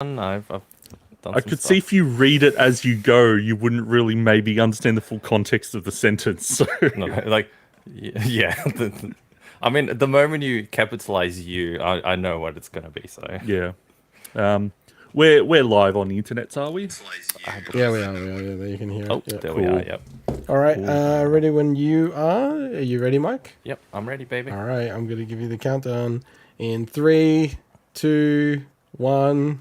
I've done I some could stuff. see if you read it as you go, you wouldn't really maybe understand the full context of the sentence. So No, like, yeah. I mean, the moment you capitalize "you," I know what it's gonna be. So yeah, we're live on the internet, are we? I Yeah, believe. we are. Yeah, you can hear it. Oh, Yeah. there we Cool. are. Yep, All right. Cool. Ready when you are. Are you ready, Mike? yep. I'm ready, baby. All right. I'm going to give you the countdown in 3, 2, 1.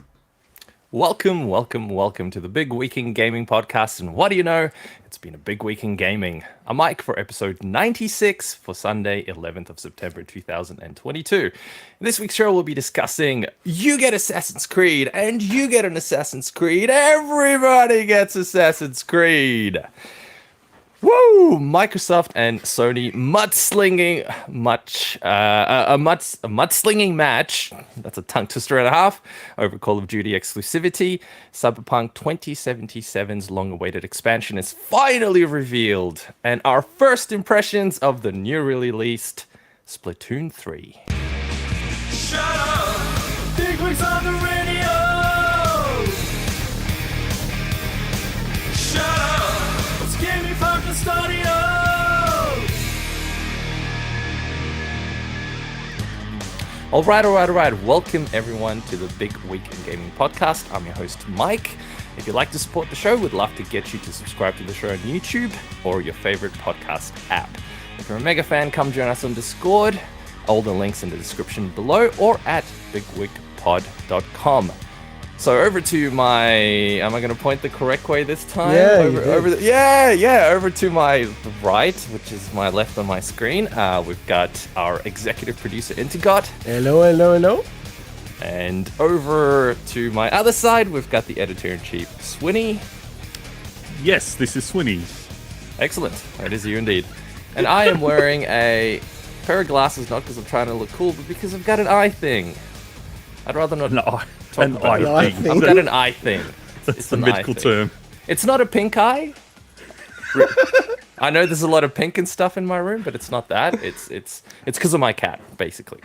Welcome to the Big Week in Gaming podcast. And what do you know? It's been a big week in gaming. I'm Mike for episode 96 for Sunday, 11th of September 2022. In this week's show, we'll be discussing you get Assassin's Creed and you get an Assassin's Creed. Everybody gets Assassin's Creed. Woo! Microsoft and Sony mudslinging a mudslinging match. That's a tongue twister and a half over Call of Duty exclusivity. Cyberpunk 2077's long-awaited expansion is finally revealed, and our first impressions of the newly released Splatoon 3. Shut up! Bigwig's on the radio! Shut up! It's Gaming Focused Audio! All right. Welcome, everyone, to the Big Week in Gaming podcast. I'm your host, Mike. If you'd like to support the show, we'd love to get you to subscribe to the show on YouTube or your favorite podcast app. If you're a mega fan, come join us on Discord. All the links in the description below or at bigwigpod.com. So over to my, am I going to point the correct way this time? Yeah, you over did. over to my right, which is my left on my screen. We've got our executive producer integot, Hello. and over to my other side, we've got the editor-in-chief Swinny. Yes, this is Swinny. Excellent, that is you indeed. And I am wearing a pair of glasses, not because I'm trying to look cool, but because I've got an eye thing. I'd rather not talk An about it. eye thing. thing. I've got an eye thing. That's the an eye medical thing. term. It's not a pink eye. I know there's a lot of pink and stuff in my room, but it's not that. It's because of my cat, basically.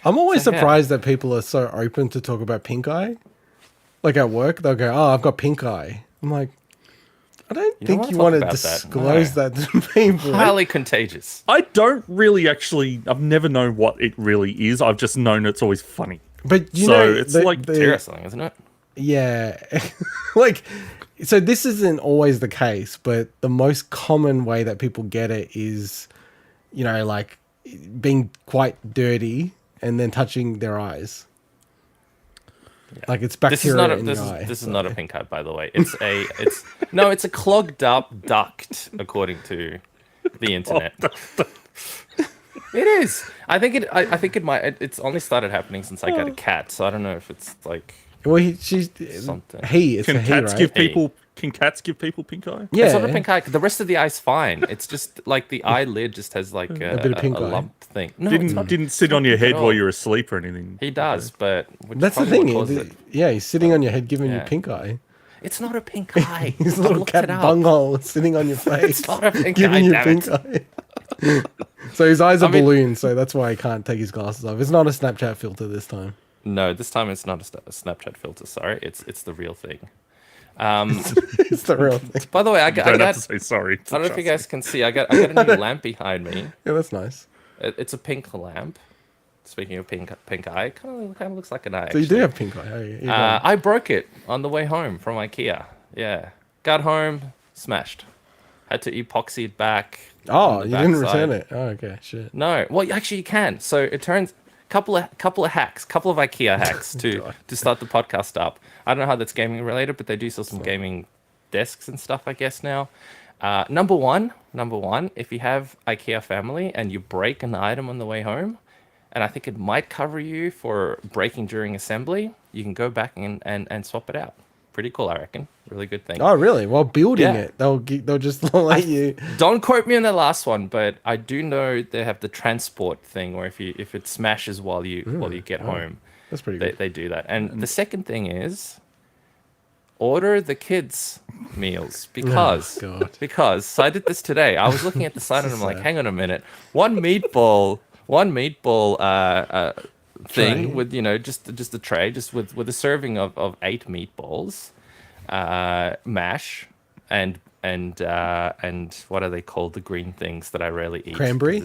I'm always So, yeah. surprised that people are so open to talk about pink eye. Like at work, they'll go, "Oh, I've got pink eye." I'm like, I don't You don't think wanna you talk want to about that. disclose that to people. Highly contagious. I don't really actually. I've never known what it really is. I've just known it's always funny. But you So know, it's like Terrifying, isn't it? Yeah. Like, so this isn't always the case, but the most common way that people get it is, like being quite dirty and then touching their eyes. Like it's This is bacteria not a in this your is eye. this is not a pink eye, by the way. It's a clogged up duct, according to the internet. It is. I think it might. It's only started happening since I got a cat, so I don't know if it's like Well, she's something. it's Can a he, cats right? give people? Can cats give people pink eye? Yeah, It's not a pink eye. The rest of the eye's fine. It's just like the eyelid just has like a bit of pink eye. lump thing. No, it's not. Didn't sit on your pink at head all. while you're asleep or anything. He does, but which That's the probably thing. what causes it. Yeah, he's sitting on your head, giving you Yeah. pink eye. It's not a pink eye. His I little looked cat it up. bunghole sitting on your face. It's not a pink giving eye, you damn pink it. eye. So his eyes are I mean- balloons, so that's why he can't take his glasses off. It's not a Snapchat filter this time. No, this time it's not a Snapchat filter. Sorry, it's the real thing. It's the real thing. By the way, I You don't have got. to say sorry. I don't know if you guys can see. I got a new lamp behind me. Yeah, that's nice. It's a pink lamp. Speaking of pink eye, kind of looks like an eye. So you do actually. have pink eye. Oh, you got it. I broke it on the way home from IKEA. Yeah, got home, smashed. Had to epoxy it back. Oh, on the you didn't backside. return it. Oh, okay, shit. No, well, actually, you can. So it turns couple of IKEA hacks to start the podcast up. I don't know how that's gaming related, but they do sell some gaming desks and stuff, I guess now. Number one, if you have IKEA family and you break an item on the way home, and I think it might cover you for breaking during assembly, you can go back and swap it out. Pretty cool, I reckon. Really good thing. Oh, really? While building Yeah. it, they'll just let you. Don't quote me on the last one, but I do know they have the transport thing where if it smashes while you get home, That's pretty good. they do that. And the second thing is order the kids meals because God. so I did this today. I was looking at the sign and I'm like, hang on a minute, one meatball thing Tray. with just a tray, just with a serving of 8 meatballs, mash, and what are they called? The green things that I rarely eat. 'Cause Cranberry?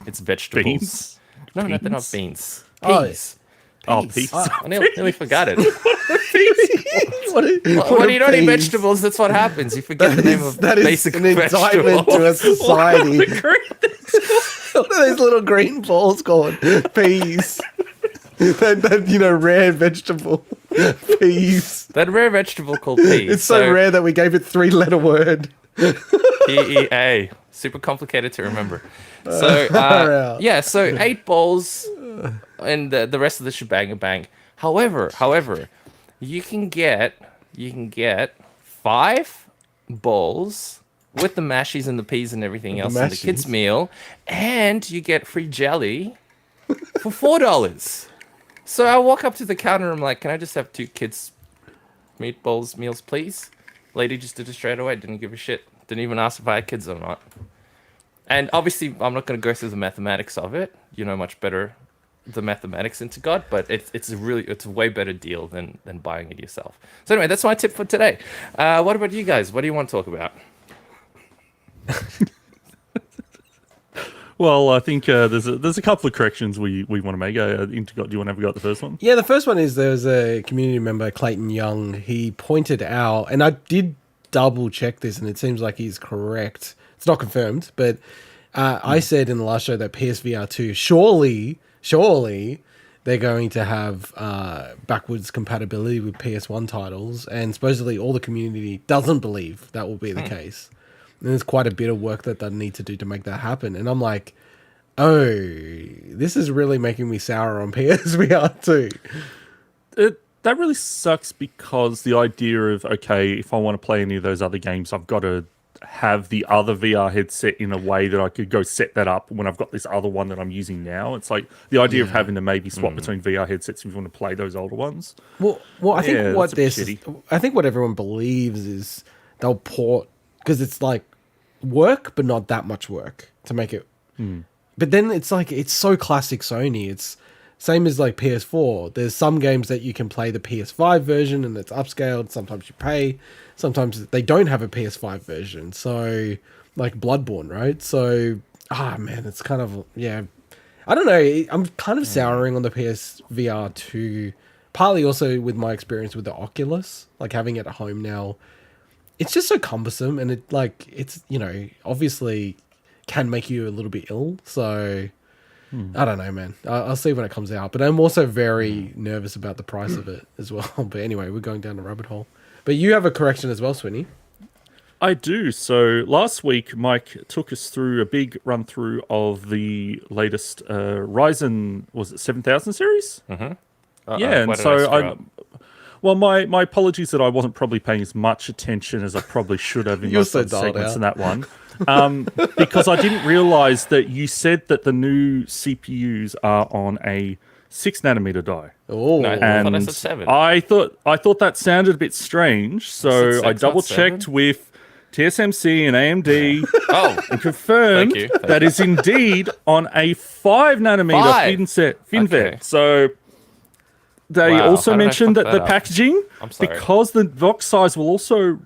It's vegetables. Beans? No, they're not Beans? beans. Oh, Peas. Oh, peas. I nearly forgot it. what When a you don't eat peas. vegetables, that's what happens. You forget the name of That is basic an indictment vegetable. to a society. What are those little green balls called? Peas. that rare vegetable. Peas. That rare vegetable called peas. It's so rare that we gave it 3-letter word. PEA. Super complicated to remember. So out. yeah, so 8 balls and the rest of the shebang bang. However, you can get 5 balls with the mashies and the peas and everything else in the kids' mashies. meal, and you get free jelly for $4. So I walk up to the counter and I'm like, "Can I just have 2 kids' meatballs meals, please?" Lady just did it straight away. Didn't give a shit. Didn't even ask if I had kids or not. And obviously, I'm not going to go through the mathematics of it. You know much better the mathematics into God, but it's a way better deal than buying it yourself. So anyway, that's my tip for today. What about you guys? What do you want to talk about? Well, I think there's a couple of corrections we want to make. Integot, do you want to have a go at the first one? Yeah, the first one is there was a community member, Clayton Young. He pointed out, and I did double check this, and it seems like he's correct. It's not confirmed, but I said in the last show that PSVR 2, surely they're going to have backwards compatibility with PS1 titles, and supposedly all the community doesn't believe that will be the case. And there's quite a bit of work that they need to do to make that happen. And I'm like, oh, this is really making me sour on PSVR 2. That really sucks because the idea of, okay, if I want to play any of those other games, I've got to have the other VR headset in a way that I could go set that up when I've got this other one that I'm using now. It's like the idea of having to maybe swap between VR headsets if you want to play those older ones. Well, I think that's a bit shitty. I think what everyone believes is they'll port, because it's like work, but not that much work to make it. But then it's like, it's so classic Sony. It's same as like PS4. There's some games that you can play the PS5 version and it's upscaled. Sometimes you pay. Sometimes they don't have a PS5 version. So like Bloodborne, right? So, man, it's kind of, yeah. I don't know. I'm kind of souring on the PSVR 2, partly also with my experience with the Oculus, like having it at home now. It's just so cumbersome, and it's obviously can make you a little bit ill. So I don't know, man. I'll see when it comes out. But I'm also very nervous about the price of it as well. But anyway, we're going down a rabbit hole. But you have a correction as well, Swinny. I do. So last week, Mike took us through a big run through of the latest Ryzen, was it 7000 series? Mm-hmm. Yeah, and so well, my apologies that I wasn't probably paying as much attention as I probably should have in You're most so of the dialed segments out. in that one. Because I didn't realize that you said that the new CPUs are on a 6-nanometer die. Oh, No, I And thought I said 7. I thought that sounded a bit strange, so said six, I not double checked 7? with TSMC and AMD Oh, and confirmed Thank you. that is indeed on a 5-nanometer 5? FinFET. Okay. So they Wow, also how did I mentioned fuck that that the up? packaging, I'm sorry. because the box size will also,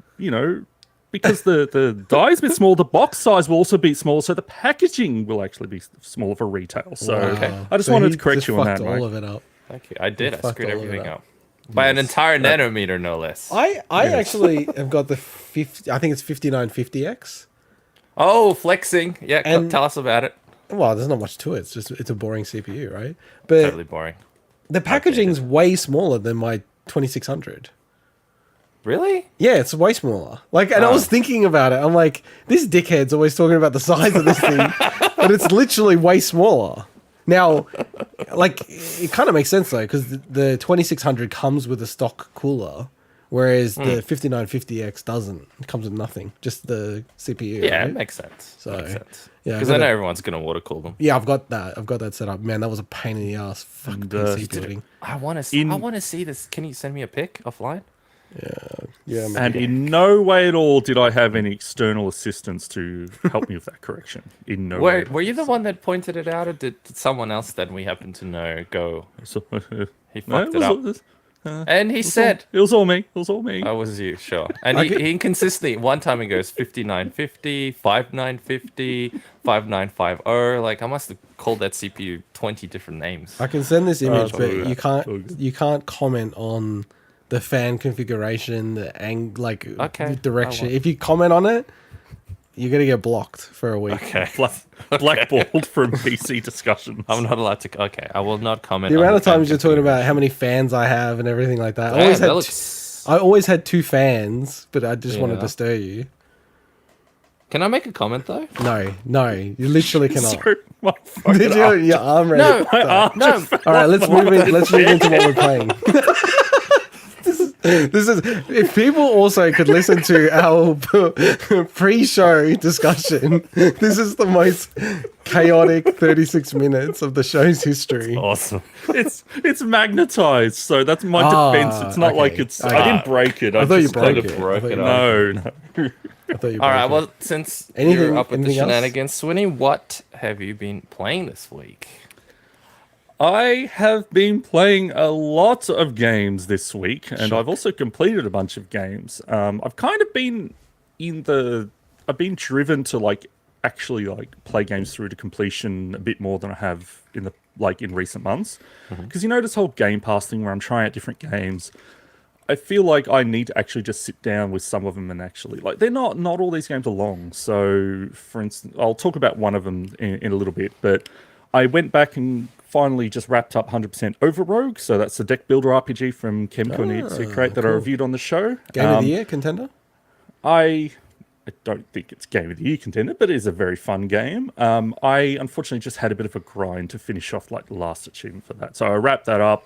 because the die is a bit small, the box size will also be small, so the packaging will actually be smaller for retail. So wow. I just So wanted he to correct just you on fucked that, all Mike. of it up. thank you. I did. I fucked screwed all of everything it up. By an entire nanometer, no less. I actually have got the 50. I think it's 5950X. Oh, flexing. Yeah, And- tell us about it. Well, there's not much to it. It's a boring CPU, right? But Totally boring. the packaging's way smaller than my 2600. Really? Yeah, it's way smaller. Like, and I was thinking about it. I'm like, this dickhead's always talking about the size of this thing, but it's literally way smaller. Now, like, it kind of makes sense though, because the 2600 comes with a stock cooler, whereas the 5950X doesn't. It comes with nothing, just the CPU. Yeah, right? it makes sense. So, Makes sense. yeah, Because I I know gotta- everyone's going to water cool them. Yeah, I've got that set up. Man, that was a pain in the ass. Fuck And, PC building. I want to see this. Can you send me a pic offline? Yeah, man. And in no way at all did I have any external assistance to help me with that correction. In no way. Were you the one that pointed it out, or did someone else that we happen to know go? So, He fucked it up. And he said, It was all me. It was all me. "I was you, sure." And he inconsistently. One time he goes 5950, 5950, 5950. Like I must have called that CPU 20 different names. I can send this image, but yeah. you can't comment on the fan configuration, the the direction. If you comment on it, you're gonna get blocked for a week. Okay. Blackballed from PC discussions. I'm not allowed to. Okay, I will not comment. The on amount of fan times you're talking about how many fans I have and everything like that. Yeah, I always had 2 fans, but I just wanted Yeah. to stir you. Can I make a comment though? No, you literally cannot. Sorry, my fucking Did you? arm. Your arm ready? No, My arm no. just fell All right, off let's my move in. Let's move into what we're playing. This is if people also could listen to our pre-show discussion. This is the most chaotic 36 minutes of the show's history. Awesome. It's magnetized, so that's my defense. It's not okay, like it's. okay. I didn't break it. I thought you just broke kind it. of I broke thought it you off. No. I thought you All right. broke it. Well, since Anything- you're up with the anything else? shenanigans, Swinny, what have you been playing this week? I have been playing a lot of games this week, and I've also completed a bunch of games. I've kind of been I've been driven to actually play games through to completion a bit more than I have in recent months. Because this whole Game Pass thing where I'm trying out different games. I feel like I need to actually just sit down with some of them and actually they're not all these games are long. So for instance, I'll talk about one of them in a little bit, but I went back and finally just wrapped up 100% Over Rogue. So that's the deck builder RPG from Kemco and EXE Create that I reviewed on the show. Game of the Year contender? I don't think it's Game of the Year contender, but it is a very fun game. I unfortunately just had a bit of a grind to finish off the last achievement for that. So I wrapped that up.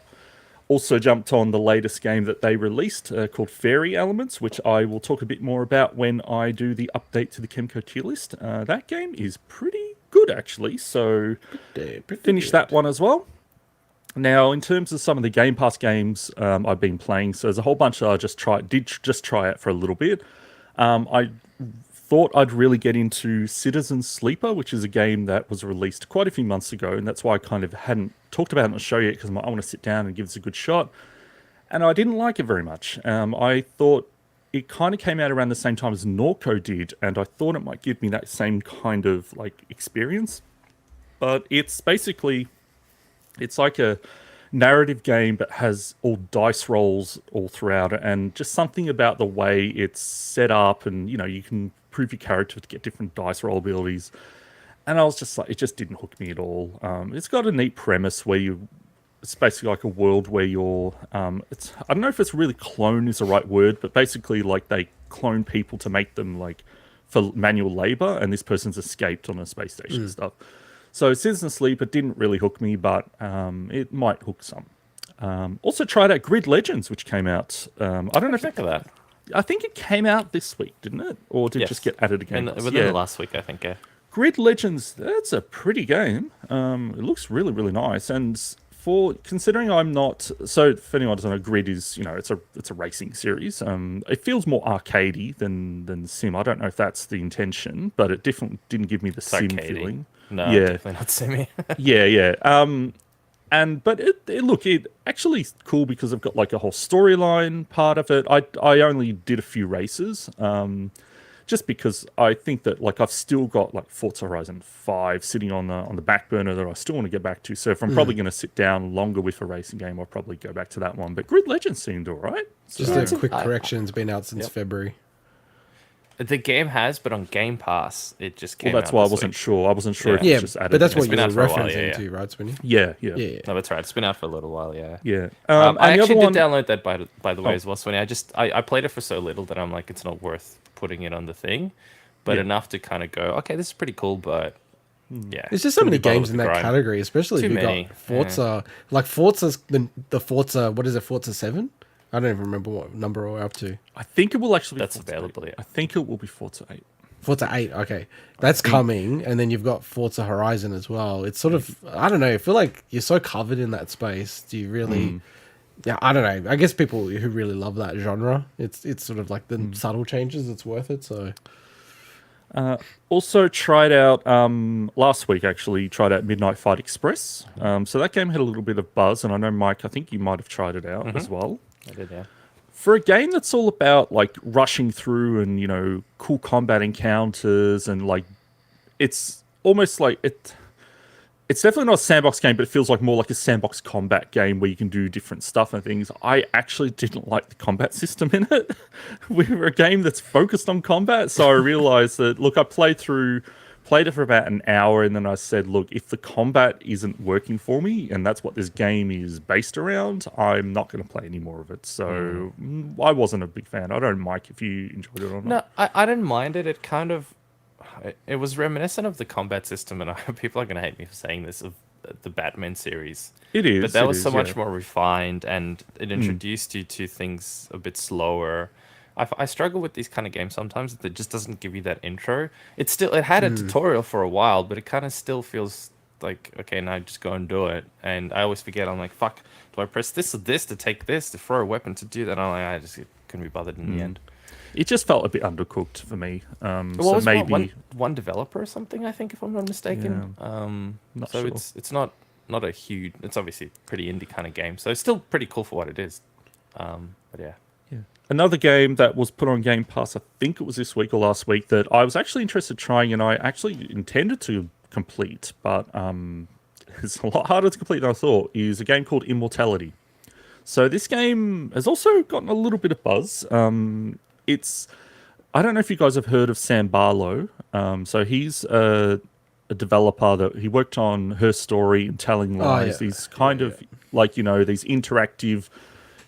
Also jumped on the latest game that they released called Fairy Elements, which I will talk a bit more about when I do the update to the Kemco tier list. That game is pretty good, actually. So finish that one as well. Now, in terms of some of the Game Pass games I've been playing, so there's a whole bunch that I just try out for a little bit. I thought I'd really get into Citizen Sleeper, which is a game that was released quite a few months ago, and that's why I kind of hadn't talked about it on the show yet, because I want to sit down and give this a good shot. And I didn't like it very much. I thought it kind of came out around the same time as Norco did, and I thought it might give me that same kind of experience. But it's basically, it's like a narrative game, but has all dice rolls all throughout it, and just something about the way it's set up, and you can prove your character to get different dice roll abilities. And I was just it just didn't hook me at all. It's got a neat premise where it's basically like a world where you're, I don't know if it's really clone is the right word, but basically they clone people to make them for manual labor, and this person's escaped on a space station and stuff. So Citizen Sleeper didn't really hook me, but it might hook some. Also tried out Grid Legends, which came out. I don't know if that. I think it came out this week, didn't it? Or did it just get added again? Within the last week, I think, yeah. Grid Legends, that's a pretty game. It looks really, really nice. And considering I'm not... So, if anyone doesn't know, Grid is, it's a racing series. It feels more arcadey than Sim. I don't know if that's the intention, but it definitely didn't give me the Sim feeling. No, definitely not Simmy. Yeah. But it actually is cool because I've got a whole storyline part of it. I only did a few races, just because I think that I've still got Forza Horizon 5 sitting on the back burner that I still want to get back to. So if I'm probably going to sit down longer with a racing game, I'll probably go back to that one. But Grid Legends seemed all right. So, Just a quick correction, it's been out since February. The game has, but on Game Pass, it just came out. Well, that's why I this wasn't week. sure. I wasn't sure if Yeah, it's just added. but that's in. what been you're out for a while, referencing yeah. to, right, Spinny? Yeah. No, that's right. It's been out for a little while, yeah. Yeah. I And the actually other one, did download that by the way as well, Swinny. I played it for so little that I'm it's not worth putting it on the thing, but enough to kind of go, okay, this is pretty cool, but yeah. There's just so many couldn't be bothered games in with the that grind. category, especially Too if you many, got Forza. Forza's the Forza, what is it, Forza 7? I don't even remember what number we're up to. I think it will actually be That's Forza available, 8. yeah. I think it will be Forza 8. Forza 8, okay. That's coming, and then you've got Forza Horizon as well. It's sort of, I don't know, I feel like you're so covered in that space. Do you really Yeah, I don't know. I guess people who really love that genre, it's sort of like the subtle changes. It's worth it. So Also tried out last week. Actually, tried out Midnight Fight Express. So that game had a little bit of buzz, and I know Mike. I think you might have tried it out as well. I did, yeah. For a game that's all about like rushing through and cool combat encounters and like it's almost like it's definitely not a sandbox game, but it feels like more like a sandbox combat game where you can do different stuff and things. I actually didn't like the combat system in it. We were a game that's focused on combat, so I realized that, look, I played it for about an hour, and then I said, look, if the combat isn't working for me, and that's what this game is based around, I'm not going to play any more of it. So I wasn't a big fan. I don't know, Mike, if you enjoyed it or not. No, I didn't mind it. It was reminiscent of the combat system, and people are going to hate me for saying this, of the Batman series. It is. But that was so much more refined, and it introduced you to things a bit slower. I struggle with these kind of games sometimes that just doesn't give you that intro. It had a tutorial for a while, but it kind of still feels like, okay, now just go and do it. And I always forget. I'm like, fuck, do I press this or this to take this, to throw a weapon to do that? I'm like, I just couldn't be bothered in the end. It just felt a bit undercooked for me. Well, so maybe one developer or something, I think, if I'm not mistaken. Not so sure. it's not a huge. It's obviously a pretty indie kind of game, so it's still pretty cool for what it is. But yeah. Another game that was put on Game Pass, I think it was this week or last week, that I was actually interested in trying, and I actually intended to complete, but it's a lot harder to complete than I thought, is a game called Immortality. So this game has also gotten a little bit of buzz. I don't know if you guys have heard of Sam Barlow. So he's a developer that he worked on Her Story and Telling Lies. These kind of like, these interactive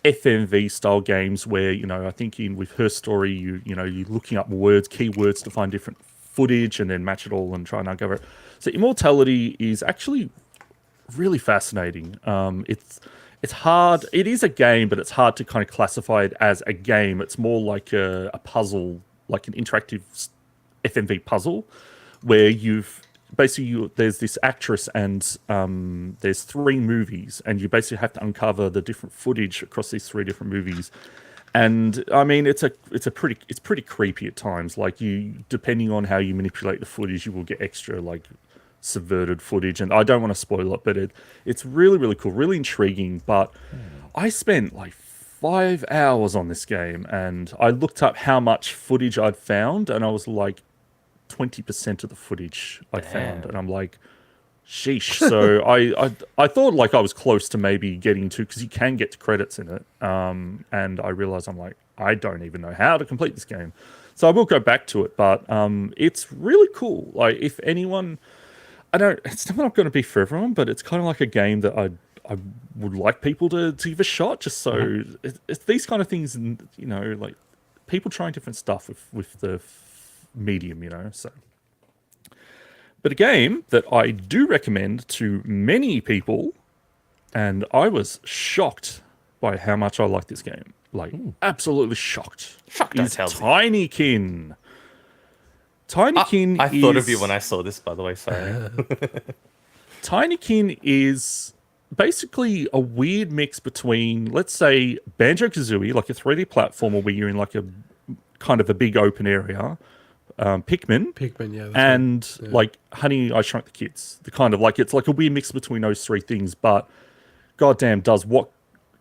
FMV style games where, I think with Her Story, you're looking up keywords to find different footage and then match it all and try and uncover it. So Immortality is actually really fascinating. It's hard. It is a game, but it's hard to kind of classify it as a game. It's more like a puzzle, like an interactive FMV puzzle, where there's this actress and there's 3 movies, and you basically have to uncover the different footage across these 3 different movies. And I mean, it's pretty creepy at times. Like, depending on how you manipulate the footage, you will get extra like subverted footage, and I don't want to spoil it, but it's really, really cool, really intriguing. But I spent like 5 hours on this game, and I looked up how much footage I'd found, and I was like 20% of the footage I found, and I'm like, sheesh. So I thought like I was close to maybe getting to, because you can get to credits in it, and I realized I'm like, I don't even know how to complete this game. So I will go back to it, but it's really cool. Like, if anyone, it's not going to be for everyone, but it's kind of like a game that I would like people to give a shot, just so it's these kind of things, and like people trying different stuff with the medium, so. But a game that I do recommend to many people, and I was shocked by how much I like this game, like absolutely shocked. Shocked, is Tinykin. Tinykin I thought of you when I saw this, by the way, sorry. Tinykin is basically a weird mix between, let's say, Banjo-Kazooie, like a 3D platformer where you're in like a kind of a big open area, Pikmin, yeah, and like Honey, I Shrunk the Kids. The kind of like, it's like a weird mix between those 3 things, but goddamn, does what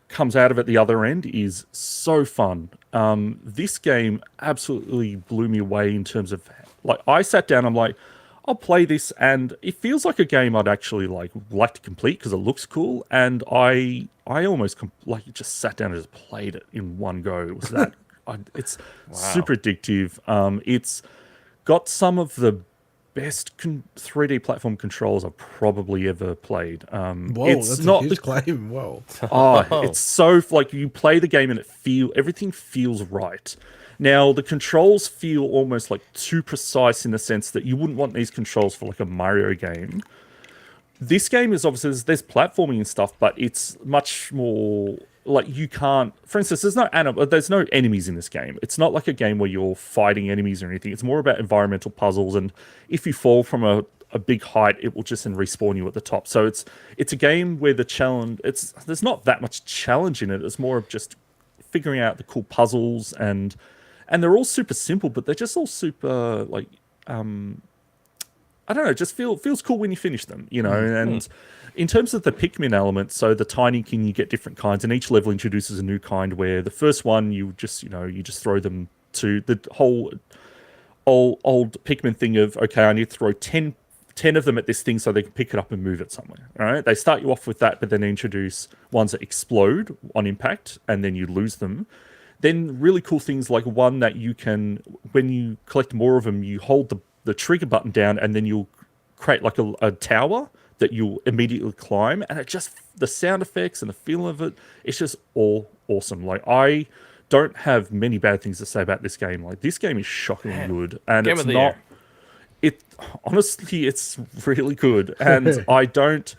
comes out of it the other end is so fun. This game absolutely blew me away in terms of, like, I sat down, I'm like, I'll play this, and it feels like a game I'd actually like to complete because it looks cool, and I almost just sat down and just played it in one go. It was that it's super addictive. It's got some of the best 3D platform controls I've probably ever played. Whoa, it's that's not a huge claim. Whoa. It's so, like, you play the game and everything feels right. Now, the controls feel almost like too precise in the sense that you wouldn't want these controls for like a Mario game. This game is obviously, there's platforming and stuff, but it's much more like, you can't, for instance, there's no enemies in this game. It's not like a game where you're fighting enemies or anything. It's more about environmental puzzles, and if you fall from a a big height, it will just then respawn you at the top. So it's a game where the challenge, there's not that much challenge in it. It's more of just figuring out the cool puzzles, and they're all super simple, but they're just all super like I don't know, it just feels cool when you finish them, you know. And in terms of the Pikmin element, so the Tiny King, you get different kinds, and each level introduces a new kind. Where the first one, you just throw them to the whole old Pikmin thing of, okay, I need to throw 10 of them at this thing so they can pick it up and move it somewhere. All right, they start you off with that, but then they introduce ones that explode on impact, and then you lose them. Then really cool things like one that you can, when you collect more of them, you hold the trigger button down, and then you'll create like a tower that you'll immediately climb, and it just, the sound effects and the feel of it, it's just all awesome. Like, I don't have many bad things to say about this game. Like, this game is shockingly good, and Game it's of the not. year. It honestly, it's really good, and I don't.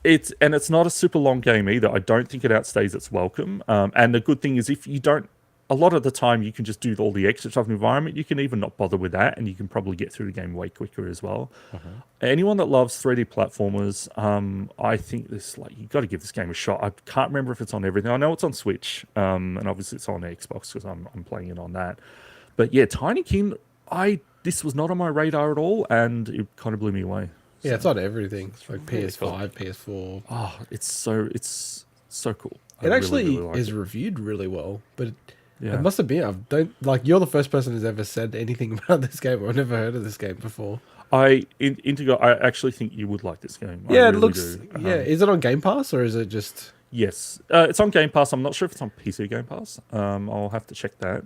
It's not a super long game either. I don't think it outstays its welcome. And the good thing is, if you don't, a lot of the time you can just do all the extra stuff in the environment. You can even not bother with that, and you can probably get through the game way quicker as well. Anyone that loves 3D platformers, I think this, like, you got to give this game a shot. I can't remember if it's on everything. I know it's on Switch, and obviously it's on Xbox because I'm playing it on that. But yeah, Tiny King, this was not on my radar at all, and it kind of blew me away. Yeah, it's on everything. It's like really PS5, PS4. Oh, it's so cool. I It actually really like is it. reviewed really well, but Yeah. it must have been. I don't like. You're the first person who's ever said anything about this game. I've never heard of this game before. Integot, I actually think you would like this game. I Yeah, it really looks. do. Yeah, is it on Game Pass or is it just? Yes, it's on Game Pass. I'm not sure if it's on PC Game Pass. I'll have to check that.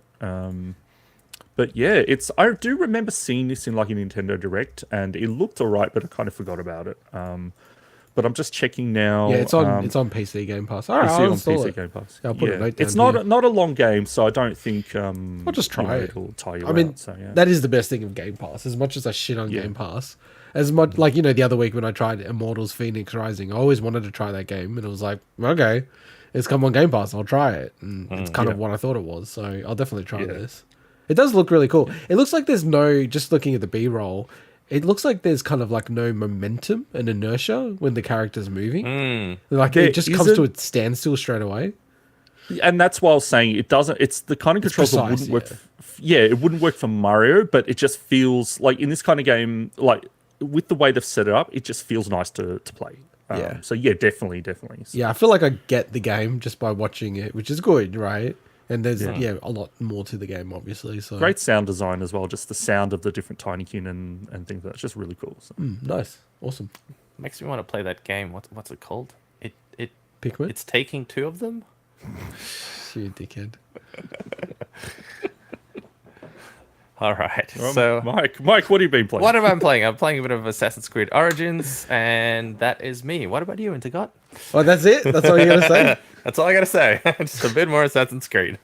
But yeah, I do remember seeing this in like a Nintendo Direct, and it looked alright, but I kind of forgot about it. But I'm just checking now. Yeah, it's on PC Game Pass. All right, PC I'll on install PC it. Game Pass. Yeah, I'll put a note down It's not here. not a long game, so I don't think. I'll just try it. It'll tie you I mean, out. So yeah. that is the best thing of Game Pass. As much as I shit on Yeah. Game Pass, as much like the other week when I tried Immortals Phoenix Rising, I always wanted to try that game, and it was like, okay, it's come on Game Pass, I'll try it, and it's kind of what I thought it was. So I'll definitely try this. It does look really cool. It looks like there's no, just looking at the B-roll, it looks like there's kind of like no momentum and inertia when the character's moving. Like There it just comes isn't- to a standstill straight away. And that's why I was saying it doesn't. It's the kind of controls that precise, wouldn't work. It wouldn't work for Mario, but it just feels like in this kind of game, like with the way they've set it up, it just feels nice to play. Yeah. So yeah, definitely. So, Yeah, I feel like I get the game just by watching it, which is good, right? And there's a lot more to the game, obviously. So great sound design as well. Just the sound of the different Tiny Kin and things like that. It's just really cool. So. Nice, awesome. Makes me want to play that game. What's it called? Pikmin, It's taking two of them. you dickhead. All right. So Mike, what have you been playing? what am I playing? I'm playing a bit of Assassin's Creed Origins, and that is me. What about you, Integot? Oh, that's it. That's all you're gonna say. That's all I gotta say. Just a bit more Assassin's Creed.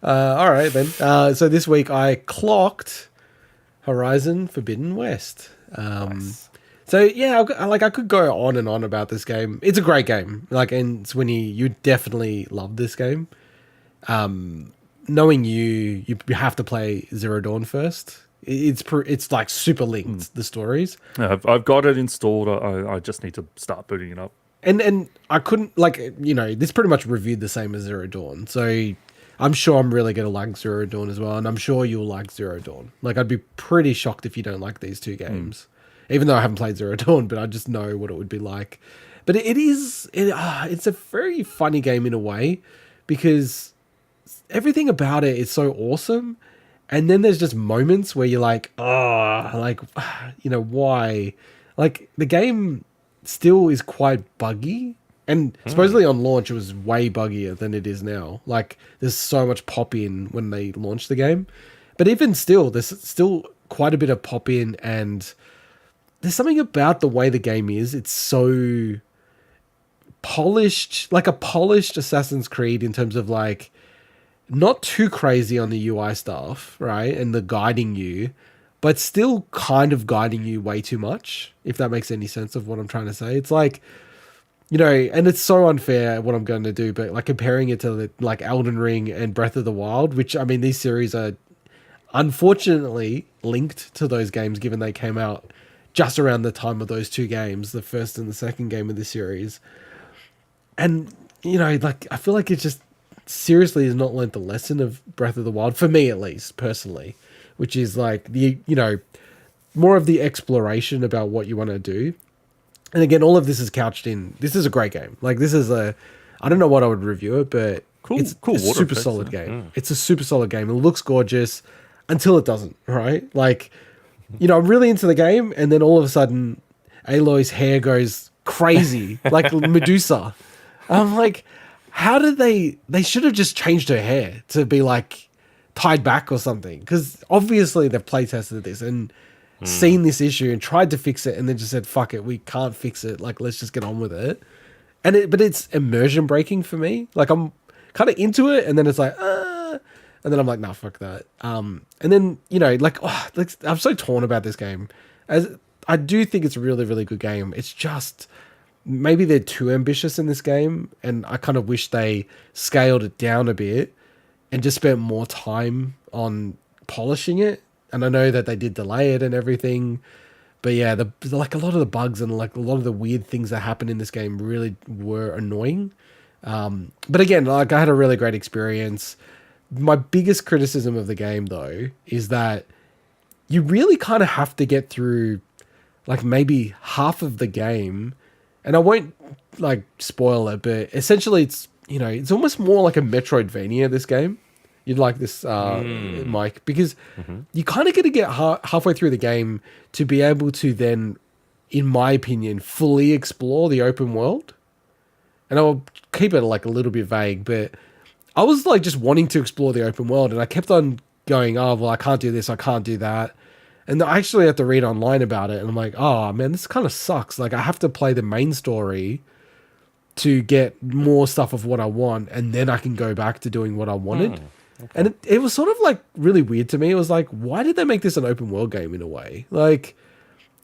All right then. So this week I clocked Horizon Forbidden West. So yeah, I could go on and on about this game. It's a great game. Like, and Swinny, you definitely love this game. Knowing you have to play Zero Dawn first. It's like super linked, the stories. I've got it installed. I just need to start booting it up. And I couldn't, this pretty much reviewed the same as Zero Dawn. So I'm sure I'm really going to like Zero Dawn as well. And I'm sure you'll like Zero Dawn. Like, I'd be pretty shocked if you don't like these two games. Even though I haven't played Zero Dawn, but I just know what it would be like. But it's a very funny game in a way, because everything about it is so awesome. And then there's just moments where you're like, why? Like, the game still is quite buggy, and supposedly on launch it was way buggier than it is now. Like, there's so much pop in when they launched the game, but even still, there's still quite a bit of pop in, and there's something about the way the game is. It's so polished, like a polished Assassin's Creed in terms of like not too crazy on the UI stuff, right? And the guiding you, but still kind of guiding you way too much, if that makes any sense of what I'm trying to say. It's like, and it's so unfair what I'm going to do, but like comparing it to like Elden Ring and Breath of the Wild, which, I mean, these series are unfortunately linked to those games given they came out just around the time of those two games, the first and the second game of the series. And, you know, like, I feel like it just seriously has not learned the lesson of Breath of the Wild, for me at least, personally, which is like more of the exploration about what you want to do. And again, all of this is couched in, this is a great game. Like, this is I don't know what I would review it, but it's a super solid game. It's a super solid game. It looks gorgeous until it doesn't, right? Like, I'm really into the game, and then all of a sudden, Aloy's hair goes crazy, like Medusa. I'm like, how did they should have just changed her hair to be like tied back or something, because obviously they've play tested this and seen this issue and tried to fix it, and then just said, fuck it, we can't fix it, like, let's just get on with it. But it's immersion breaking for me. Like, I'm kind of into it, and then it's like, and then I'm like, nah, fuck that. And then, I'm so torn about this game. As I do think it's a really, really good game. It's just maybe they're too ambitious in this game, and I kind of wish they scaled it down a bit and just spent more time on polishing it. And I know that they did delay it and everything, but yeah, like a lot of the bugs and like a lot of the weird things that happen in this game really were annoying. But again, like, I had a really great experience. My biggest criticism of the game, though, is that you really kind of have to get through like maybe half of the game, and I won't like spoil it, but essentially it's almost more like a Metroidvania, this game. You'd like this, Mike, because you kind of got to get halfway through the game to be able to then, in my opinion, fully explore the open world. And I'll keep it like a little bit vague, but I was like just wanting to explore the open world, and I kept on going, oh, well, I can't do this, I can't do that. And I actually had to read online about it, and I'm like, oh, man, this kind of sucks. Like, I have to play the main story to get more stuff of what I want, and then I can go back to doing what I wanted. Okay. And it was sort of like really weird to me. It was like, why did they make this an open world game in a way? Like,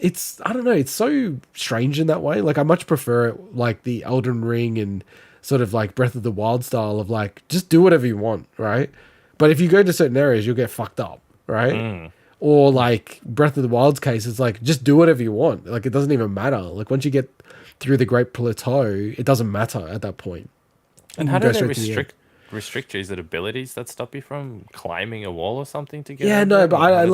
I don't know, it's so strange in that way. Like, I much prefer it like the Elden Ring and sort of like Breath of the Wild style of like, just do whatever you want, right? But if you go to certain areas, you'll get fucked up, right? Or like Breath of the Wild's case, it's like, just do whatever you want. Like, it doesn't even matter. Like, once you get through the Great Plateau, it doesn't matter at that point. And how do they restrict you? Is it abilities that stop you from climbing a wall or something to get? Yeah, no, but I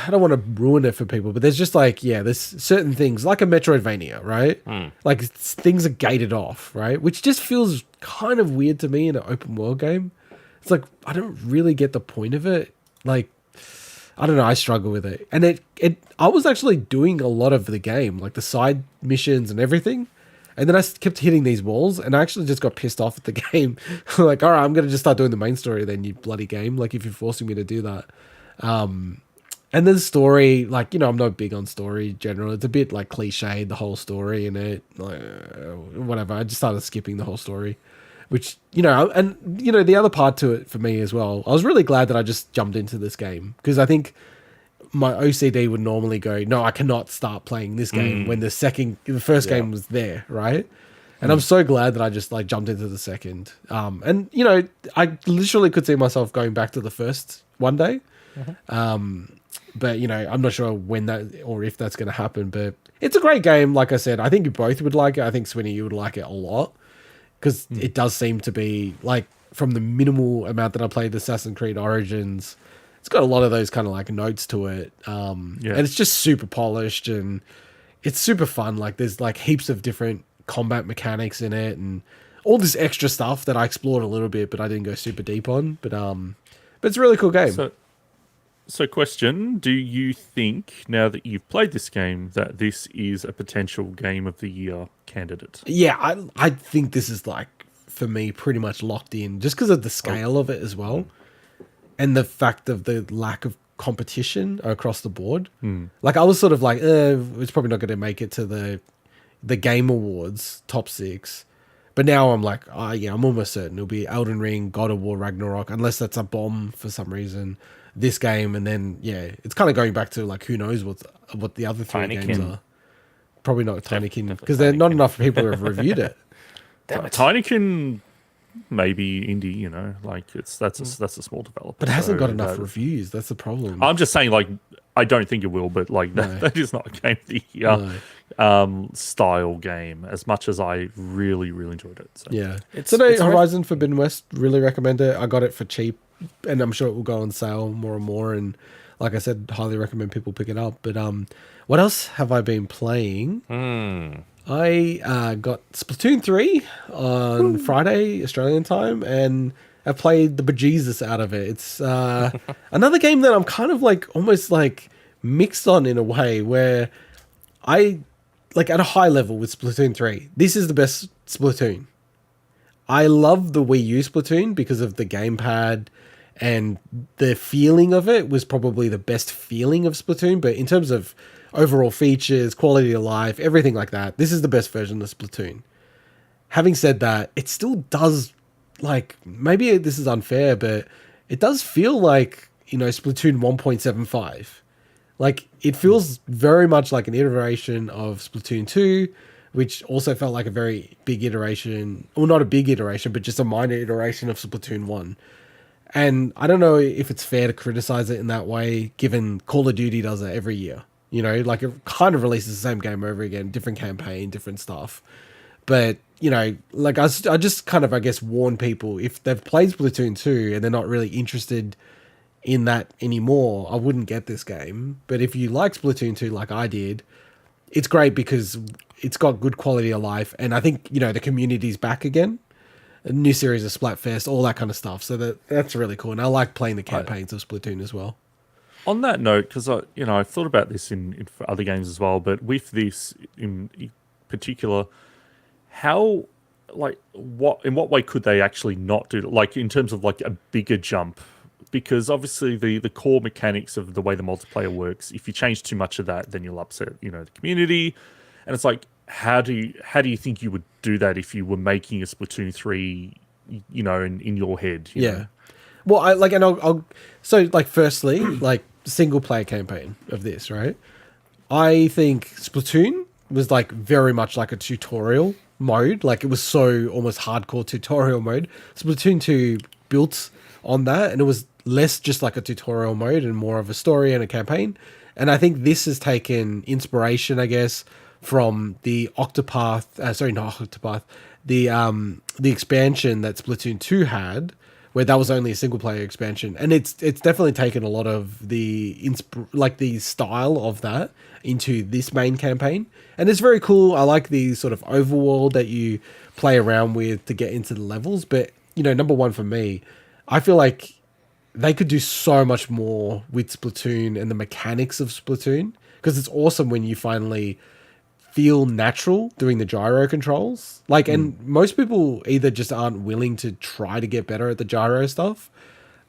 don't want to ruin it for people. But there's just like, there's certain things like a Metroidvania, right? Like, things are gated off, right? Which just feels kind of weird to me in an open world game. It's like, I don't really get the point of it. Like, I don't know, I struggle with it. And I was actually doing a lot of the game, like the side missions and everything. And then I kept hitting these walls, and I actually just got pissed off at the game. Like, all right, I'm going to just start doing the main story then, you bloody game. Like, if you're forcing me to do that. And then the story, like, I'm not big on story in general. It's a bit, like, cliched, the whole story in it. Like, whatever. I just started skipping the whole story. Which, the other part to it for me as well, I was really glad that I just jumped into this game. Because I think my OCD would normally go, no, I cannot start playing this game when the first game was there, right? And I'm so glad that I just like jumped into the second. And I literally could see myself going back to the first one day. But I'm not sure when that or if that's going to happen. But it's a great game. Like I said, I think you both would like it. I think Swinny, you would like it a lot because it does seem to be like, from the minimal amount that I played Assassin's Creed Origins, it's got a lot of those kind of like notes to it. And it's just super polished and it's super fun. Like, there's like heaps of different combat mechanics in it and all this extra stuff that I explored a little bit, but I didn't go super deep on. But it's a really cool game. So question, do you think, now that you've played this game, that this is a potential Game of the Year candidate? Yeah, I think this is like, for me, pretty much locked in, just because of the scale of it as well. And the fact of the lack of competition across the board. Like, I was sort of like, it's probably not going to make it to the Game Awards top 6. But now I'm like, I'm almost certain it'll be Elden Ring, God of War, Ragnarok, unless that's a bomb for some reason, this game. And then, it's kind of going back to like, who knows what the other 3 games are. Probably not Tinykin, because there are not enough people who have reviewed it. Tinykin... maybe indie, like that's a small developer. But it hasn't got enough reviews. That's the problem. I'm just saying, like, I don't think it will, but like that is not a game of the year style game. As much as I really enjoyed it. So. Yeah, It's Horizon Forbidden West, really recommend it. I got it for cheap, and I'm sure it will go on sale more and more. And like I said, highly recommend people pick it up. But what else have I been playing? I got Splatoon 3 on Friday Australian time, and I played the bejesus out of it. It's another game that I'm kind of like almost like mixed on in a way, where I like at a high level with Splatoon 3. This is the best Splatoon. I love the Wii U Splatoon because of the gamepad, and the feeling of it was probably the best feeling of Splatoon. But in terms of overall features, quality of life, everything like that, this is the best version of Splatoon. Having said that, it still does, like, maybe this is unfair, but it does feel like, you know, Splatoon 1.75. Like, it feels very much like an iteration of Splatoon 2, which also felt like a very big iteration, well, not a big iteration, but just a minor iteration of Splatoon 1. And I don't know if it's fair to criticize it in that way, given Call of Duty does it every year. You know, like, it kind of releases the same game over again, different campaign, different stuff. But, you know, like, I just kind of, I guess, warn people, if they've played Splatoon 2 and they're not really interested in that anymore, I wouldn't get this game. But if you like Splatoon 2 like I did, it's great because it's got good quality of life. And I think, you know, the community's back again. A new series of Splatfest, all that kind of stuff. So that's really cool. And I like playing the campaigns of Splatoon as well. On that note, because I've thought about this in for other games as well, but with this in particular, how, like, in what way could they actually not do it? Like, in terms of like a bigger jump? Because obviously the core mechanics of the way the multiplayer works, if you change too much of that, then you'll upset, you know, the community. And it's like, how do you think you would do that if you were making a Splatoon 3, you know, in your head? You know? Well, I'll so, like, firstly, like, single player campaign of this, right? I think Splatoon was like very much like a tutorial mode. Like, it was so almost hardcore tutorial mode. Splatoon 2 built on that, and it was less just like a tutorial mode and more of a story and a campaign. And I think this has taken inspiration, I guess, from the the expansion that Splatoon 2 had, where that was only a single player expansion. And it's definitely taken a lot of the the style of that into this main campaign. And it's very cool. I like the sort of overworld that you play around with to get into the levels. But, you know, number one for me, I feel like they could do so much more with Splatoon and the mechanics of Splatoon, because it's awesome when you finally feel natural doing the gyro controls. Like, and most people either just aren't willing to try to get better at the gyro stuff,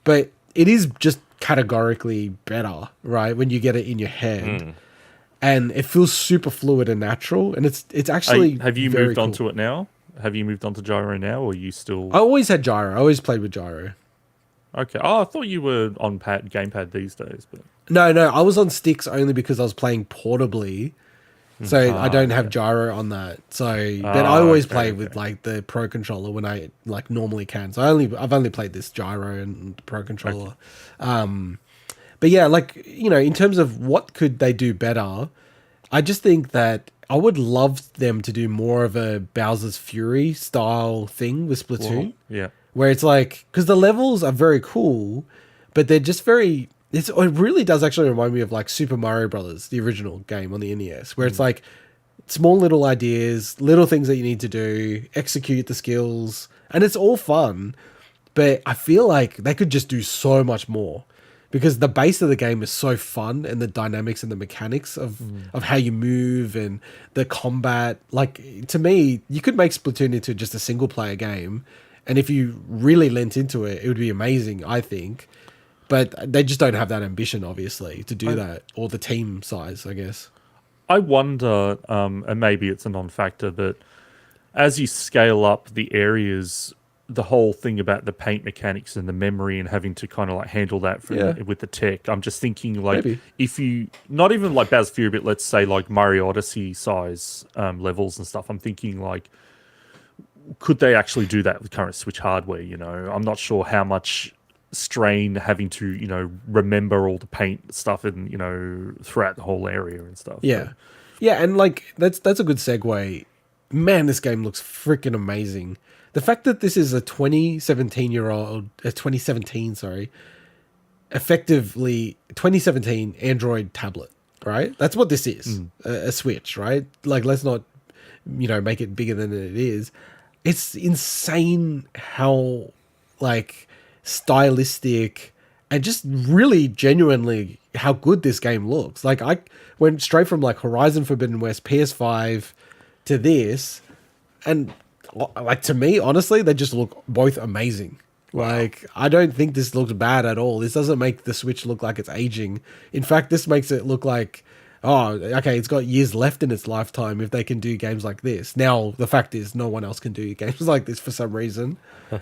but it is just categorically better, right, when you get it in your head. And it feels super fluid and natural, and it's actually have you very moved on cool. to it now? Have you moved on to gyro now, or are you still... I always had gyro. I always played with gyro. Okay. Oh, I thought you were on gamepad these days, but... No, I was on sticks only because I was playing portably. So I don't have gyro on that. So, but I always play with like the Pro controller when I like normally can. So I've only played this gyro and Pro controller. But yeah, like, you know, in terms of what could they do better, I just think that I would love them to do more of a Bowser's Fury style thing with Splatoon. Yeah. Where it's like, because the levels are very cool, but they're just very... it really does actually remind me of like Super Mario Brothers, the original game on the NES, where it's like small little ideas, little things that you need to do, execute the skills, and it's all fun. But I feel like they could just do so much more, because the base of the game is so fun, and the dynamics and the mechanics of how you move and the combat. Like, to me, you could make Splatoon into just a single player game, and if you really lent into it, it would be amazing, I think. But they just don't have that ambition, obviously, to do that, or the team size, I guess. I wonder, and maybe it's a non-factor, but as you scale up the areas, the whole thing about the paint mechanics and the memory and having to kind of like handle that with the tech, I'm just thinking, like, Maybe. if you, not even like Bowser's Fury, but let's say like Mario Odyssey size levels and stuff, I'm thinking like, could they actually do that with current Switch hardware? You know, I'm not sure how much strain having to, remember all the paint stuff and, throughout the whole area and stuff. Yeah. Yeah, and like that's a good segue. Man, this game looks freaking amazing. The fact that this is a 2017, sorry, effectively 2017 Android tablet, right? That's what this is. A Switch, right? Like, let's not, make it bigger than it is. It's insane how, like, stylistic and just really genuinely how good this game looks. Like, I went straight from, like, Horizon Forbidden West, PS5 to this, and, like, to me, honestly, they just look both amazing. Like, I don't think this looks bad at all. This doesn't make the Switch look like it's aging. In fact, this makes it look like, oh, okay, it's got years left in its lifetime if they can do games like this. Now, the fact is, no one else can do games like this for some reason.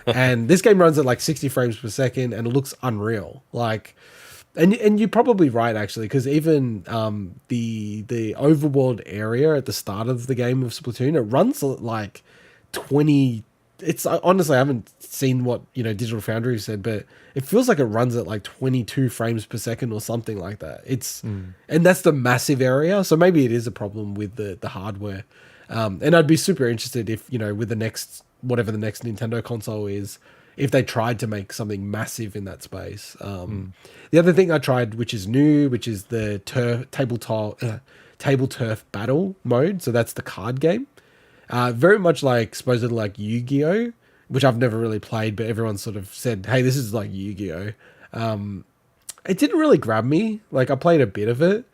And this game runs at like 60 frames per second, and it looks unreal. Like, and you're probably right, actually, because even the overworld area at the start of the game of Splatoon, it runs like 20... It's honestly, I haven't seen what Digital Foundry said, but it feels like it runs at like 22 frames per second or something like that. It's and that's the massive area, so maybe it is a problem with the hardware. And I'd be super interested if with the next whatever the next Nintendo console is, if they tried to make something massive in that space. The other thing I tried, which is new, which is the table turf battle mode. So that's the card game. Very much like supposedly like Yu-Gi-Oh, which I've never really played, but everyone sort of said, hey, this is like Yu-Gi-Oh. It didn't really grab me. Like, I played a bit of it.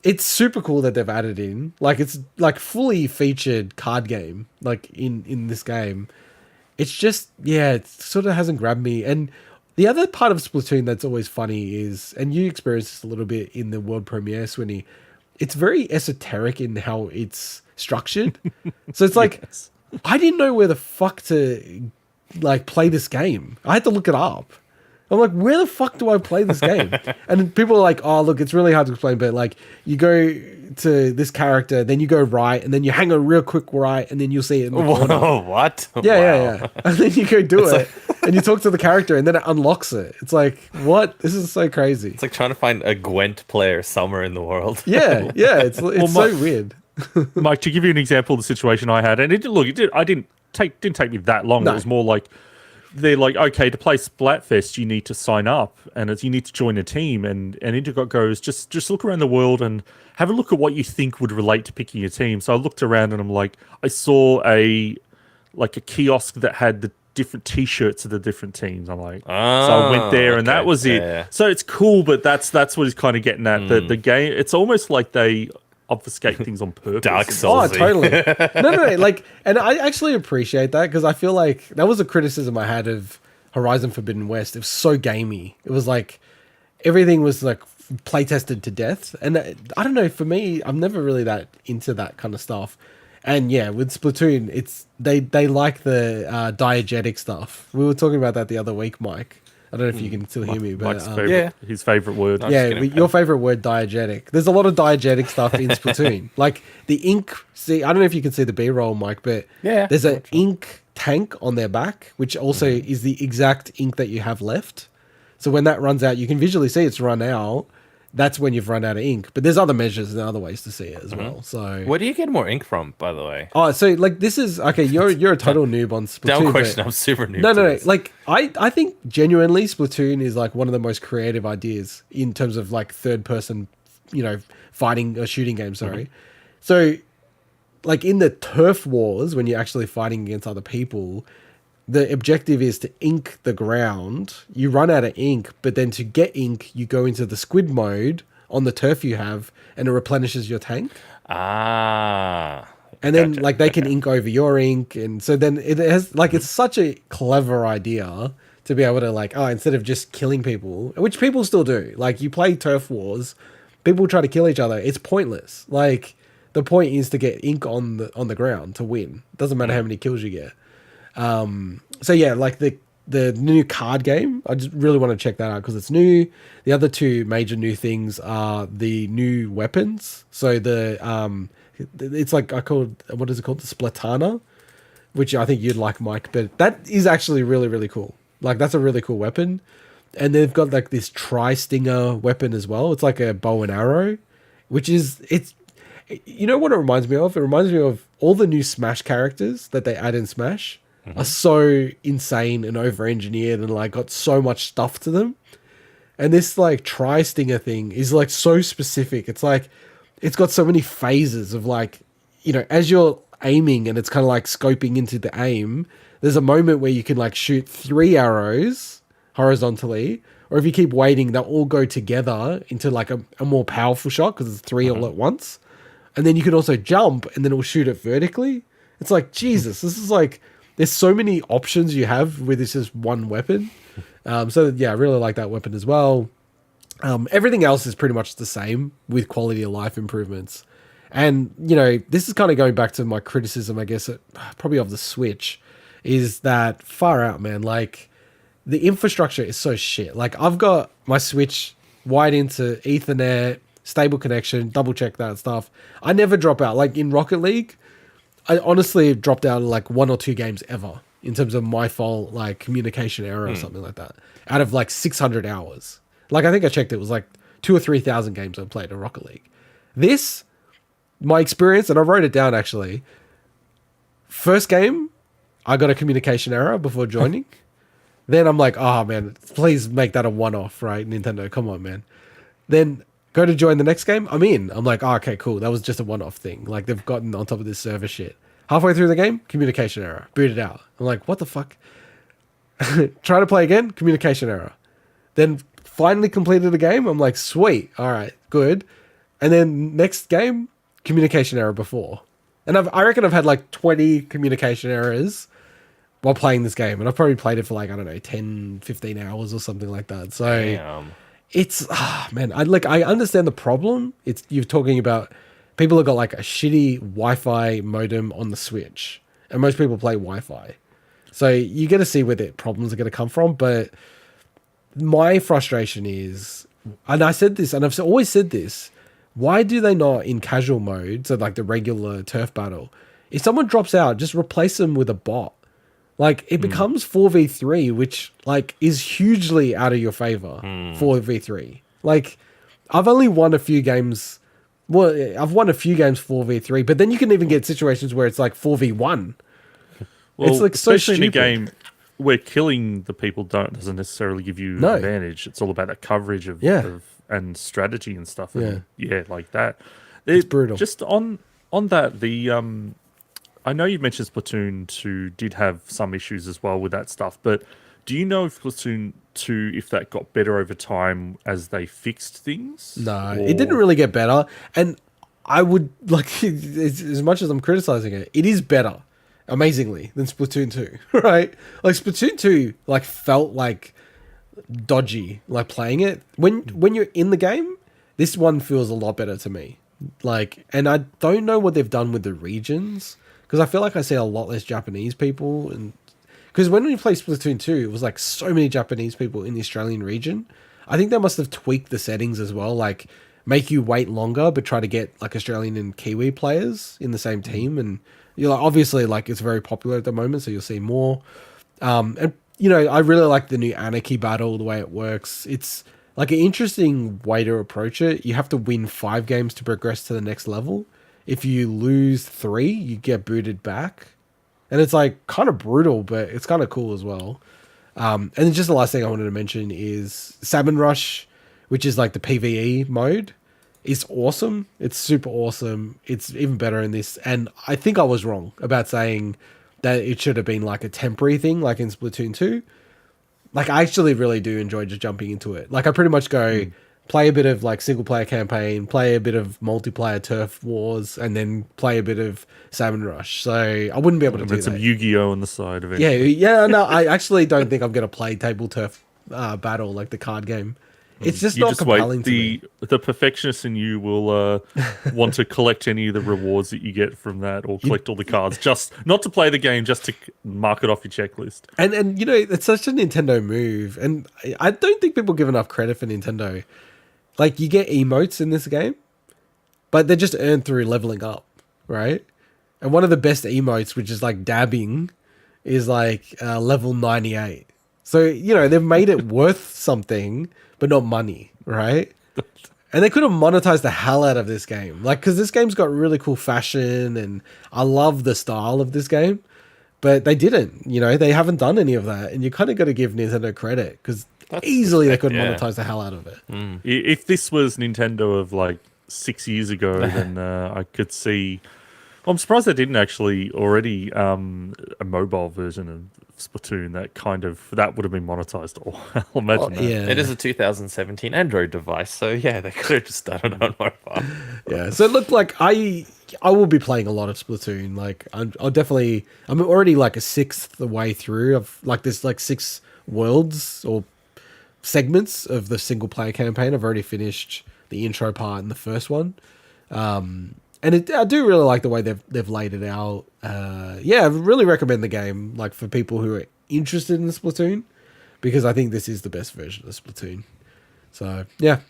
It's super cool that they've added in, like, it's like fully featured card game, like in this game. It's just, yeah, it sort of hasn't grabbed me. And the other part of Splatoon that's always funny is, and you experienced this a little bit in the world premiere, Swinny, it's very esoteric in how it's structured. So it's like, yes. I didn't know where the fuck to like play this game. I had to look it up. I'm like, where the fuck do I play this game? And people are like, oh, look, it's really hard to explain, but like, you go to this character, then you go right, and then you hang a real quick right, and then you'll see it in the corner. Whoa, what? Yeah. And then you go do it, and you talk to the character, and then it unlocks it. It's like, what? This is so crazy. It's like trying to find a Gwent player somewhere in the world. Yeah. It's so weird. Mike, to give you an example of the situation I had, and it didn't take me that long. No. It was more like, they're like, okay, to play Splatfest, you need to sign up, and you need to join a team. And Integot goes, just look around the world and have a look at what you think would relate to picking a team. So I looked around and I'm like, I saw a kiosk that had the different T-shirts of the different teams. I'm like, so I went there, and that was it. Yeah. So it's cool, but that's what he's kind of getting at. The game, it's almost like they obfuscate things on purpose. Dark Souls. Oh, totally. No, like, and I actually appreciate that, because I feel like that was a criticism I had of Horizon Forbidden West. It was so gamey. It was like everything was like play tested to death, and I don't know. For me, I'm never really that into that kind of stuff. And yeah, with Splatoon, it's they like the diegetic stuff. We were talking about that the other week, Mike. I don't know if you can still hear me, but his favorite word. Your favorite word, diegetic. There's a lot of diegetic stuff in Splatoon. Like the ink. See, I don't know if you can see the B-roll, Mike, but there's an ink tank on their back, which also is the exact ink that you have left. So when that runs out, you can visually see it's run out. That's when you've run out of ink. But there's other measures and other ways to see it as well. So where do you get more ink from, by the way? Oh, so like this is okay. You're a total noob on Splatoon. Don't question. I'm super noob. No. Like I think genuinely Splatoon is like one of the most creative ideas in terms of like third person, fighting or shooting game. Sorry. So, like in the turf wars, when you're actually fighting against other people, the objective is to ink the ground. You run out of ink, but then to get ink, you go into the squid mode on the turf you have, and it replenishes your tank. And then like they can ink over your ink, and so then it has like it's such a clever idea to be able to like, instead of just killing people, which people still do. Like you play turf wars, people try to kill each other. It's pointless. Like the point is to get ink on the ground to win. Doesn't matter how many kills you get. So yeah, like the new card game, I just really want to check that out because it's new. The other two major new things are the new weapons. So it's like what is it called? The Splatana, which I think you'd like, Mike, but that is actually really, really cool. Like that's a really cool weapon. And they've got like this tri-stinger weapon as well. It's like a bow and arrow, which is, it's, you know what it reminds me of? It reminds me of all the new Smash characters that they add in Smash are so insane and over-engineered and like got so much stuff to them. And this like tri-stinger thing is like so specific. It's like, it's got so many phases of like, you know, as you're aiming and it's kind of like scoping into the aim, there's a moment where you can like shoot 3 arrows horizontally, or if you keep waiting, they'll all go together into like a more powerful shot because it's 3 all at once. And then you can also jump and then it'll shoot it vertically. It's like, Jesus, this is like, there's so many options you have with this just one weapon. So yeah, I really like that weapon as well. Everything else is pretty much the same with quality of life improvements. And, you know, this is kind of going back to my criticism, I guess, probably of the Switch, is that far out, man. Like, the infrastructure is so shit. Like, I've got my Switch wired into Ethernet, stable connection, double check that stuff. I never drop out. Like, in Rocket League, I honestly have dropped out of like 1 or 2 games ever in terms of my fault, like communication error or something like that, out of like 600 hours. Like, I think I checked, it was like 2,000 or 3,000 games I've played in Rocket League. This, my experience, and I wrote it down actually. First game, I got a communication error before joining. Then I'm like, oh man, please make that a one-off, right? Nintendo, come on, man. Then go to join the next game, I'm in. I'm like, oh, okay, cool. That was just a one-off thing. Like, they've gotten on top of this server shit. Halfway through the game, communication error. Booted out. I'm like, what the fuck? Try to play again, communication error. Then finally completed the game. I'm like, sweet. All right, good. And then next game, communication error before. And I reckon I've had like 20 communication errors while playing this game. And I've probably played it for like, I don't know, 10, 15 hours or something like that. So Damn. it's, man, I understand the problem. It's, you're talking about people have got like a shitty Wi-Fi modem on the Switch. And most people play Wi-Fi. So you get to see where the problems are going to come from. But my frustration is, and I said this, and I've always said this, why do they not in casual mode, so like the regular turf battle, if someone drops out, just replace them with a bot? Like, it becomes 4v3, which like is hugely out of your favor. 4v3. Like, I've only won a few games. Well, I've won a few games 4v3, but then you can even get situations where it's like 4v1. Well, it's like so especially stupid. in a game where killing the people doesn't necessarily give you No. advantage. It's all about that coverage of and strategy and stuff. And yeah, like that. It's brutal. Just on that, the I know you mentioned Splatoon 2 did have some issues as well with that stuff, but do you know if Splatoon 2, if that got better over time as they fixed things? No, it didn't really get better. And I would, like, as much as I'm criticizing it, it is better, amazingly, than Splatoon 2, right? Like, Splatoon 2, like, felt like dodgy, like, playing it. When you're in the game, this one feels a lot better to me. Like, and I don't know what they've done with the regions, because I feel like I see a lot less Japanese people, and because when we played Splatoon 2, it was like so many Japanese people in the Australian region. I think they must have tweaked the settings as well, like make you wait longer, but try to get like Australian and Kiwi players in the same team. And you're like, obviously, like, it's very popular at the moment, so you'll see more. And you know, I really like the new Anarchy battle, the way it works. It's like an interesting way to approach it. You have to win 5 games to progress to the next level. If you lose 3, you get booted back. And it's like kind of brutal, but it's kind of cool as well. And then just the last thing I wanted to mention is Salmon Rush, which is like the PvE mode, is awesome. It's super awesome. It's even better in this. And I think I was wrong about saying that it should have been like a temporary thing, like in Splatoon 2. Like, I actually really do enjoy just jumping into it. Like, I pretty much go play a bit of like single player campaign, play a bit of multiplayer turf wars, and then play a bit of Salmon Rush. So I wouldn't be able to do that. Some Yu-Gi-Oh on the side of it. Yeah. No, I actually don't think I'm going to play table turf battle, like the card game. It's just not compelling to me. The perfectionist in you will want to collect any of the rewards that you get from that, or collect all the cards, just not to play the game, just to mark it off your checklist. And you know, it's such a Nintendo move, and I don't think people give enough credit for Nintendo. Like, you get emotes in this game, but they're just earned through leveling up, right? And one of the best emotes, which is like dabbing, is like level 98. So, you know, they've made it worth something, but not money, right? And they could have monetized the hell out of this game. Like, because this game's got really cool fashion, and I love the style of this game. But they didn't, you know, they haven't done any of that. And you kind of got to give Nintendo credit, because easily they could monetize the hell out of it. If this was Nintendo of like 6 years ago, then I could see. I'm surprised they didn't actually already a mobile version of Splatoon that would have been monetized. Or I'll imagine that. Yeah. It is a 2017 Android device, so yeah, they could have just done it on mobile. Yeah, so it looked like I will be playing a lot of Splatoon. Like I'm already like a sixth the way through of like there's like 6 worlds or segments of the single player campaign. I've already finished the intro part in the first one. And I do really like the way they've laid it out. Yeah, I really recommend the game, like for people who are interested in Splatoon, because I think this is the best version of Splatoon. So yeah,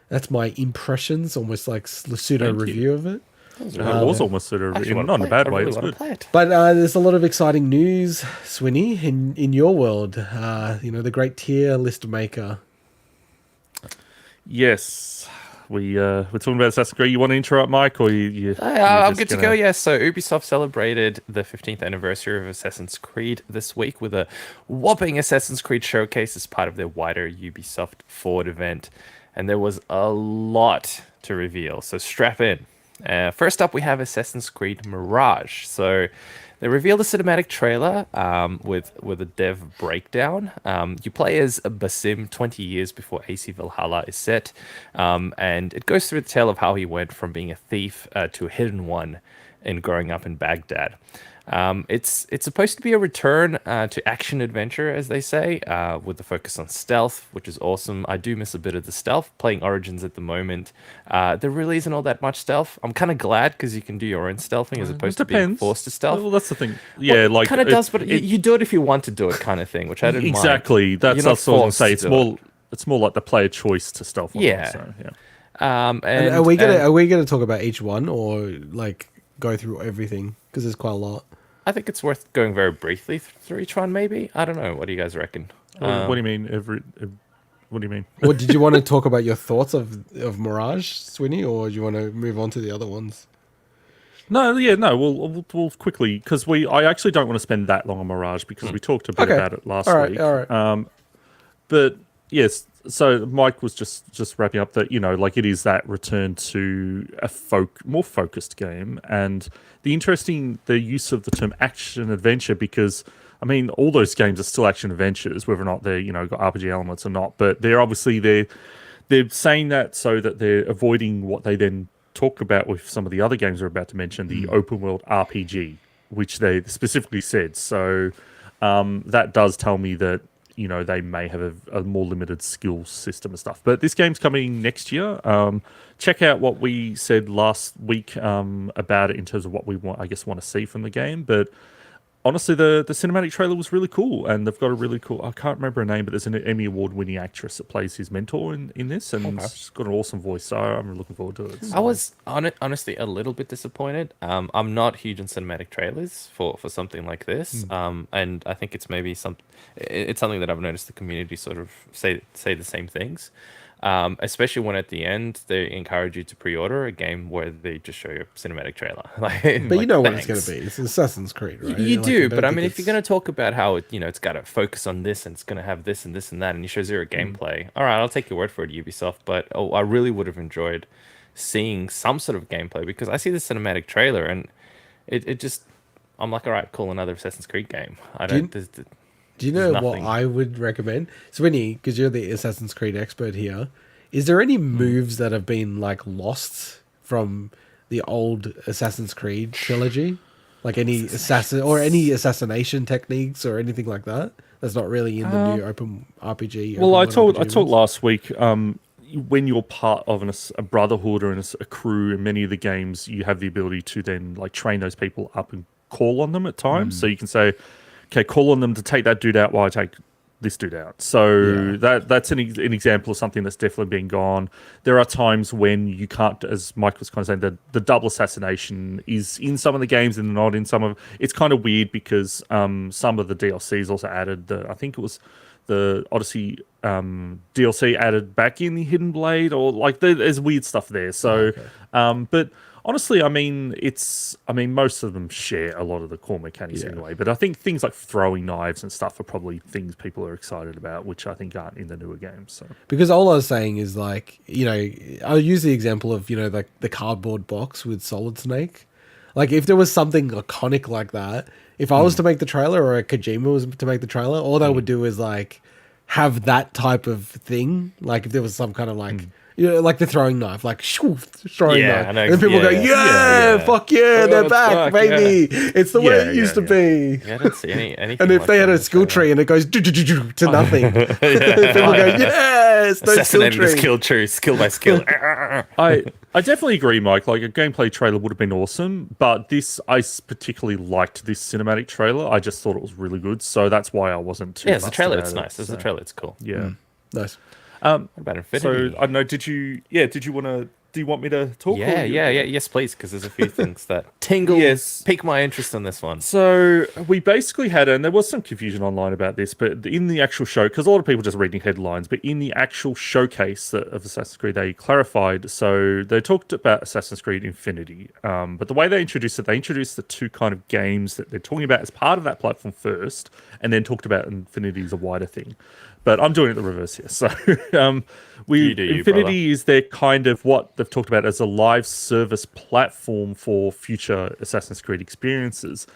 that's my impressions, almost like pseudo review of it. It was almost sort of not in a bad way. It was good. But there's a lot of exciting news, Swinny, in your world. You know, the great tier list maker. Yes. We're talking about Assassin's Creed. You want to interrupt, Mike, or I'm good to go. Yes. So Ubisoft celebrated the 15th anniversary of Assassin's Creed this week with a whopping Assassin's Creed showcase as part of their wider Ubisoft Forward event, and there was a lot to reveal. So strap in. First up, we have Assassin's Creed Mirage. So they revealed a cinematic trailer with a dev breakdown. You play as Basim 20 years before AC Valhalla is set, and it goes through the tale of how he went from being a thief to a hidden one and growing up in Baghdad. It's supposed to be a return to action adventure, as they say, with the focus on stealth, which is awesome. I do miss a bit of the stealth. Playing Origins at the moment, there really isn't all that much stealth. I'm kind of glad because you can do your own stealthing as opposed to being forced to stealth. Well, that's the thing. Yeah, well, kind of does, but you do it if you want to do it, kind of thing, which I didn't exactly. mind. That's what I was going to say. It's more like the player choice to stealth. Yeah. So, yeah. And are we gonna talk about each one, or like go through everything, because there's quite a lot? I think it's worth going very briefly through each one, maybe. I don't know. What do you guys reckon? What do you mean? What do you mean? Well, did you want to talk about your thoughts of Mirage, Swinny, or do you want to move on to the other ones? No. We'll quickly, because I actually don't want to spend that long on Mirage, because we talked a bit about it last week. All right. But yes, so Mike was just wrapping up that, you know, like it is that return to a more focused game, and the use of the term action adventure, because I mean all those games are still action adventures, whether or not they're, you know, got RPG elements or not, but they're obviously they're saying that so that they're avoiding what they then talk about with some of the other games we're about to mention, the open world RPG, which they specifically said. So that does tell me that, you know, they may have a more limited skill system and stuff. But this game's coming next year. Check out what we said last week about it in terms of what we want to see from the game. But honestly, the cinematic trailer was really cool, and they've got a really cool, I can't remember her name, but there's an Emmy Award-winning actress that plays his mentor in this, and she's got an awesome voice, so I'm really looking forward to it. So. I was honestly a little bit disappointed. I'm not huge on cinematic trailers for something like this, and I think it's maybe it's something that I've noticed the community sort of say the same things. Especially when at the end they encourage you to pre-order a game where they just show you a cinematic trailer. But you know what it's going to be. It's Assassin's Creed, right? You do, but I mean, if you're going to talk about how it's got to focus on this and it's going to have this and this and that, and you show zero gameplay, all right, I'll take your word for it, Ubisoft. But I really would have enjoyed seeing some sort of gameplay, because I see the cinematic trailer and it just, I'm like, all right, cool, another Assassin's Creed game. Do you know what I would recommend? Swinny, because you're the Assassin's Creed expert here, is there any moves that have been like lost from the old Assassin's Creed trilogy? Like any assassination techniques or anything like that? That's not really in the new open RPG. Well, I talked last week, when you're part of a brotherhood or in a crew, in many of the games, you have the ability to then like train those people up and call on them at times. So you can say, okay, call on them to take that dude out while I take this dude out. So that's an example of something that's definitely been gone. There are times when you can't, as Mike was kind of saying, the double assassination is in some of the games and not in some of. It's kind of weird because some of the DLCs also added I think it was the Odyssey DLC added back in the Hidden Blade, or like there's weird stuff there. So, but honestly, I mean, most of them share a lot of the core mechanics anyway. But I think things like throwing knives and stuff are probably things people are excited about, which I think aren't in the newer games. So Because all I was saying is like, I'll use the example of, like the cardboard box with Solid Snake. Like if there was something iconic like that, if I was to make the trailer or Kojima was to make the trailer, all they would do is like have that type of thing. Like if there was some kind of like, like the throwing knife, like throwing knife. I know. And then people go, fuck yeah, Oh, they're it's back, back, baby. It's the way it used to be. Yeah, I don't see anything. And if like they had that a in the skill trailer. tree and it goes to nothing, people go, yes, no skill Assassinated the tree. skill tree, skill by skill. I definitely agree, Mike. Like a gameplay trailer would have been awesome, but I particularly liked this cinematic trailer. I just thought it was really good, so that's why I wasn't too. Yeah, as a fussed trailer, about it's it, nice. As a so, trailer, it's cool. yeah. Nice. What about Infinity? So I don't know. Did you want to? Do you want me to talk? Yeah, yes, please, because there's a few things that tingle, pique my interest in this one. So we basically had, and there was some confusion online about this, but in the actual show, because a lot of people just reading headlines, but in the actual showcase of Assassin's Creed, they clarified. So they talked about Assassin's Creed Infinity, but the way they introduced it, they introduced the two kind of games that they're talking about as part of that platform first, and then talked about Infinity as a wider thing. But I'm doing it the reverse here. So Infinity is their kind of what they've talked about as a live service platform for future Assassin's Creed experiences.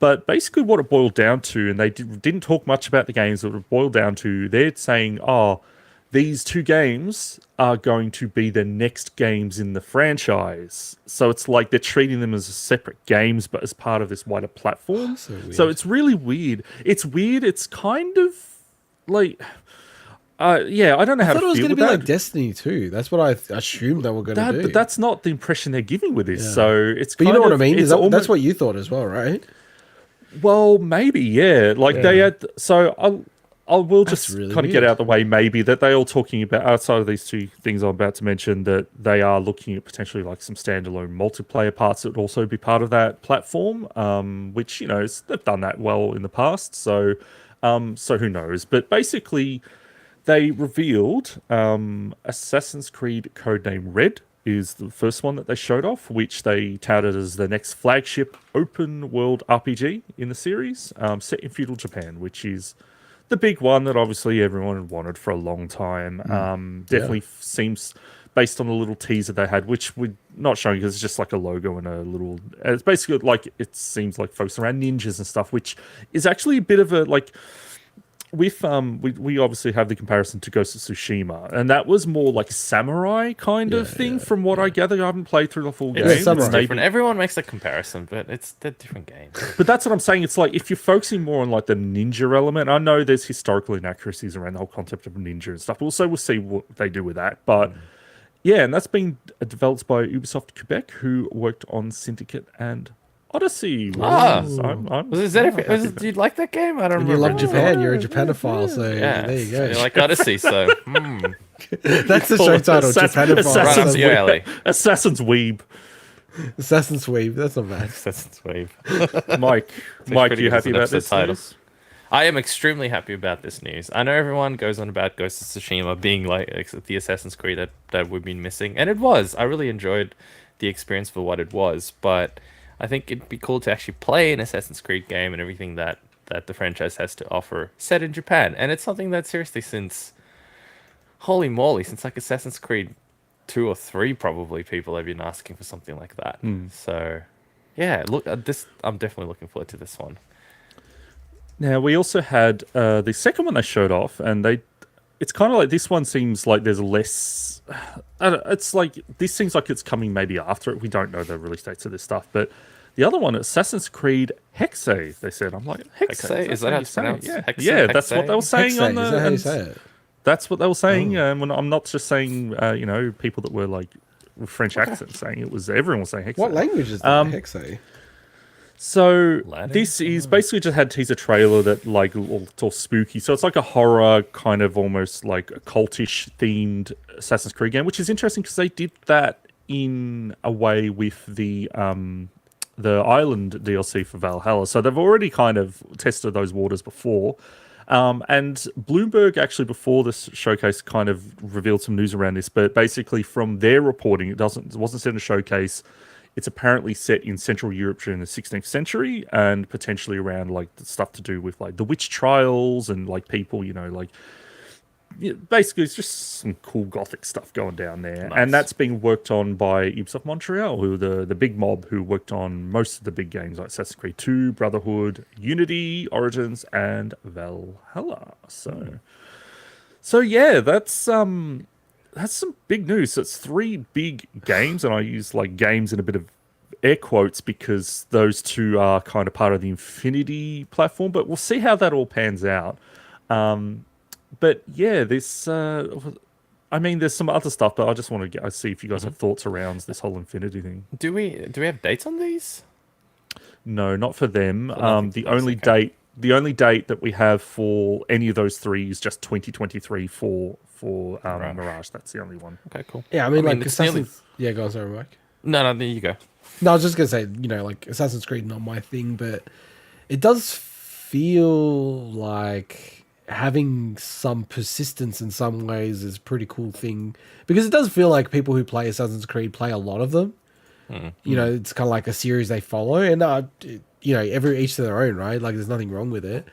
But basically what it boiled down to, and they didn't talk much about the games, but it boiled down to, they're saying, these two games are going to be the next games in the franchise. So it's like they're treating them as separate games, but as part of this wider platform. So it's really weird. It's weird. It's kind of like, I don't know how to feel. I thought it was going to be that. like Destiny 2. That's what I assumed they were going to do. But that's not the impression they're giving with this. So it's. But you know what I mean? It's That's what you thought as well, right? Well, maybe, yeah. Like they had. So I will just really kind of get weird. out of the way. Maybe that they all talking about outside of these two things I'm about to mention, that they are looking at potentially like some standalone multiplayer parts that would also be part of that platform. Which they've done that well in the past. So who knows? But basically, they revealed Assassin's Creed Codename Red is the first one that they showed off, which they touted as the next flagship open world RPG in the series, set in feudal Japan, which is the big one that obviously everyone had wanted for a long time. Definitely seems, based on the little teaser they had, which we're not showing because it's just like a logo and a little. It's basically like, it seems like focused around ninjas and stuff, which is actually a bit of a like. With we obviously have the comparison to Ghost of Tsushima, and that was more like samurai kind of thing. From what I gather, I haven't played through the full game. It's samurai. different. Everyone makes a comparison, but they're different games. But that's what I'm saying. It's like if you're focusing more on like the ninja element. I know there's historical inaccuracies around the whole concept of ninja and stuff. Also, we'll see what they do with that. But yeah, and that's been developed by Ubisoft Quebec, who worked on Syndicate and Odyssey. Do you like that game? I don't And you remember. love Japan. You're a Japanophile, so Yeah, there you go. You like Odyssey, so That's the show title, Japanophile. right up your alley. Assassin's Weeb. Assassin's Weave. That's not bad. Assassin's Wave. Mike, Pretty you good as happy an about episode this title. news? I am extremely happy about this news. I know everyone goes on about Ghost of Tsushima being like the Assassin's Creed that we've been missing, and it was. I really enjoyed the experience for what it was, but I think it'd be cool to actually play an Assassin's Creed game and everything that the franchise has to offer set in Japan. And it's something that seriously since like Assassin's Creed 2 or 3 probably people have been asking for something like that. So yeah, look, I'm definitely looking forward to this one. Now, we also had the second one they showed off, and it's kind of like this one seems like there's less. It's like this seems like it's coming maybe after it. We don't know the release dates of this stuff, but the other one, Assassin's Creed Hexe, they said. I'm like, Hexe? Is that how it's pronounced? Yeah, Hexe? yeah, that's what they were saying Hexe, on the. is that how you and say it? That's what they were saying. When I'm not just saying, people that were like with French accents saying it was. Everyone was saying Hexe. What language is that? Hexe? So Latin? this is basically just had a teaser trailer that like it's all spooky. So it's like a horror kind of almost like a cultish themed Assassin's Creed game, which is interesting because they did that in a way with the island DLC for Valhalla. So they've already kind of tested those waters before. And Bloomberg actually before this showcase kind of revealed some news around this, but basically from their reporting, it wasn't set in a showcase. It's apparently set in Central Europe during the 16th century and potentially around like the stuff to do with like the witch trials and like people, like basically it's just some cool gothic stuff going down there. Nice. And that's being worked on by Ubisoft Montreal, who the big mob who worked on most of the big games like Assassin's Creed 2, Brotherhood, Unity, Origins, and Valhalla. So yeah, that's some big news. So it's 3 big games, and I use like games in a bit of air quotes because those 2 are kind of part of the Infinity platform, but we'll see how that all pans out. But yeah, this, I mean, there's some other stuff, but I just want to see if you guys have thoughts around this whole Infinity thing. Do we have dates on these? No, not for them. The only okay. date that we have for any of those 3 is just 2023 for Right. Mirage. That's the only one. Okay, cool. Yeah, I mean like it's nearly... Assassin's. Yeah, go on, sorry, Mike. No, there you go. No, I was just gonna say, like Assassin's Creed, not my thing, but it does feel like having some persistence in some ways is a pretty cool thing because it does feel like people who play Assassin's Creed play a lot of them. It's kind of like a series they follow, and each to their own, right? Like there's nothing wrong with it.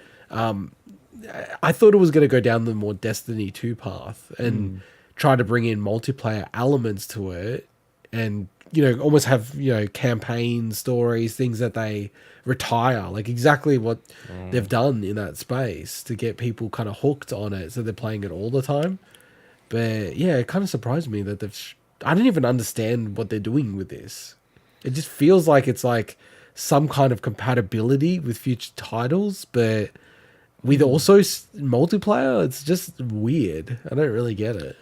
I thought it was going to go down the more Destiny 2 path and try to bring in multiplayer elements to it and almost have campaign stories, things that they retire, like exactly what they've done in that space to get people kind of hooked on it so they're playing it all the time. But yeah, it kind of surprised me that I didn't even understand what they're doing with this. It just feels like it's like some kind of compatibility with future titles, but with also multiplayer. It's just weird. I don't really get it.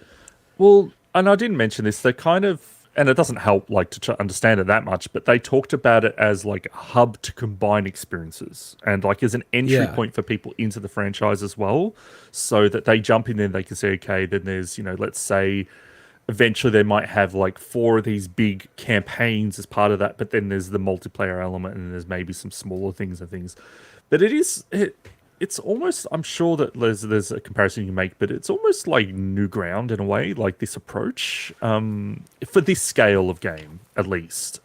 Well, and I didn't mention this, they kind of, and it doesn't help like to understand it that much, but they talked about it as like a hub to combine experiences and like as an entry point for people into the franchise as well, so that they jump in there and they can say, okay, then there's, let's say eventually they might have like 4 of these big campaigns as part of that, but then there's the multiplayer element and there's maybe some smaller things and things. But it's almost, I'm sure that there's a comparison you make, but it's almost like new ground in a way, like this approach, for this scale of game, at least.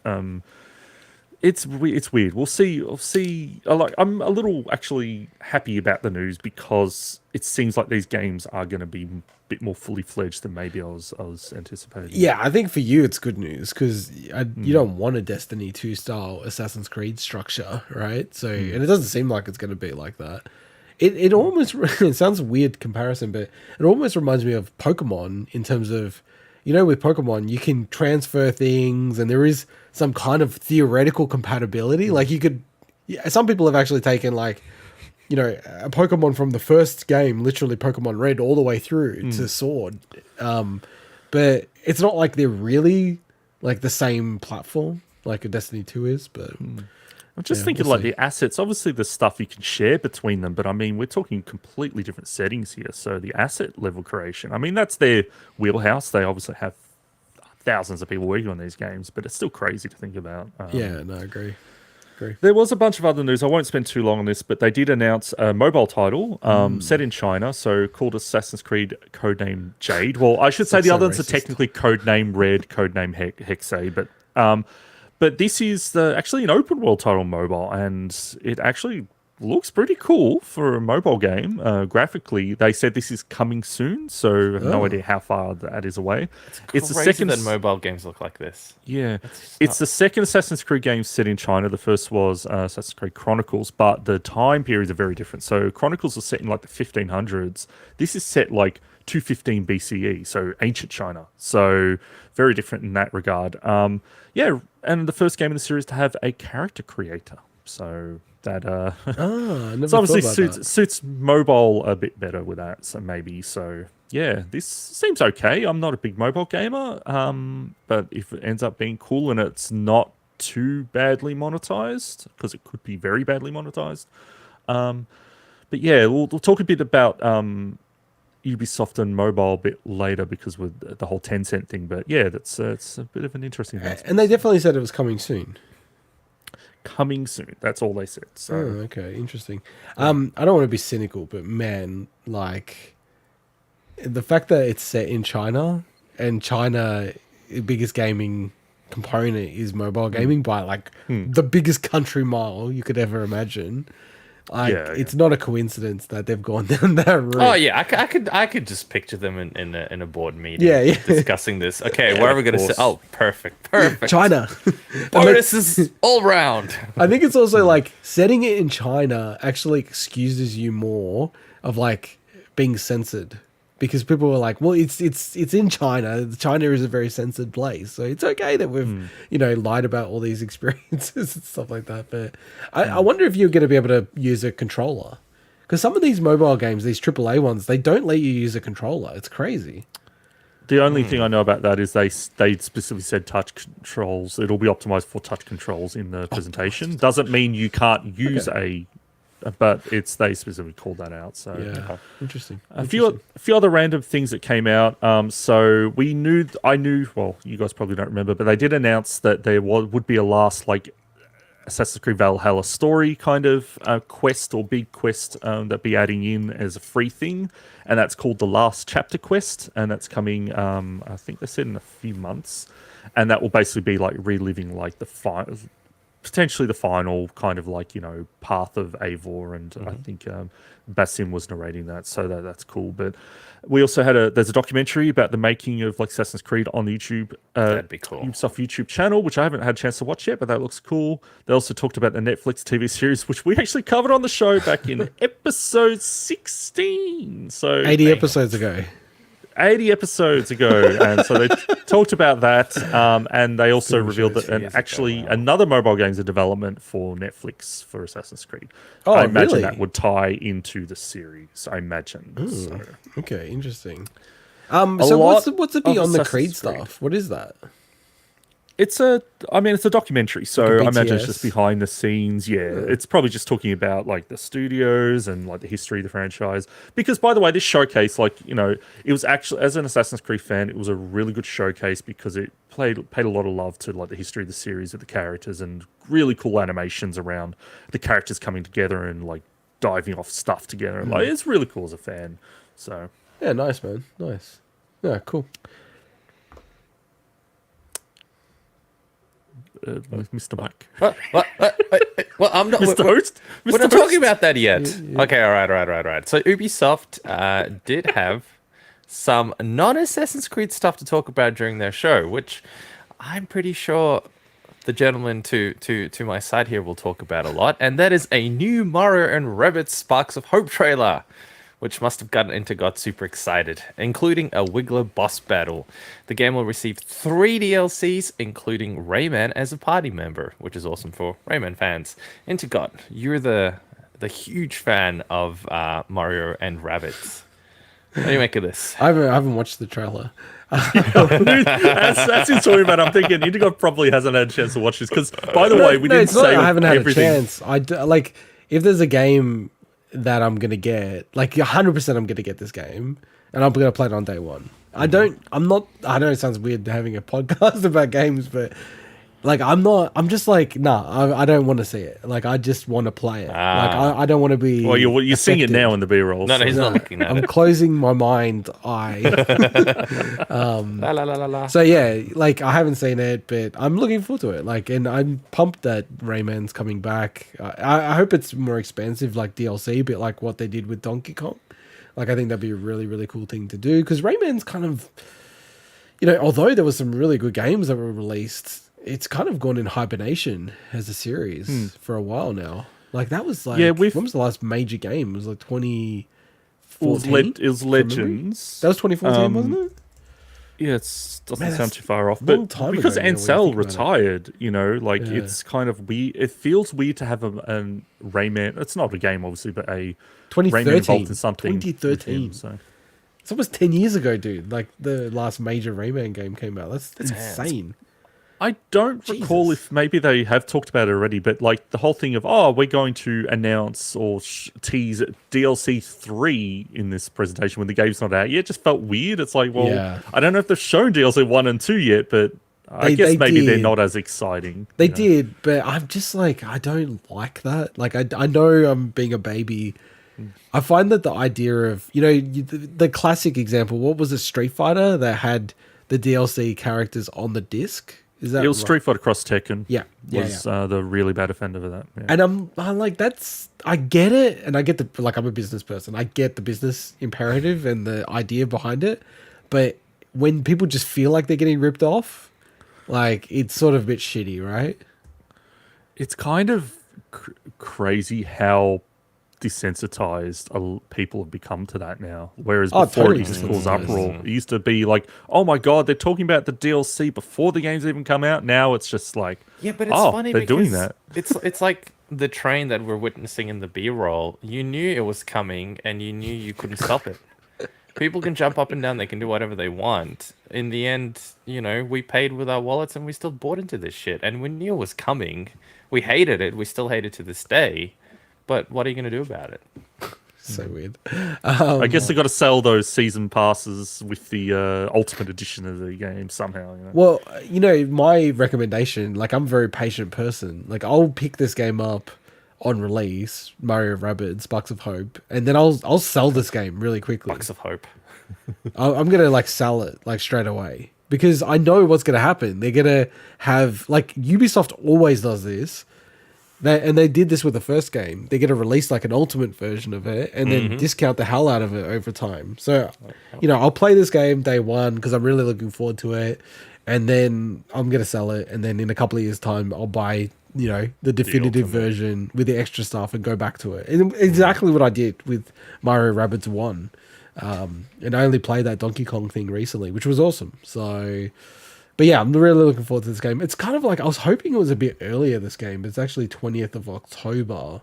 It's weird. We'll see. I'm a little actually happy about the news because it seems like these games are going to be a bit more fully fledged than maybe I was anticipating. Yeah, I think for you it's good news because you don't want a Destiny 2 style Assassin's Creed structure, right? So, and it doesn't seem like it's going to be like that. It almost, it sounds a weird comparison, but it almost reminds me of Pokemon in terms of, with Pokemon, you can transfer things and there is some kind of theoretical compatibility. Like some people have actually taken like, a Pokemon from the first game, literally Pokemon Red all the way through to Sword. But it's not like they're really like the same platform like a Destiny 2 is, but... I'm just thinking like the assets, obviously the stuff you can share between them, but I mean, we're talking completely different settings here. So the asset level creation, I mean, that's their wheelhouse. They obviously have thousands of people working on these games, but it's still crazy to think about. I agree. There was a bunch of other news. I won't spend too long on this, but they did announce a mobile title set in China, so called Assassin's Creed Codename Jade. Well, I should say the other ones are technically Codename Red, Codename Hexe, but this is actually an open world title mobile, and it actually looks pretty cool for a mobile game. Graphically, they said this is coming soon, so I have no idea how far that is away. It's the second that mobile games look like this. Yeah, it's the second Assassin's Creed game set in China. The first was Assassin's Creed Chronicles, but the time periods are very different. So Chronicles was set in like the 1500s. This is set like 215 BCE, so ancient China. So very different in that regard. And the first game in the series to have a character creator. So that so obviously suits mobile a bit better with that. So maybe this seems okay. I'm not a big mobile gamer, but if it ends up being cool and it's not too badly monetized, because it could be very badly monetized. But yeah, we'll talk a bit about Ubisoft and mobile a bit later because with the whole Tencent thing. But yeah, it's a bit of an interesting announcement. And they definitely said it was coming soon. coming soon. That's all they said. So okay, interesting. I don't want to be cynical, but man, like the fact that it's set in China and China, the biggest gaming component is mobile gaming by like the biggest country mile you could ever imagine. Like it's not a coincidence that they've gone down that route. Oh yeah, I could just picture them in a board meeting, discussing this. Okay, what are we gonna say? Oh, perfect. China. Bonuses all round. I think it's also like setting it in China actually excuses you more of like being censored, because people were like, well, it's in China. China is a very censored place, so it's okay that we've lied about all these experiences and stuff like that. But I wonder if you're going to be able to use a controller, because some of these mobile games, these AAA ones, they don't let you use a controller. It's crazy. the only thing I know about that is they specifically said touch controls. It'll be optimized for touch controls in the presentation. Doesn't mean you can't use but they specifically called that out. So yeah, interesting. A few other random things that came out. So I knew. Well, you guys probably don't remember, but they did announce that there would be a last Assassin's Creed Valhalla story kind of quest or big quest that be adding in as a free thing, and that's called the Last Chapter quest, and that's coming. I think they said in a few months, and that will basically be reliving potentially the final kind of path of Eivor, and I think Basim was narrating that, so that's cool. But we also had there's a documentary about the making of Assassin's Creed on the YouTube that'd be cool. Ubisoft YouTube channel, which I haven't had a chance to watch yet, but that looks cool. They also talked about the Netflix TV series, which we actually covered on the show back in episode 16. So 80 episodes ago. 80 episodes ago, and so they talked about that, and they also revealed that another mobile game's in development for Netflix for Assassin's Creed. Oh, I imagine really? that would tie into the series. I imagine. So. Okay, interesting. So what's it beyond the Creed stuff? What is that? It's a documentary, so I imagine it's BTS? just behind the scenes. Yeah, it's probably just talking about the studios and the history of the franchise. Because by the way, this showcase, it was actually, as an Assassin's Creed fan, it was a really good showcase because it paid a lot of love to the history of the series, with the characters, and really cool animations around the characters coming together and diving off stuff together. And it's really cool as a fan. So Yeah, nice, man. Nice. Yeah, cool. Mr. Mike. What? Well, I'm not. Mr. Host? We're not talking about that yet. Okay, all right. So Ubisoft did have some non-Assassin's Creed stuff to talk about during their show, which I'm pretty sure the gentleman to my side here will talk about a lot, and that is a new Mario and Rabbids Sparks of Hope trailer, which must have gotten integot super excited, including a Wiggler boss battle. The game will receive 3 DLCs, including Rayman as a party member, which is awesome for Rayman fans. Integot, you're the huge fan of Mario and Rabbids. What do you make of this? I haven't watched the trailer. That's in talking about. I'm thinking Integot probably hasn't had a chance to watch this because, by the way, we didn't say I haven't had everything. a chance. If there's a game that I'm gonna get, 100% I'm gonna get this game, and I'm gonna play it on day one. I know it sounds weird having a podcast about games, but I'm just nah, I don't want to see it. I just want to play it. I don't want to be. Well, you're seeing it now in the B-roll. No, he's not looking at it. I'm closing my mind eye. La la la la la. So yeah, I haven't seen it, but I'm looking forward to it. And I'm pumped that Rayman's coming back. I hope it's more expensive, DLC, a bit like what they did with Donkey Kong. I think that'd be a really, really cool thing to do, because Rayman's kind of, although there was some really good games that were released, it's kind of gone in hibernation as a series for a while now. That was when was the last major game? It was 2014. It was Legends. That was 2014, wasn't it? Yeah, it doesn't Man, sound too far off, long but time because ago now when you Ansel think about retired, it's kind of weird. It feels weird to have a Rayman. It's not a game, obviously, but a Rayman involved in something. 2013. So. It's almost 10 years ago, dude. The last major Rayman game came out. That's insane. I don't recall if maybe they have talked about it already, but the whole thing of, we're going to announce or tease DLC 3 in this presentation when the game's not out yet, just felt weird. It's I don't know if they've shown DLC 1 and 2 yet, but I guess they maybe they're did. not as exciting. They you know. did, but I'm just like, I don't like that. Like, I know I'm being a baby. I find that the idea of, the classic example, what was it, Street Fighter that had the DLC characters on the disc? Is that It was right? Street Fighter Cross Tekken. Yeah, Was the really bad offender for that. Yeah. And I'm like, I get it. And I get I'm a business person. I get the business imperative and the idea behind it. But when people just feel like they're getting ripped off, like, it's sort of a bit shitty, right? It's kind of crazy how desensitized people have become to that now. Whereas before totally it used to cause desensitized. uproar. It used to be like, oh my god, they're talking about the DLC before the games even come out. Now it's just like, Yeah, but it's funny they're doing because that. it's like the train that we're witnessing in the B-roll. You knew it was coming, and you knew you couldn't stop it. People can jump up and down. They can do whatever they want. In the end, we paid with our wallets, and we still bought into this shit. And we knew it was coming. We hated it. We still hate it to this day. But what are you going to do about it? So weird. I guess they got to sell those season passes with the ultimate edition of the game somehow. Well, my recommendation, like, I'm a very patient person. Like, I'll pick this game up on release, Mario Rabbids, Sparks of Hope, and then I'll sell this game really quickly. Box of hope. I'm gonna like sell it like straight away because I know what's gonna happen. They're gonna have, like, Ubisoft always does this. They did this with the first game. They're gonna release like an ultimate version of it and then discount the hell out of it over time. So, I'll play this game day one because I'm really looking forward to it, and then I'm gonna sell it, and then in a couple of years' time, I'll buy the definitive version with the extra stuff and go back to it. And exactly what I did with Mario Rabbids 1. And I only played that Donkey Kong thing recently, which was awesome. So, but yeah, I'm really looking forward to this game. It's kind of like, I was hoping it was a bit earlier, this game. It's actually 20th of October,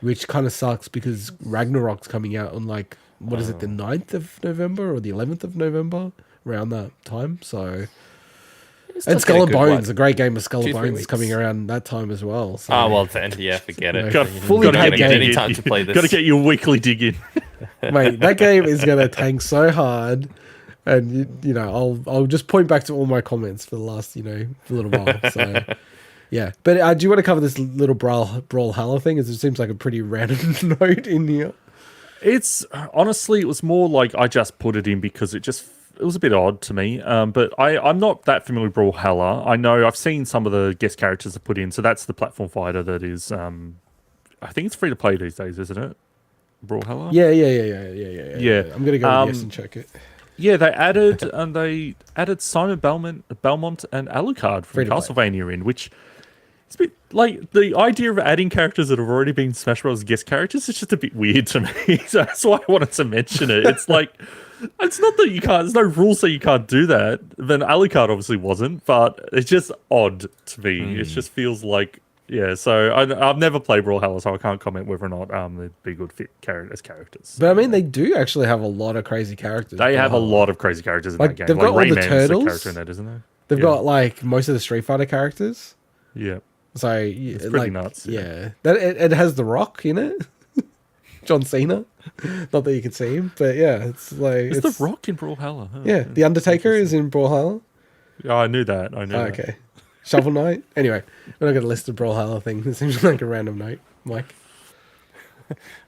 which kind of sucks because Ragnarok's coming out on like, what is it, the 9th of November or the 11th of November? Around that time. So, and Skull and Bones, a great game of Skull and Bones, is coming around that time as well. So. Oh, well, yeah, forget it. Got fully Got to paid get any game. time to play this. Got to get your weekly dig in. Mate, that game is going to tank so hard. And, I'll just point back to all my comments for the last, little while. So, yeah. But do you want to cover this little Brawlhalla thing? As it seems like a pretty random note in here. It's honestly, it was more like I just put it in because it was a bit odd to me. But I'm not that familiar with Brawlhalla. I know I've seen some of the guest characters are put in. So that's the platform fighter that is, I think it's free to play these days, isn't it? Brawlhalla? Yeah. I'm going to go with yes and check it. Yeah, they added Simon Belmont and Alucard from Castlevania in, which it's a bit like the idea of adding characters that have already been Smash Bros. Guest characters is just a bit weird to me. So that's why I wanted to mention it. It's like, it's not that you can't, there's no rules that you can't do that. Then Alucard obviously wasn't, but it's just odd to me. It just feels like, yeah, so I've never played Brawlhalla, so I can't comment whether or not they'd be good fit as characters. But I mean, they do actually have a lot of crazy characters. They have a lot of crazy characters in that game. They've got all the Rayman's turtles. the character in that, isn't there? They've got like most of the Street Fighter characters. Yeah. So it's pretty nuts. Yeah. It has The Rock in it. John Cena. Not that you can see him, but yeah, it's like The Rock in Brawlhalla. Huh? Yeah, The Undertaker is in Brawlhalla. Oh, I knew that. that. Okay. Shovel Knight. Anyway, we're not going to list the Brawlhalla thing. It seems like a random note, Mike.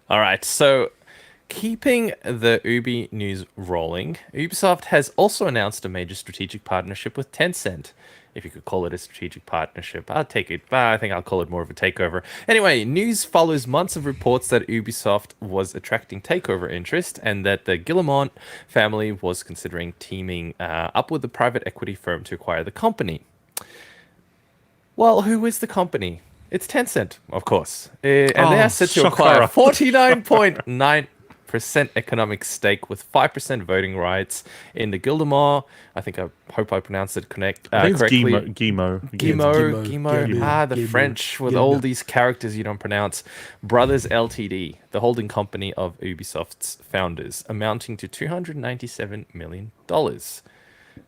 All right, so keeping the Ubi news rolling, Ubisoft has also announced a major strategic partnership with Tencent. If you could call it a strategic partnership, I'll take it, but I think I'll call it more of a takeover. Anyway, news follows months of reports that Ubisoft was attracting takeover interest and that the Guillemot family was considering teaming up with a private equity firm to acquire the company. Well, who is the company? It's Tencent, of course. And they are set to acquire 49.9% economic stake with 5% voting rights in the Guillemot. I hope I pronounced it correctly. Guillemot. The French with all these characters you don't pronounce. Brothers Ltd, the holding company of Ubisoft's founders, amounting to $297 million.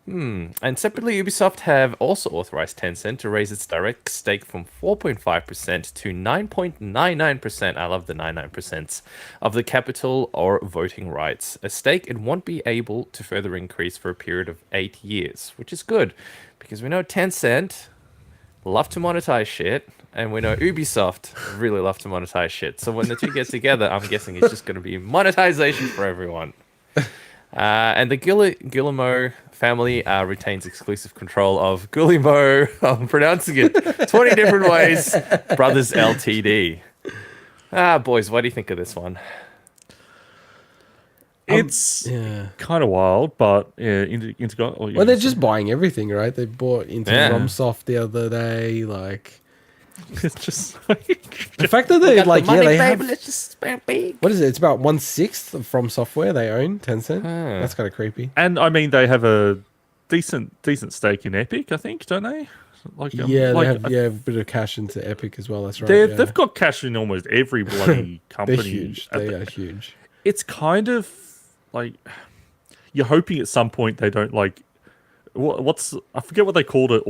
And separately, Ubisoft have also authorized Tencent to raise its direct stake from 4.5% to 9.99%. I love the 99% of the capital or voting rights. A stake it won't be able to further increase for a period of 8 years, which is good because we know Tencent love to monetize shit, and we know Ubisoft really love to monetize shit. So when the two get together, I'm guessing it's just going to be monetization for everyone. And the Guillemot family retains exclusive control of Guillemot. I'm pronouncing it 20 different ways. Brothers Ltd. Boys, what do you think of this one? It's kind of wild, but integot. Well, they're just buying everything, right? They bought into Yeah. Romsoft the other day. Like, It's just like the fact that they they have, let's just spend big. what is it? It's about 1/6 of From Software they own, Tencent. That's kind of creepy. and I mean they have a decent stake in Epic, I think, don't they? Like Yeah, like, they have a bit of cash into Epic as well. That's right. they've yeah. they've got cash in almost every bloody company. They're huge. They are huge. It's kind of like you're hoping at some point they don't like what's I forget what they called it.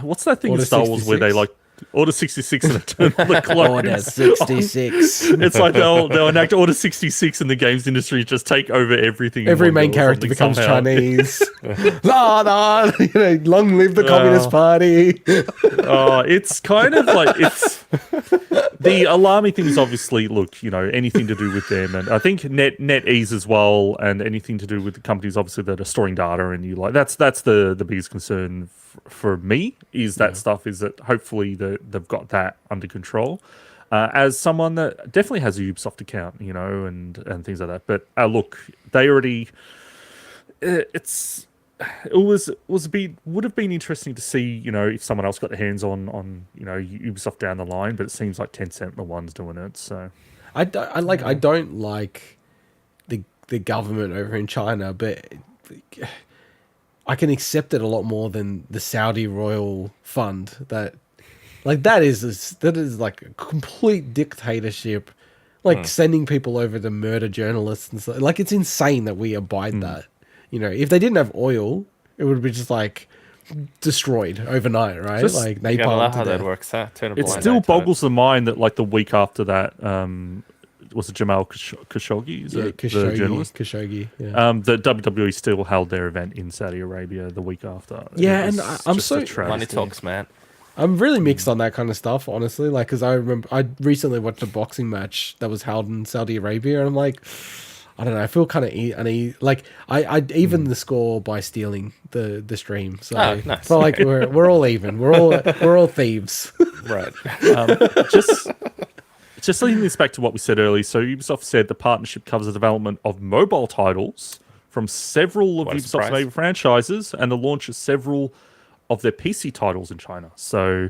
What's that thing Order in Star Wars where they 66? like Order 66 and they turn the clock? Order 66. It's like they'll enact Order 66 and the games industry just take over everything. in Every one main go or character something becomes somehow. Chinese. Long live the Communist Party. It's kind of like it's the alarming thing is obviously look, anything to do with them, and I think NetEase as well, and anything to do with the companies obviously that are storing data, and that's the biggest concern for me is that stuff is that hopefully they've got that under control. As someone that definitely has a Ubisoft account, and things like that, but look, they already would have been interesting to see, if someone else got their hands on Ubisoft down the line, but it seems like Tencent are the ones doing it. So I don't like the government over in China, but I can accept it a lot more than the Saudi royal fund. That is like a complete dictatorship, like sending people over to murder journalists and stuff. Like, it's insane that we abide that. If they didn't have oil, it would be just like destroyed overnight, right? Just- like You gotta napalm. love to how that death. works. Huh? Turn a it blind still eye to boggles the mind that like the week after that, was it Jamal Khashoggi? Is Yeah, it the journalist? Khashoggi. Yeah. The WWE still held their event in Saudi Arabia the week after. Yeah, It was and I'm just so- a Money travesty. talks, man. I'm really mixed on that kind of stuff, honestly. Like, because I remember I recently watched a boxing match that was held in Saudi Arabia, and I'm like, I don't know. I feel kind of uneasy. Like, I even the score by stealing the stream. So Oh, nice. felt like we're all even. We're all thieves. Right. Just leading this back to what we said earlier, so Ubisoft said the partnership covers the development of mobile titles from several of What a Ubisoft's surprise. favorite franchises and the launch of several of their PC titles in China. So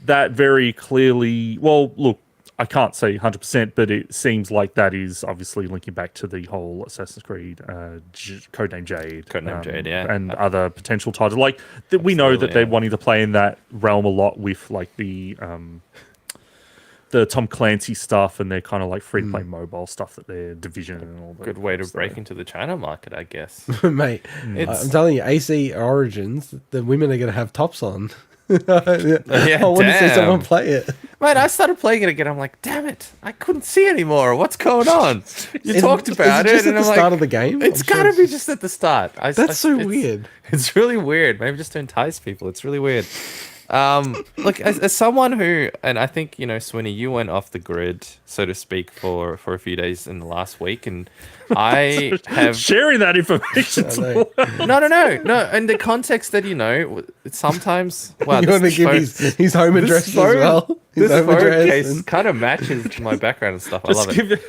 that very clearly, well, look, I can't say 100%, but it seems like that is obviously linking back to the whole Assassin's Creed, Codename Jade, Codename Jade, yeah. and other potential titles. Like we know that Absolutely, they're yeah. wanting to play in that realm a lot with like the Tom Clancy stuff and their kind of like free to play mobile stuff that their Division and all that. Good way to stuff. break into the China market, I guess. Mate, It's- I'm telling you, AC Origins, the women are going to have tops on. I want to see damn. someone play it. Man, I started playing it again. I'm like, damn it, I couldn't see anymore. What's going on? You talked about is it, just and at I'm the like, start of the game. it's I'm sure gotta be just at the start. That's so weird. It's really weird. Maybe just to entice people. It's really weird. Look, as someone who, and I think Swinny, you went off the grid, so to speak, for a few days in the last week, and I have Sharing that information. no. In the context that sometimes wow, You want to this give phone- his home this address as phone- well? His This home phone address case and- kind of matches my background and stuff. I love it. Give it,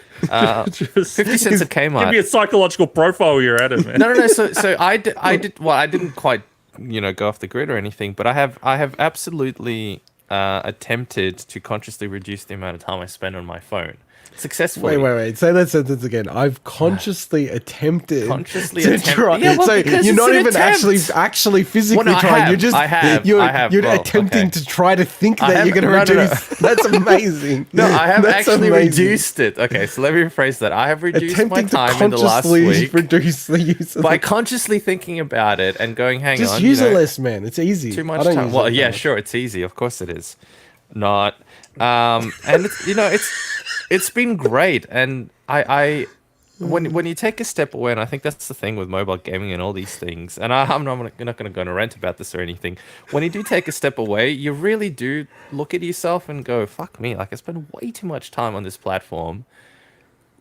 just 50 cents at Give me a Kmart. psychological profile you're at it, man. No. So I did. Well, I didn't quite, go off the grid or anything, but I have absolutely attempted to consciously reduce the amount of time I spend on my phone. successfully. Wait. Say that sentence again. I've consciously attempted Consciously to attempt- try. Yeah, well, so because you're it's not an even attempt. actually physically Well, no, I trying. have. You're just I have. You're, I have. you're Well, attempting okay. to try to think I that you're going to haven't- no, no, no. reduce. That's amazing. No, I have That's actually amazing. reduced it. Okay, so let me rephrase that. I have reduced my Attempting to time in the last consciously week reduce the use of by it. consciously thinking about it and going, hang Just on, use you it know, less, man. It's easy. too I much don't time. use Well, it yeah, much. sure, it's easy. Of course it is. Not. And it's, you know, it's been great. And when you take a step away, and I think that's the thing with mobile gaming and all these things, and I'm not going to go on a rant about this or anything. When you do take a step away, you really do look at yourself and go, fuck me, like I spend way too much time on this platform.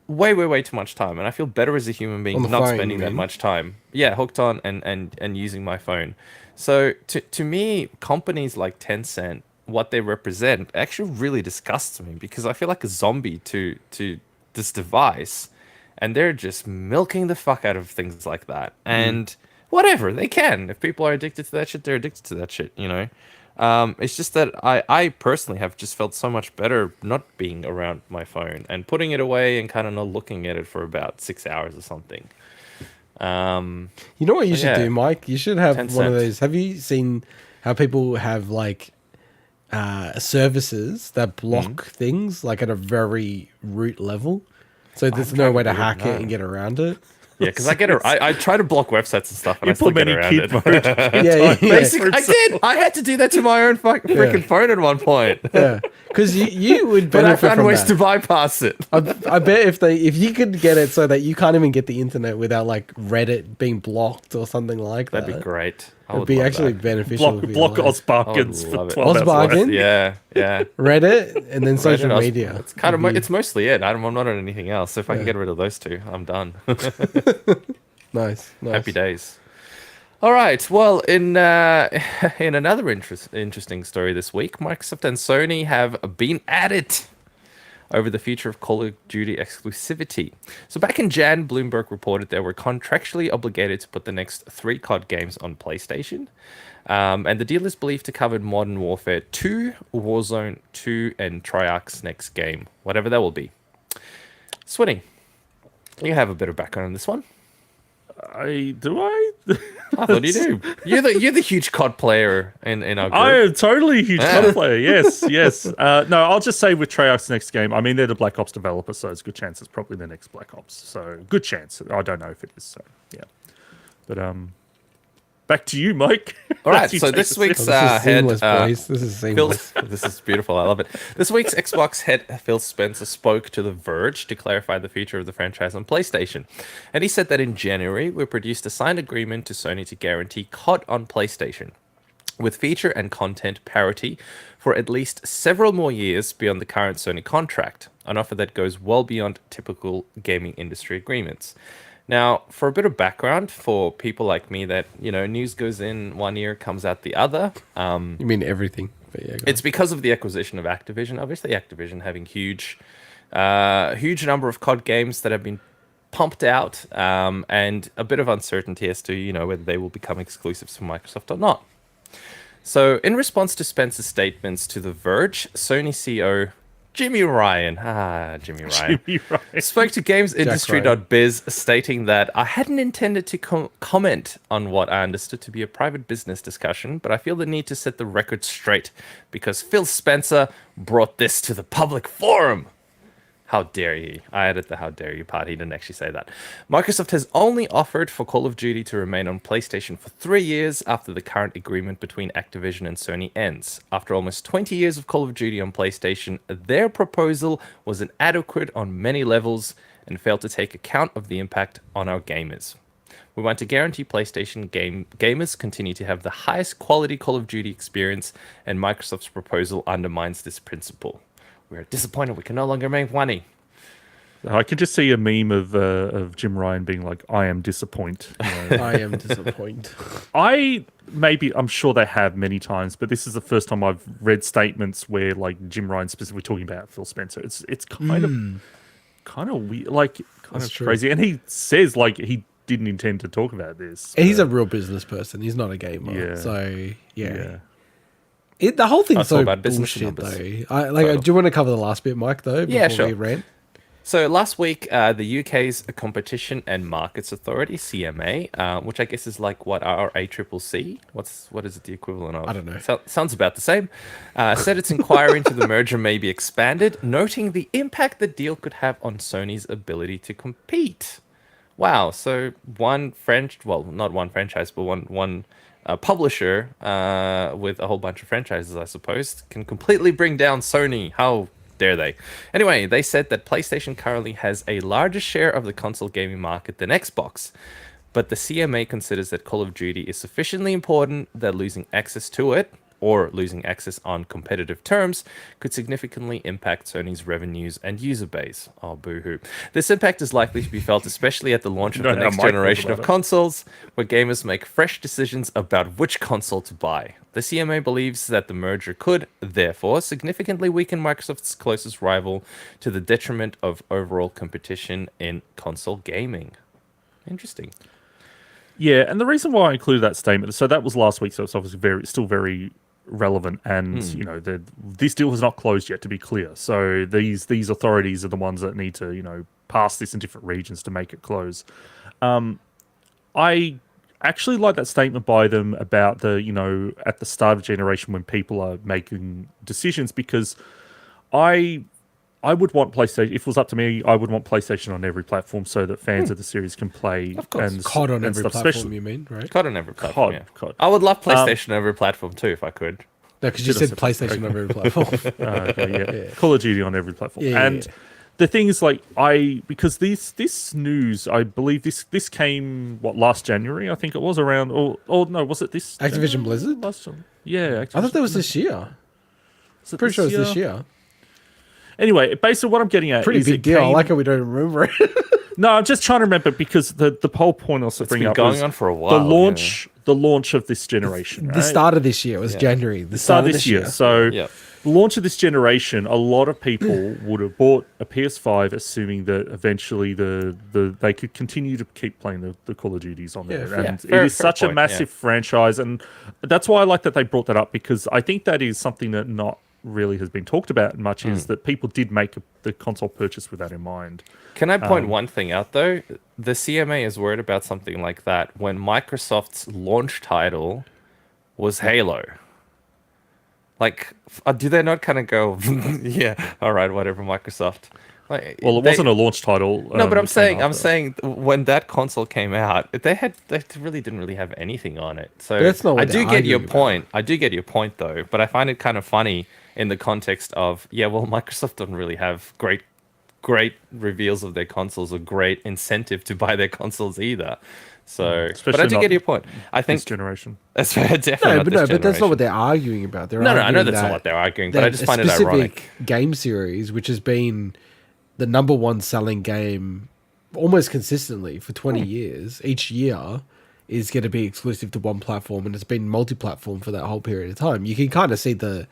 Way too much time, and I feel better as a human being On the not phone, spending you that mean? much time. Yeah, hooked on and using my phone. So to me, companies like Tencent, what they represent, actually really disgusts me because I feel like a zombie to this device, and they're just milking the fuck out of things like that. And whatever, they can. If people are addicted to that shit, they're addicted to that shit, you know? It's just that I personally have just felt so much better not being around my phone and putting it away and kind of not looking at it for about 6 hours or something. You know what you should yeah. do, Mike? You should have one of Tencent. those. Have you seen how people have like services that block things like at a very root level? So there's no way to tried to hack do it, it and get around it. Yeah, because I try to block websites and stuff, and I still get Implementing around kid it. mode. Yeah. Basically, I did. I had to do that to my own freaking phone at one point, Yeah, because you would but I benefit found from ways that. to bypass it. I bet if you could get it so that you can't even get the internet without like Reddit being blocked or something like that, That'd be great. I It'd would be love actually that. beneficial. for your Block life. Ozbarkins I for would love it. 12 hours. Ozbarkin? Yeah. Reddit and then social Reddit, media. It's kind of it's mostly it. I'm not on anything else. So if I can get rid of those two, I'm done. Nice. Happy days. All right. Well, in another interesting story this week, Microsoft and Sony have been at it over the future of Call of Duty exclusivity. So back in Jan, Bloomberg reported they were contractually obligated to put the next 3 COD games on PlayStation. And the deal is believed to cover Modern Warfare 2, Warzone 2, and Treyarch's next game, whatever that will be. Swinny, you have a bit of background on this one. I I thought you do. You're the huge COD player in our group. I am totally a huge COD player. Yes. No, I'll just say with Treyarch's next game, I mean, they're the Black Ops developer, so it's a good chance it's probably the next Black Ops. So good chance. I don't know if it is. So yeah. But back to you, Mike. All right. As you So take this us week's through. This is head. seamless, boys. This is seamless. This is beautiful. I love it. This week's Xbox head Phil Spencer spoke to The Verge to clarify the future of the franchise on PlayStation. And he said that in January, we produced a signed agreement to Sony to guarantee COD on PlayStation, with feature and content parity for at least several more years beyond the current Sony contract, an offer that goes well beyond typical gaming industry agreements. Now, for a bit of background, for people like me that, you know, news goes in one ear, comes out the other, You mean everything? But yeah, go it's because of the acquisition of Activision. Obviously, Activision having huge number of COD games that have been pumped out, and a bit of uncertainty as to, you know, whether they will become exclusives for Microsoft or not. So, in response to Spencer's statements to The Verge, Sony CEO Jimmy Ryan Jimmy Ryan. spoke to GamesIndustry.biz, stating that I hadn't intended to comment on what I understood to be a private business discussion, but I feel the need to set the record straight because Phil Spencer brought this to the public forum. How dare you? I added the how dare you part. He didn't actually say that. Microsoft has only offered for Call of Duty to remain on PlayStation for 3 years after the current agreement between Activision and Sony ends. After almost 20 years of Call of Duty on PlayStation, their proposal was inadequate on many levels and failed to take account of the impact on our gamers. We want to guarantee PlayStation gamers continue to have the highest quality Call of Duty experience, and Microsoft's proposal undermines this principle. We are disappointed we can no longer make money. I can just see a meme of Jim Ryan being like, "I am disappointed." You know? I am disappointed. I'm sure they have many times, but this is the first time I've read statements where like Jim Ryan specifically talking about Phil Spencer. It's kind of weird, like kind That's of true. crazy, and he says like he didn't intend to talk about this. He's a but- real business person. He's not a gamer. Yeah. So yeah. The whole thing's That's all so about business and bullshit, numbers. though. Do you want to cover the last bit, Mike? Though, Yeah, before sure. we rant? So last week, the UK's Competition and Markets Authority (CMA), which I guess is like what our ACCC, what is it the equivalent of? I don't know. Sounds about the same. Said its inquiry into the merger may be expanded, noting the impact the deal could have on Sony's ability to compete. Wow. So not one franchise, but one publisher with a whole bunch of franchises, I suppose, can completely bring down Sony. How dare they? Anyway, they said that PlayStation currently has a larger share of the console gaming market than Xbox, but the CMA considers that Call of Duty is sufficiently important that losing access to it, or losing access on competitive terms, could significantly impact Sony's revenues and user base. Oh, boo-hoo. This impact is likely to be felt especially at the launch of the next generation of consoles, where gamers make fresh decisions about which console to buy. The CMA believes that the merger could, therefore, significantly weaken Microsoft's closest rival to the detriment of overall competition in console gaming. Interesting. Yeah, and the reason why I included that statement, so that was last week, so it's obviously still very relevant, and this deal has not closed yet, to be clear. So these authorities are the ones that need to pass this in different regions to make it close. I actually like that statement by them about the at the start of generation when people are making decisions, because I would want PlayStation, if it was up to me, I would want PlayStation on every platform so that fans of the series can play. Of course. And COD on every stuff, platform, especially you mean, right? COD on every platform, COD. I would love PlayStation on every platform too, if I could. No, because you said PlayStation on every platform. Okay, yeah. Call of Duty on every platform. Yeah, and the thing is, because this news, I believe this came last January, I think it was around, or no, was it this Activision Blizzard? Yeah, I thought that was this year. Pretty sure it was this year. Anyway, basically what I'm getting at Pretty is big deal. I like how we don't remember it. No, I'm just trying to remember, because the whole point I was bringing up going was on for a while. The launch of this generation. The start of this year was January. The start of this year. So Yep. the launch of this generation, a lot of people would have bought a PS5 assuming that eventually they could continue to keep playing the Call of Duties on there. And it is such a massive franchise, and that's why I like that they brought that up, because I think that is something that not really has been talked about much, is that people did make the console purchase with that in mind. Can I point one thing out, though? The CMA is worried about something like that when Microsoft's launch title was Halo. Like, do they not kind of go, yeah, all right, whatever, Microsoft? Like, Well, it wasn't a launch title. No, but I'm saying when that console came out, they really didn't have anything on it. So that's not what I do they're get your arguing point. I do get your point, though. But I find it kind of funny in the context of, Microsoft doesn't really have great reveals of their consoles or great incentive to buy their consoles either. So, but I do get your point. I think this generation. That's definitely but that's not what they're arguing about. They're I know arguing that's not what they're arguing, but I just find it specific ironic. Game series, which has been the number one selling game almost consistently for 20 years, each year is going to be exclusive to one platform, and it's been multi-platform for that whole period of time. You can kind of see the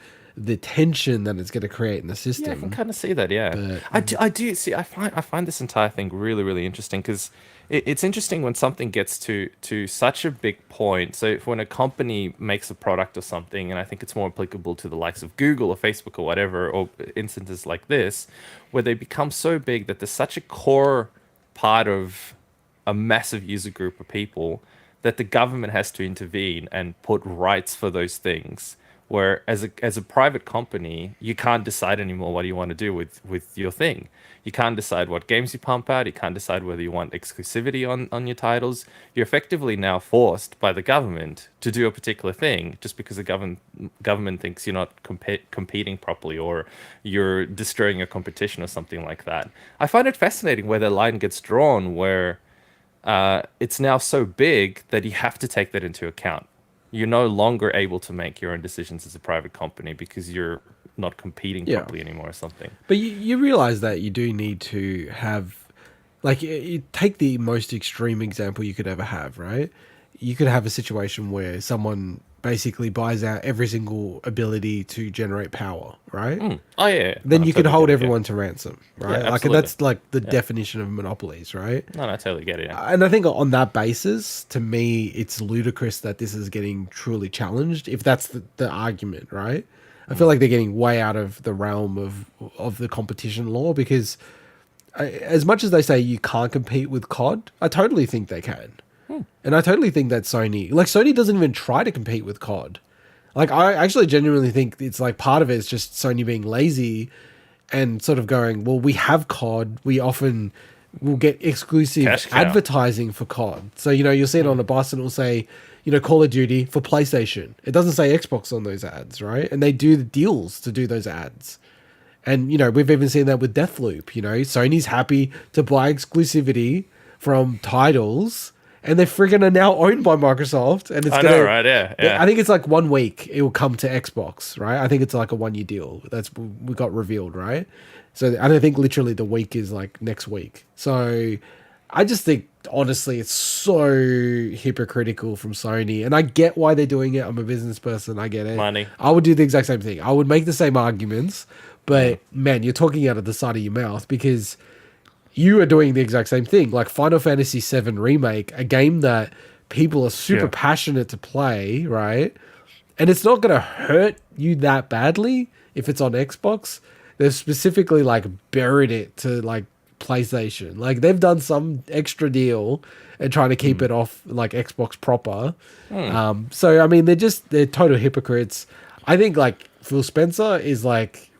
tension that it's going to create in the system. Yeah, I can kind of see that. Yeah, But, I do see. I find this entire thing really, really interesting, because it's interesting when something gets to such a big point. So when a company makes a product or something, and I think it's more applicable to the likes of Google or Facebook or whatever, or instances like this, where they become so big that there's such a core part of a massive user group of people that the government has to intervene and put rights for those things. Where as a private company, you can't decide anymore what you want to do with your thing. You can't decide what games you pump out. You can't decide whether you want exclusivity on your titles. You're effectively now forced by the government to do a particular thing just because the government thinks you're not competing properly, or you're destroying your competition or something like that. I find it fascinating where the line gets drawn, where it's now so big that you have to take that into account. You're no longer able to make your own decisions as a private company because you're not competing properly anymore or something. But you realize that you do need to have, like, you take the most extreme example you could ever have, right? You could have a situation where someone basically buys out every single ability to generate power, right? Oh, yeah. Then you could hold it, everyone to ransom, right? Yeah, like, that's like the definition of monopolies, right? No, I totally get it. Yeah. And I think on that basis, to me, it's ludicrous that this is getting truly challenged, if that's the argument, right? I feel like they're getting way out of the realm of the competition law, because as much as they say you can't compete with COD, I totally think they can. And I totally think that Sony doesn't even try to compete with COD. Like, I actually genuinely think it's like part of it is just Sony being lazy and sort of going, well, we have COD. We often will get exclusive Cash cow. advertising for COD. So, you'll see it on a bus and it'll say, Call of Duty for PlayStation. It doesn't say Xbox on those ads, right? And they do the deals to do those ads. And, we've even seen that with Deathloop. Sony's happy to buy exclusivity from titles, and they're friggin' are now owned by Microsoft. And it's know, right? Yeah. I think it's like 1 week it will come to Xbox, right? I think it's like a 1 year deal. We got revealed, right? So I don't think literally the week is like next week. So I just think honestly it's so hypocritical from Sony, and I get why they're doing it. I'm a business person, I get it. Money. I would do the exact same thing. I would make the same arguments, but man, you're talking out of the side of your mouth because you are doing the exact same thing. Like Final Fantasy VII Remake, a game that people are super passionate to play, right? And it's not going to hurt you that badly if it's on Xbox. They've specifically like buried it to like PlayStation. Like they've done some extra deal and trying to keep it off like Xbox proper. So I mean, they're total hypocrites. I think like Phil Spencer is like,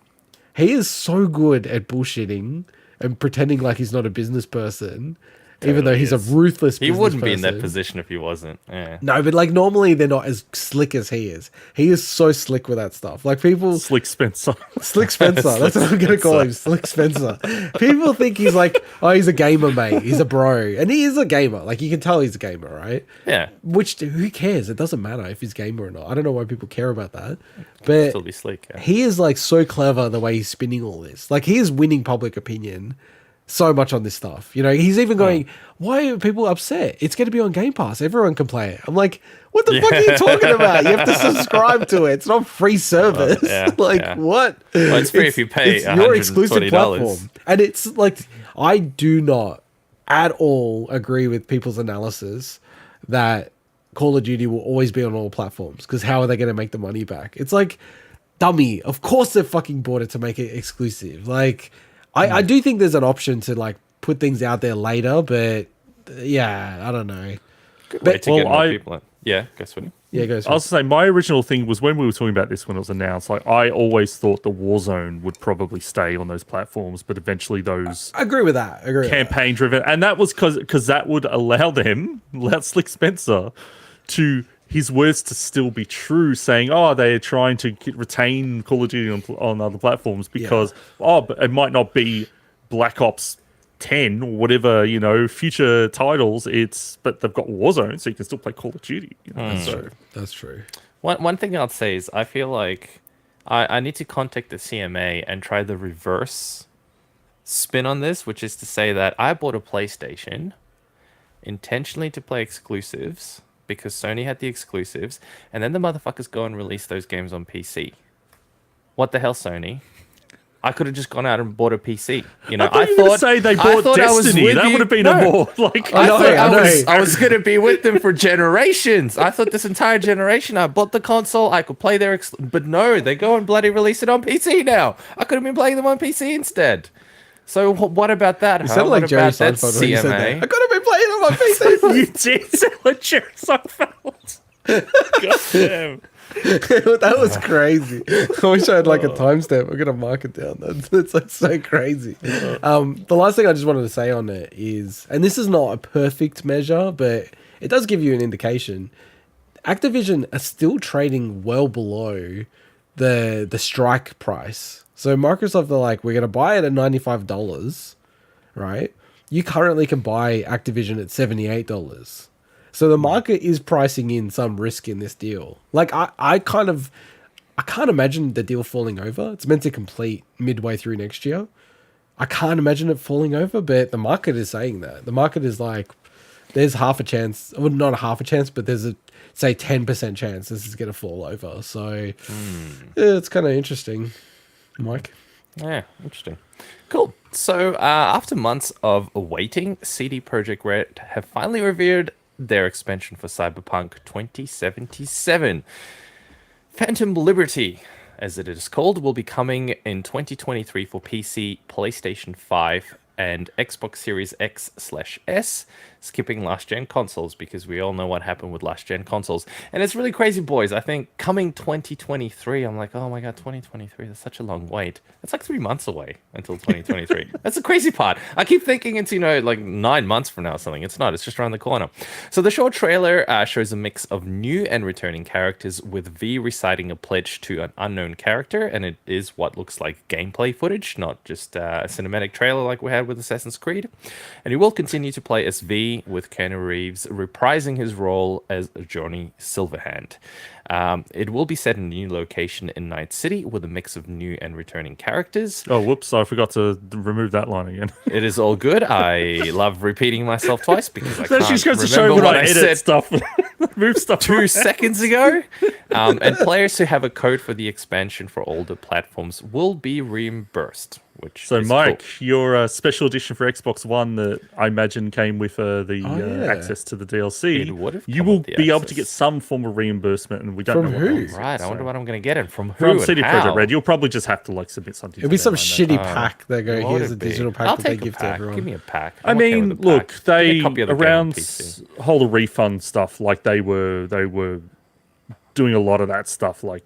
he is so good at bullshitting and pretending like he's not a business person, even though he's a ruthless business person. He wouldn't be in that position if he wasn't. Yeah. No, but like normally they're not as slick as he is. He is so slick with that stuff. Like people... Slick Spencer. Slick Spencer. That's what I'm going to call him. Slick Spencer. People think he's like, oh, he's a gamer, mate. He's a bro. And he is a gamer. Like you can tell he's a gamer, right? Yeah. Which, who cares? It doesn't matter if he's gamer or not. I don't know why people care about that. But Still be slick. Yeah. he is like so clever the way he's spinning all this. Like he is winning public opinion so much on this stuff. He's even going, why are people upset? It's going to be on Game Pass. Everyone can play it. I'm like, what the fuck are you talking about? You have to subscribe to it. It's not free service. What? Well, it's free if you pay it's your exclusive $120. platform. And it's like, I do not at all agree with people's analysis that Call of Duty will always be on all platforms, because how are they going to make the money back? It's like, dummy. Of course they fucking bought it to make it exclusive. Like, I do think there's an option to like put things out there later, but yeah, I don't know. Good way to get more people in. Yeah, go Swinny. Yeah, go. I was saying my original thing was when we were talking about this when it was announced. Like I always thought the Warzone would probably stay on those platforms, but eventually those I agree with that. campaign driven, and that was because that would allow Slick Spencer to his words to still be true, saying, "Oh, they're trying to retain Call of Duty on other platforms because but it might not be Black Ops 10 or whatever, future titles. But they've got Warzone, so you can still play Call of Duty." That's true. One thing I'd say is I feel like I need to contact the CMA and try the reverse spin on this, which is to say that I bought a PlayStation intentionally to play exclusives, because Sony had the exclusives, and then the motherfuckers go and release those games on PC. What the hell, Sony? I could have just gone out and bought a PC. I thought say they bought Destiny. That would have been a more like. I was going to be with them for generations. I thought this entire generation I bought the console. I could play their, but no, they go and bloody release it on PC now. I could have been playing them on PC instead. So what about that? You sound like Jerry Seinfeld when you said that. I could have been playing them on PC. You did sound like Jerry Seinfeld. God damn. That was crazy. I wish I had like a timestamp. I'm gonna mark it down. That's like so crazy. The last thing I just wanted to say on it is, and this is not a perfect measure, but it does give you an indication. Activision are still trading well below the strike price. So Microsoft are like, we're gonna buy it at $95, right? You currently can buy Activision at $78. So the market is pricing in some risk in this deal. Like I can't imagine the deal falling over. It's meant to complete midway through next year. I can't imagine it falling over, but the market is saying that. The market is like, there's half a chance, well, not a half a chance, but there's a, say 10% chance this is going to fall over. So yeah, it's kind of interesting, Mike. Yeah, interesting. Cool. So after months of waiting, CD Projekt Red have finally revealed their expansion for Cyberpunk 2077. Phantom Liberty, as it is called, will be coming in 2023 for PC, PlayStation 5, and Xbox Series X/S, skipping last-gen consoles because we all know what happened with last-gen consoles. And it's really crazy, boys. I think coming 2023, I'm like, oh my god, 2023, that's such a long wait. It's like 3 months away until 2023. That's the crazy part. I keep thinking it's, like 9 months from now or something. It's not. It's just around the corner. So the short trailer shows a mix of new and returning characters, with V reciting a pledge to an unknown character, and it is what looks like gameplay footage, not just a cinematic trailer like we had with Assassin's Creed. And he will continue to play as V, with Keanu Reeves reprising his role as Johnny Silverhand. It will be set in a new location in Night City with a mix of new and returning characters. Oh, whoops! I forgot to remove that line again. It is all good. I love repeating myself twice because I can't just goes to remember show when what I I edit said stuff, move stuff 2 seconds ago. And players who have a code for the expansion for older platforms will be reimbursed. Which So, is Mike, cool. your special edition for Xbox One that I imagine came with yeah. access to the DLC, It would have you come will with the be able to access. get some form of reimbursement, and we don't From know what who? that is. Right, I wonder what I'm going to get it from. Who From and CD how? Projekt Red. You'll probably just have to submit something. It'll be to some them, I shitty know. pack. They go, What would here's a it be? digital pack I'll that they take a give to pack. everyone. Give me a pack. I I'm okay mean, with a look, pack. Give me they a copy of the game on around PC. whole refund stuff. Like they were doing a lot of that stuff. Like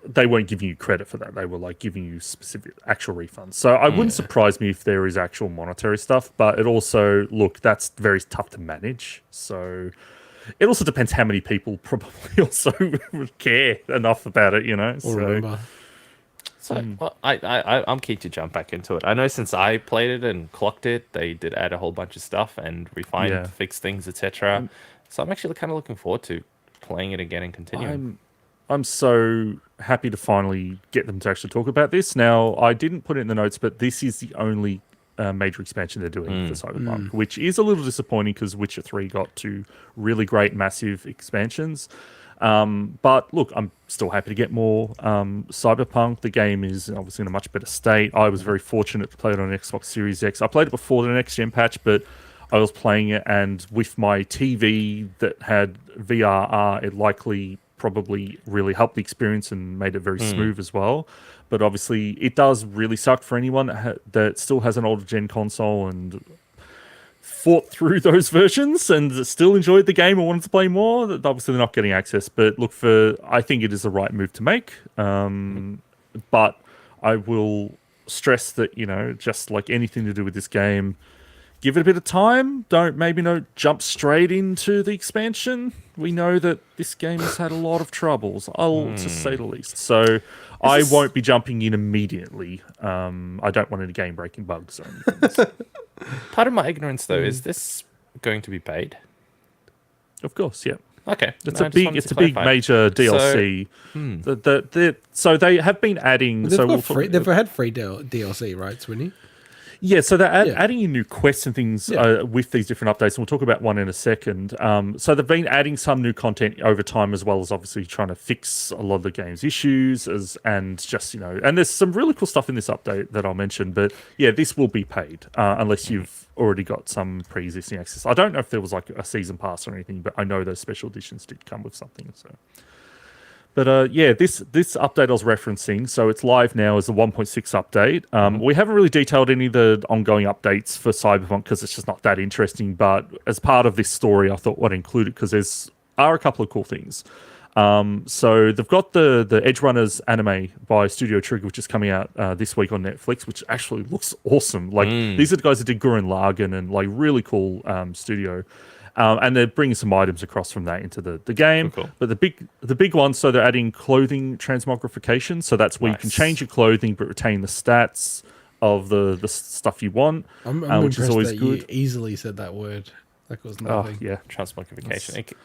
they weren't giving you credit for that. They were like giving you specific actual refunds. So I wouldn't surprise me if there is actual monetary stuff. But it also that's very tough to manage. So it also depends how many people probably also would care enough about it. Or So remember. So well, I'm keen to jump back into it. I know since I played it and clocked it, they did add a whole bunch of stuff and refined, Yeah. fixed things, etc. So I'm actually kind of looking forward to playing it again and continuing. I'm so happy to finally get them to actually talk about this. Now, I didn't put it in the notes, but this is the only major expansion they're doing for Cyberpunk, which is a little disappointing because Witcher 3 got 2 really great, massive expansions. But look, I'm still happy to get more Cyberpunk. The game is obviously in a much better state. I was very fortunate to play it on Xbox Series X. I played it before the next gen patch, but I was playing it, and with my TV that had VRR, it likely probably really helped the experience and made it very smooth as well. But obviously, it does really suck for anyone that still has an older gen console and fought through those versions and still enjoyed the game and wanted to play more. Obviously, they're not getting access. But look, I think it is the right move to make. But I will stress that, just like anything to do with this game, give it a bit of time. Don't jump straight into the expansion. We know that this game has had a lot of troubles, to say the least. So I won't be jumping in immediately. I don't want any game-breaking bugs or anything. Part of my ignorance, though, is this going to be paid? Of course, yeah. Okay, It's no, a I just big, wanted it's to a big clarify. major DLC. So they have been adding. They've had free DLC, right, Swinny? Yeah, so they're adding in new quests and things Yeah. with these different updates, and we'll talk about one in a second. So they've been adding some new content over time, as well as obviously trying to fix a lot of the game's issues, and there's some really cool stuff in this update that I'll mention. But yeah, this will be paid unless you've already got some pre-existing access. I don't know if there was like a season pass or anything, but I know those special editions did come with something. So. But this update I was referencing, so it's live now as the 1.6 update. We haven't really detailed any of the ongoing updates for Cyberpunk because it's just not that interesting. But as part of this story, I thought I'd include it because are a couple of cool things. So they've got the Edge Runners anime by Studio Trigger, which is coming out this week on Netflix, which actually looks awesome. Like these are the guys that did Gurren Lagann and like really cool studio. And they're bringing some items across from that into the game. Cool. But the big one, so they're adding clothing transmogrification. So that's where you can change your clothing but retain the stats of the stuff you want, I'm which is impressed always that good. you easily said that word. Like it was Oh, nothing. yeah. Transmogrification.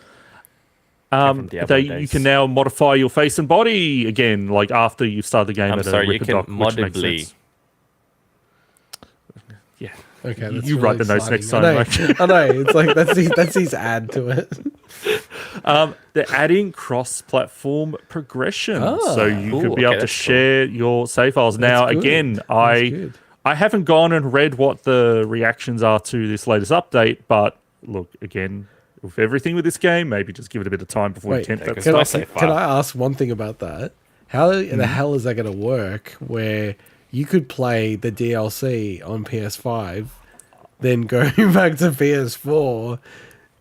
You can now modify your face and body again, like after you start the game I'm at sorry, a you Ripper can Doc, which makes modibly. sense. Yeah. Okay, that's You write the notes exciting. next time, I know. It's like that's his add to it. They're adding cross-platform progression, so you could be okay, able to that's share your save files. Now, good. again, That's good. I haven't gone and read what the reactions are to this latest update, but look, again, with everything with this game, maybe just give it a bit of time before you Wait, tempt that can stuff. I say Can I ask one thing about that? How the hell is that going to work? Where you could play the DLC on PS5, then go back to PS4.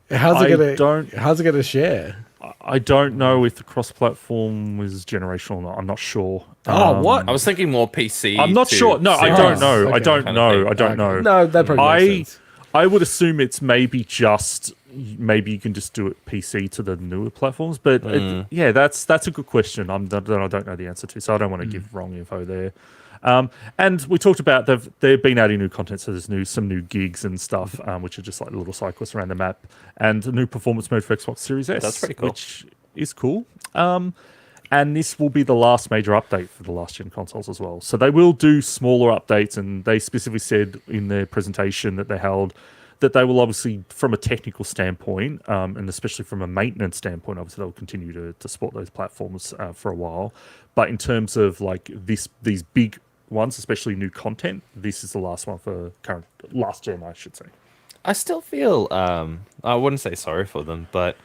How's it gonna share? I don't know if the cross-platform was generational or not. I'm not sure. Oh, what? I was thinking more PC. I'm not to sure. No, I Series don't know. Okay. I don't kind of know. thing. I don't know. No, that probably makes sense. I would assume it's maybe you can just do it PC to the newer platforms. But yeah, that's a good question. I don't know the answer to, so I don't want to give wrong info there. And we talked about they've been adding new content, so there's some new gigs and stuff, which are just like little cyclists around the map, and a new performance mode for Xbox Series S. That's pretty cool. Which is cool. And this will be the last major update for the last gen consoles as well. So they will do smaller updates, and they specifically said in their presentation that they held that they will obviously, from a technical standpoint, and especially from a maintenance standpoint, obviously they'll continue to support those platforms for a while. But in terms of like these big ones, especially new content, this is the last one for last gen, I should say. I still feel I wouldn't say sorry for them, but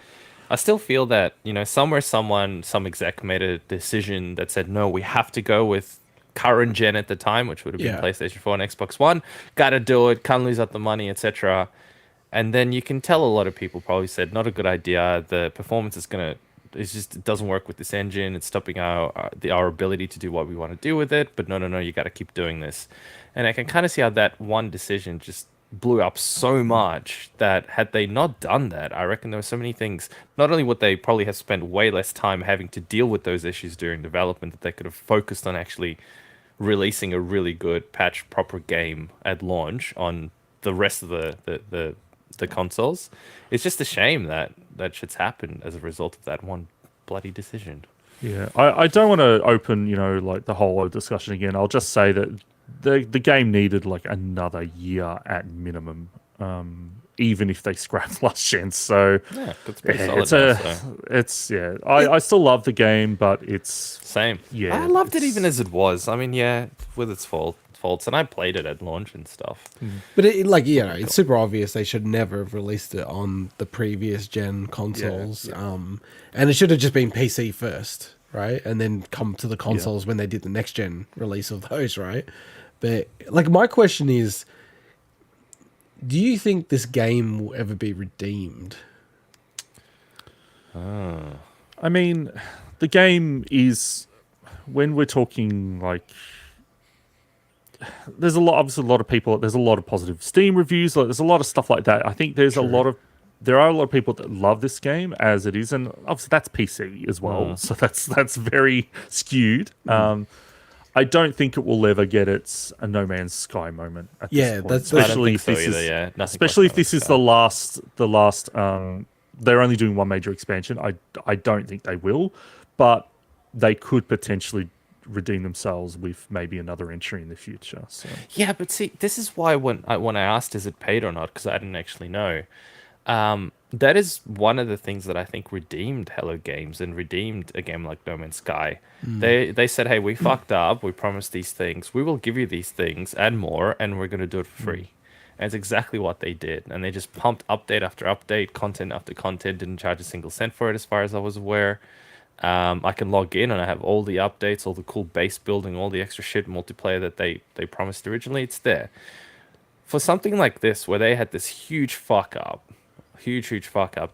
I still feel that, some exec made a decision that said, no, we have to go with current gen at the time, which would have been PlayStation 4 and Xbox One. Gotta do it, can't lose out the money, etc. And then you can tell a lot of people probably said, not a good idea. The performance it doesn't work with this engine. It's stopping our ability to do what we want to do with it. But no, you got to keep doing this. And I can kind of see how that one decision just blew up so much that had they not done that, I reckon there were so many things. Not only would they probably have spent way less time having to deal with those issues during development, that they could have focused on actually releasing a really good patch proper game at launch on the rest of the consoles. It's just a shame that shit's happened as a result of that one bloody decision. Yeah, I don't want to open, like the whole discussion again. I'll just say that the game needed like another year at minimum, even if they scrapped last gen. So yeah, that's pretty solid. I still love the game, but it's same. Yeah, I loved it even as it was. I mean, yeah, with its faults, and I played it at launch and stuff. But it's super obvious they should never have released it on the previous gen consoles. And it should have just been PC first, right? And then come to the consoles when they did the next gen release of those, right? But like my question is, do you think this game will ever be redeemed? I mean, the game is, when we're talking like, there's a lot of people, there's a lot of positive Steam reviews, there's a lot of stuff like that. I think there are a lot of people that love this game as it is, and obviously that's PC as well, so that's very skewed. I don't think it will ever get its a No Man's Sky moment at this point. Especially if this is the last. They're only doing one major expansion. I don't think they will, but they could potentially redeem themselves with maybe another entry in the future. So. Yeah, but see, this is why when I asked is it paid or not, because I didn't actually know. That is one of the things that I think redeemed Hello Games and redeemed a game like No Man's Sky. They said, hey, we fucked up. We promised these things. We will give you these things and more, and we're going to do it for free. And it's exactly what they did. And they just pumped update after update, content after content, didn't charge a single cent for it as far as I was aware. I can log in and I have all the updates, all the cool base building, all the extra shit multiplayer that they promised originally. It's there. For something like this, where they had this huge fuck up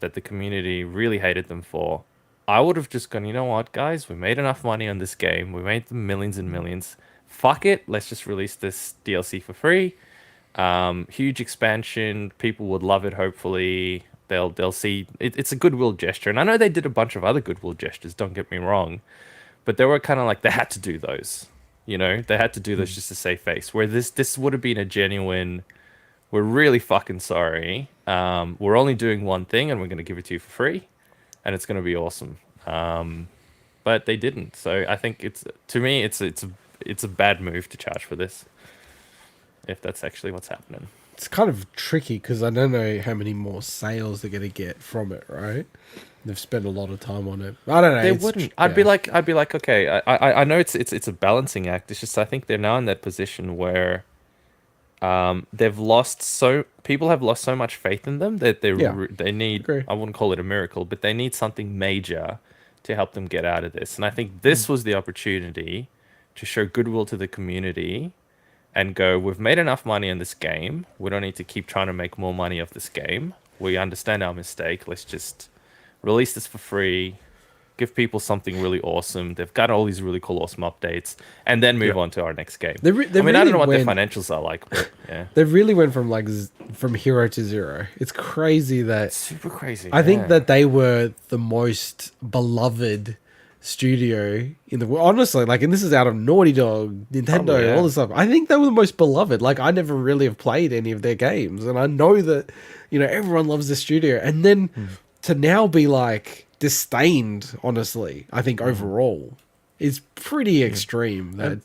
that the community really hated them for, I would have just gone, you know what, guys, we made enough money on this game. We made them millions and millions. Fuck it. Let's just release this DLC for free. Huge expansion. People would love it, hopefully. They'll see it's a goodwill gesture, and I know they did a bunch of other goodwill gestures, don't get me wrong, but they were kind of like, they had to do those, they had to do those just to save face, where this would have been a genuine, we're really fucking sorry, we're only doing one thing and we're going to give it to you for free and it's going to be awesome, but they didn't. So I think it's a bad move to charge for this, if that's actually what's happening. It's kind of tricky because I don't know how many more sales they're going to get from it, right? They've spent a lot of time on it. I don't know. They wouldn't. I'd be like, okay, I know it's a balancing act. It's just I think they're now in that position where people have lost so much faith in them that they need, I wouldn't call it a miracle, but they need something major to help them get out of this. And I think this was the opportunity to show goodwill to the community and go, we've made enough money in this game. We don't need to keep trying to make more money off this game. We understand our mistake. Let's just release this for free. Give people something really awesome. They've got all these really cool, awesome updates, and then move on to our next game. They I mean, I really don't know what their went- financials are like, but yeah, They really went from like from hero to zero. It's crazy that super crazy. I think yeah. that they were the most beloved studio in the world. Honestly, like, and this is out of Naughty Dog, Nintendo, Probably, yeah. all this stuff. I think they were the most beloved. Like, I never really have played any of their games, and I know that, you know, everyone loves the studio. And then to now be like disdained, honestly, I think overall is pretty extreme. That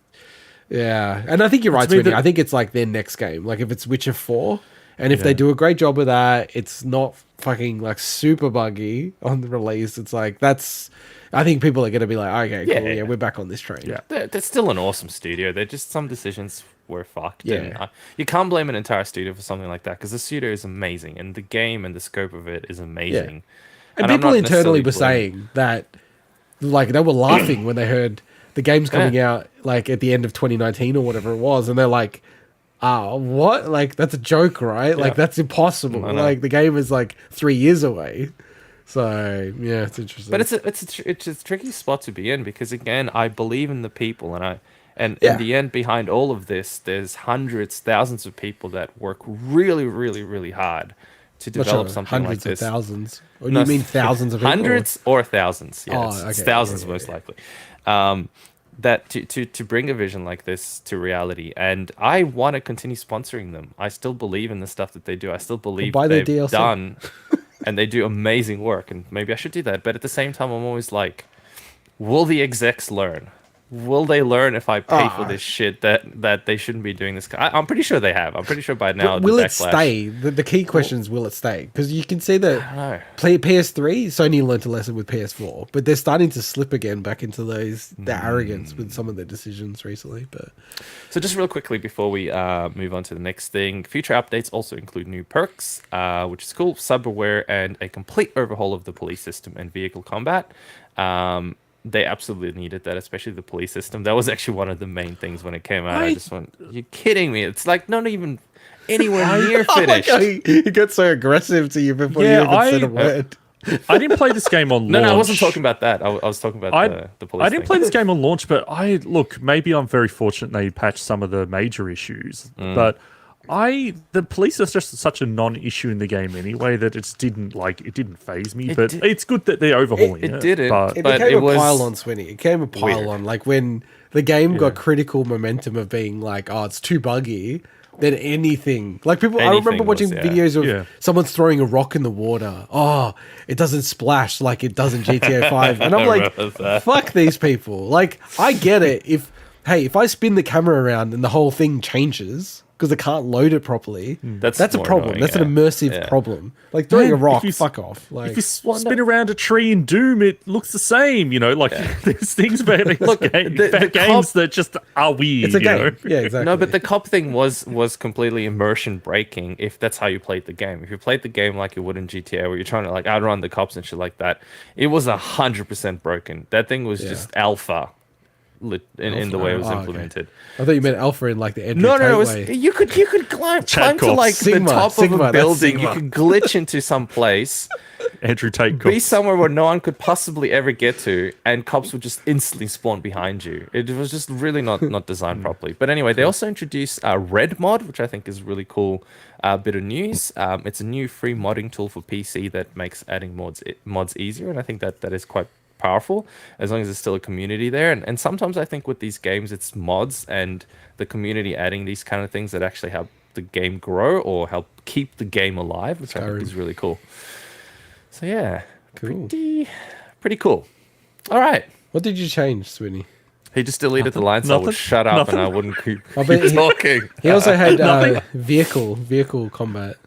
yeah, and I think you're right, To me, Swinny. the- I think it's like their next game. Like, if it's Witcher 4, and if they do a great job with that, it's not fucking like super buggy on the release. It's like, that's, I think people are going to be like, okay, cool, Yeah. yeah, we're back on this train. Yeah. They're still an awesome studio. They're just some decisions were fucked. Yeah. And you can't blame an entire studio for something like that because the studio is amazing and the game and the scope of it is amazing. And I'm people not internally necessarily were saying that, like, they were laughing when they heard the game's coming out, like, at the end of 2019 or whatever it was, and they're like, what? Like, that's a joke, right? Like, that's impossible. I know. Like, the game is, like, 3 years away. So, yeah, it's interesting. But it's a tricky spot to be in because again, I believe in the people, and Yeah. in the end, behind all of this, there's hundreds, thousands of people that work really, really, really hard to Not develop sure, something hundreds like of this. thousands. Or No, do you mean thousands of people? hundreds or thousands? Yeah, Oh, it's okay. thousands Yeah, most likely. That to bring a vision like this to reality, and I want to continue sponsoring them. I still believe in the stuff that they do. I still believe buy their they've DLC. done, and they do amazing work. And maybe I should do that. But at the same time, I'm always like, will the execs learn? Will they learn if I pay for this shit that they shouldn't be doing this? I'm pretty sure they have. I'm pretty sure by now. But will the it backlash- stay? The key question is, will it stay? Because you can see that know. PS3, Sony learned a lesson with PS4, but they're starting to slip again back into the arrogance with some of their decisions recently. But So just real quickly before we move on to the next thing, future updates also include new perks, which is cool, cyberware, and a complete overhaul of the police system and vehicle combat. They absolutely needed that, especially the police system. That was actually one of the main things when it came out. I just went, you're kidding me. It's like not even anywhere near finished. he gets so aggressive to you before you Yeah, even said a word. I didn't play this game on launch. No, I wasn't talking about that. I was talking about the police I didn't thing. play this game on launch, but maybe I'm very fortunate they patched some of the major issues. But the police is just such a non-issue in the game anyway that it didn't phase me. But it's good that they're overhauling it. It didn't. It But became it was a pile-on, Swinny. It became a pile-on. weird. Like, when the game got critical momentum of being like, oh, it's too buggy, then anything. Like, people, I remember Anything watching was, videos of Yeah. someone's throwing a rock in the water. Oh, it doesn't splash like it does in GTA 5. And I'm like, remember that. fuck these people. Like, I get it. If I spin the camera around and the whole thing changes because I can't load it properly, that's a more problem. annoying, That's an yeah. immersive Yeah. problem. Like, throwing a Man, rock, if you- fuck off. Like, If you spin around a tree in Doom, it looks the same. You know, like there's things about these the games cop- that just are weird. it's a you know? game. Yeah, exactly. No, but the cop thing was completely immersion breaking if that's how you played the game. If you played the game like you would in GTA where you're trying to like outrun the cops and shit like that, it was 100% broken. That thing was just alpha in the way it was Oh, okay. implemented. I thought you meant Alpha in like the Andrew No, Tate it was, way. you could climb to Corps. like Sigma, the top Sigma, of a that's building. You Sigma. could glitch into some place, Andrew Tate. be somewhere where no one could possibly ever get to, and cops would just instantly spawn behind you. It was just really not designed properly. But anyway, they also introduced a Red mod, which I think is really cool. Bit of news. It's a new free modding tool for PC that makes adding mods easier, and I think that is quite powerful as long as there's still a community there. And sometimes I think with these games, it's mods and the community adding these kind of things that actually help the game grow or help keep the game alive, which I think is really cool. So yeah, Cool. pretty cool. All right. What did you change, Swinny? He just deleted the line so I would Nothing. shut up and I Nothing. wouldn't keep I bet he- talking. He also had Nothing. vehicle combat.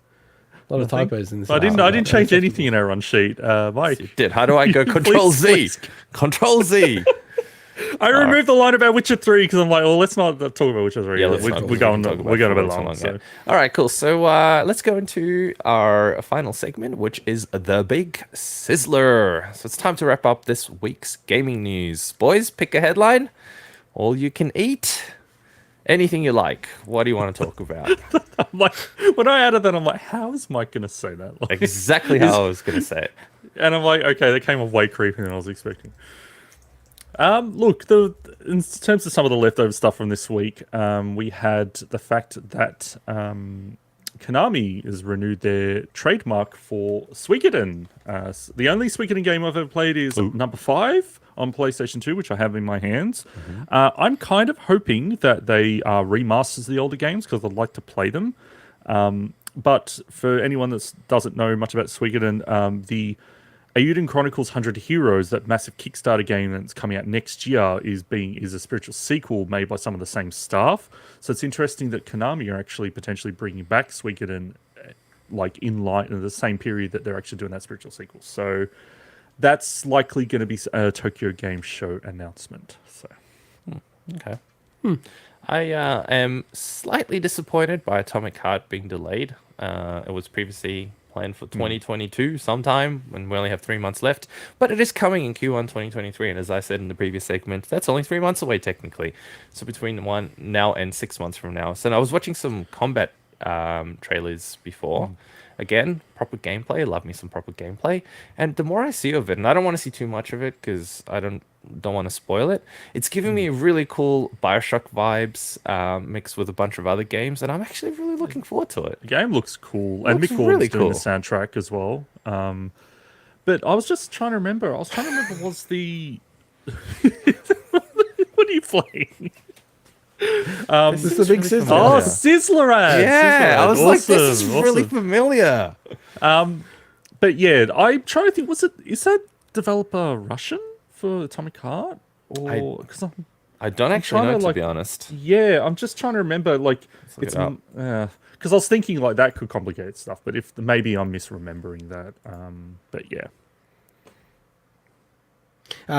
A lot of typos in this. I didn't change anything in our run sheet. Mike, You did. How do I go Control Z? Please. Control Z. I removed the line about Witcher 3 because I'm like, well, let's not talk about Witcher 3. Yeah, let's not we're going talk about a bit it for long. yeah. So. All right, cool. So let's go into our final segment, which is the Big Sizzler. So it's time to wrap up this week's gaming news. Boys, pick a headline. all you can eat, anything you like. What do you want to talk about? I'm like, when I added that, I'm like, how is Mike going to say that? Like, Exactly how I was going to say it. and I'm like, okay, that came off way creepier than I was expecting. Look, in terms of some of the leftover stuff from this week, we had the fact that Konami has renewed their trademark for Suikoden. The only Suikoden game I've ever played is number 5 on PlayStation 2, which I have in my hands. I'm kind of hoping that they remasters the older games because I'd like to play them. But for anyone that doesn't know much about Suikoden, the Eiyuden Chronicles 100 Heroes, that massive Kickstarter game that's coming out next year, is a spiritual sequel made by some of the same staff. So it's interesting that Konami are actually potentially bringing back Suikoden like in the same period that they're actually doing that spiritual sequel. So that's likely going to be a Tokyo Game Show announcement. So Okay. I am slightly disappointed by Atomic Heart being delayed. It was previously planned for 2022 sometime, when we only have 3 months left. But it is coming in Q1 2023, and as I said in the previous segment, that's only 3 months away technically. So between one now and 6 months from now. So I was watching some combat trailers before. Again, proper gameplay. I love me some proper gameplay. And the more I see of it, and I don't want to see too much of it because I don't want to spoil it. It's giving me really cool Bioshock vibes mixed with a bunch of other games, and I'm actually really looking forward to it. the game looks cool, and Looks Mick Gordon's really doing the cool. soundtrack as well. But I was just trying to remember. Was the what are you playing? This is the Big Sizzler. Oh, Yeah. Sizzler ad. Yeah, Sizzler ad. I was like, this is Awesome, really awesome. familiar. But yeah, I'm trying to think. Is that developer Russian for Atomic Heart? Or because I don't actually trying know, to, to like- be honest. yeah, I'm just trying to remember. Like look it's it up. because I was thinking like that could complicate stuff. But if maybe I'm misremembering that. But yeah.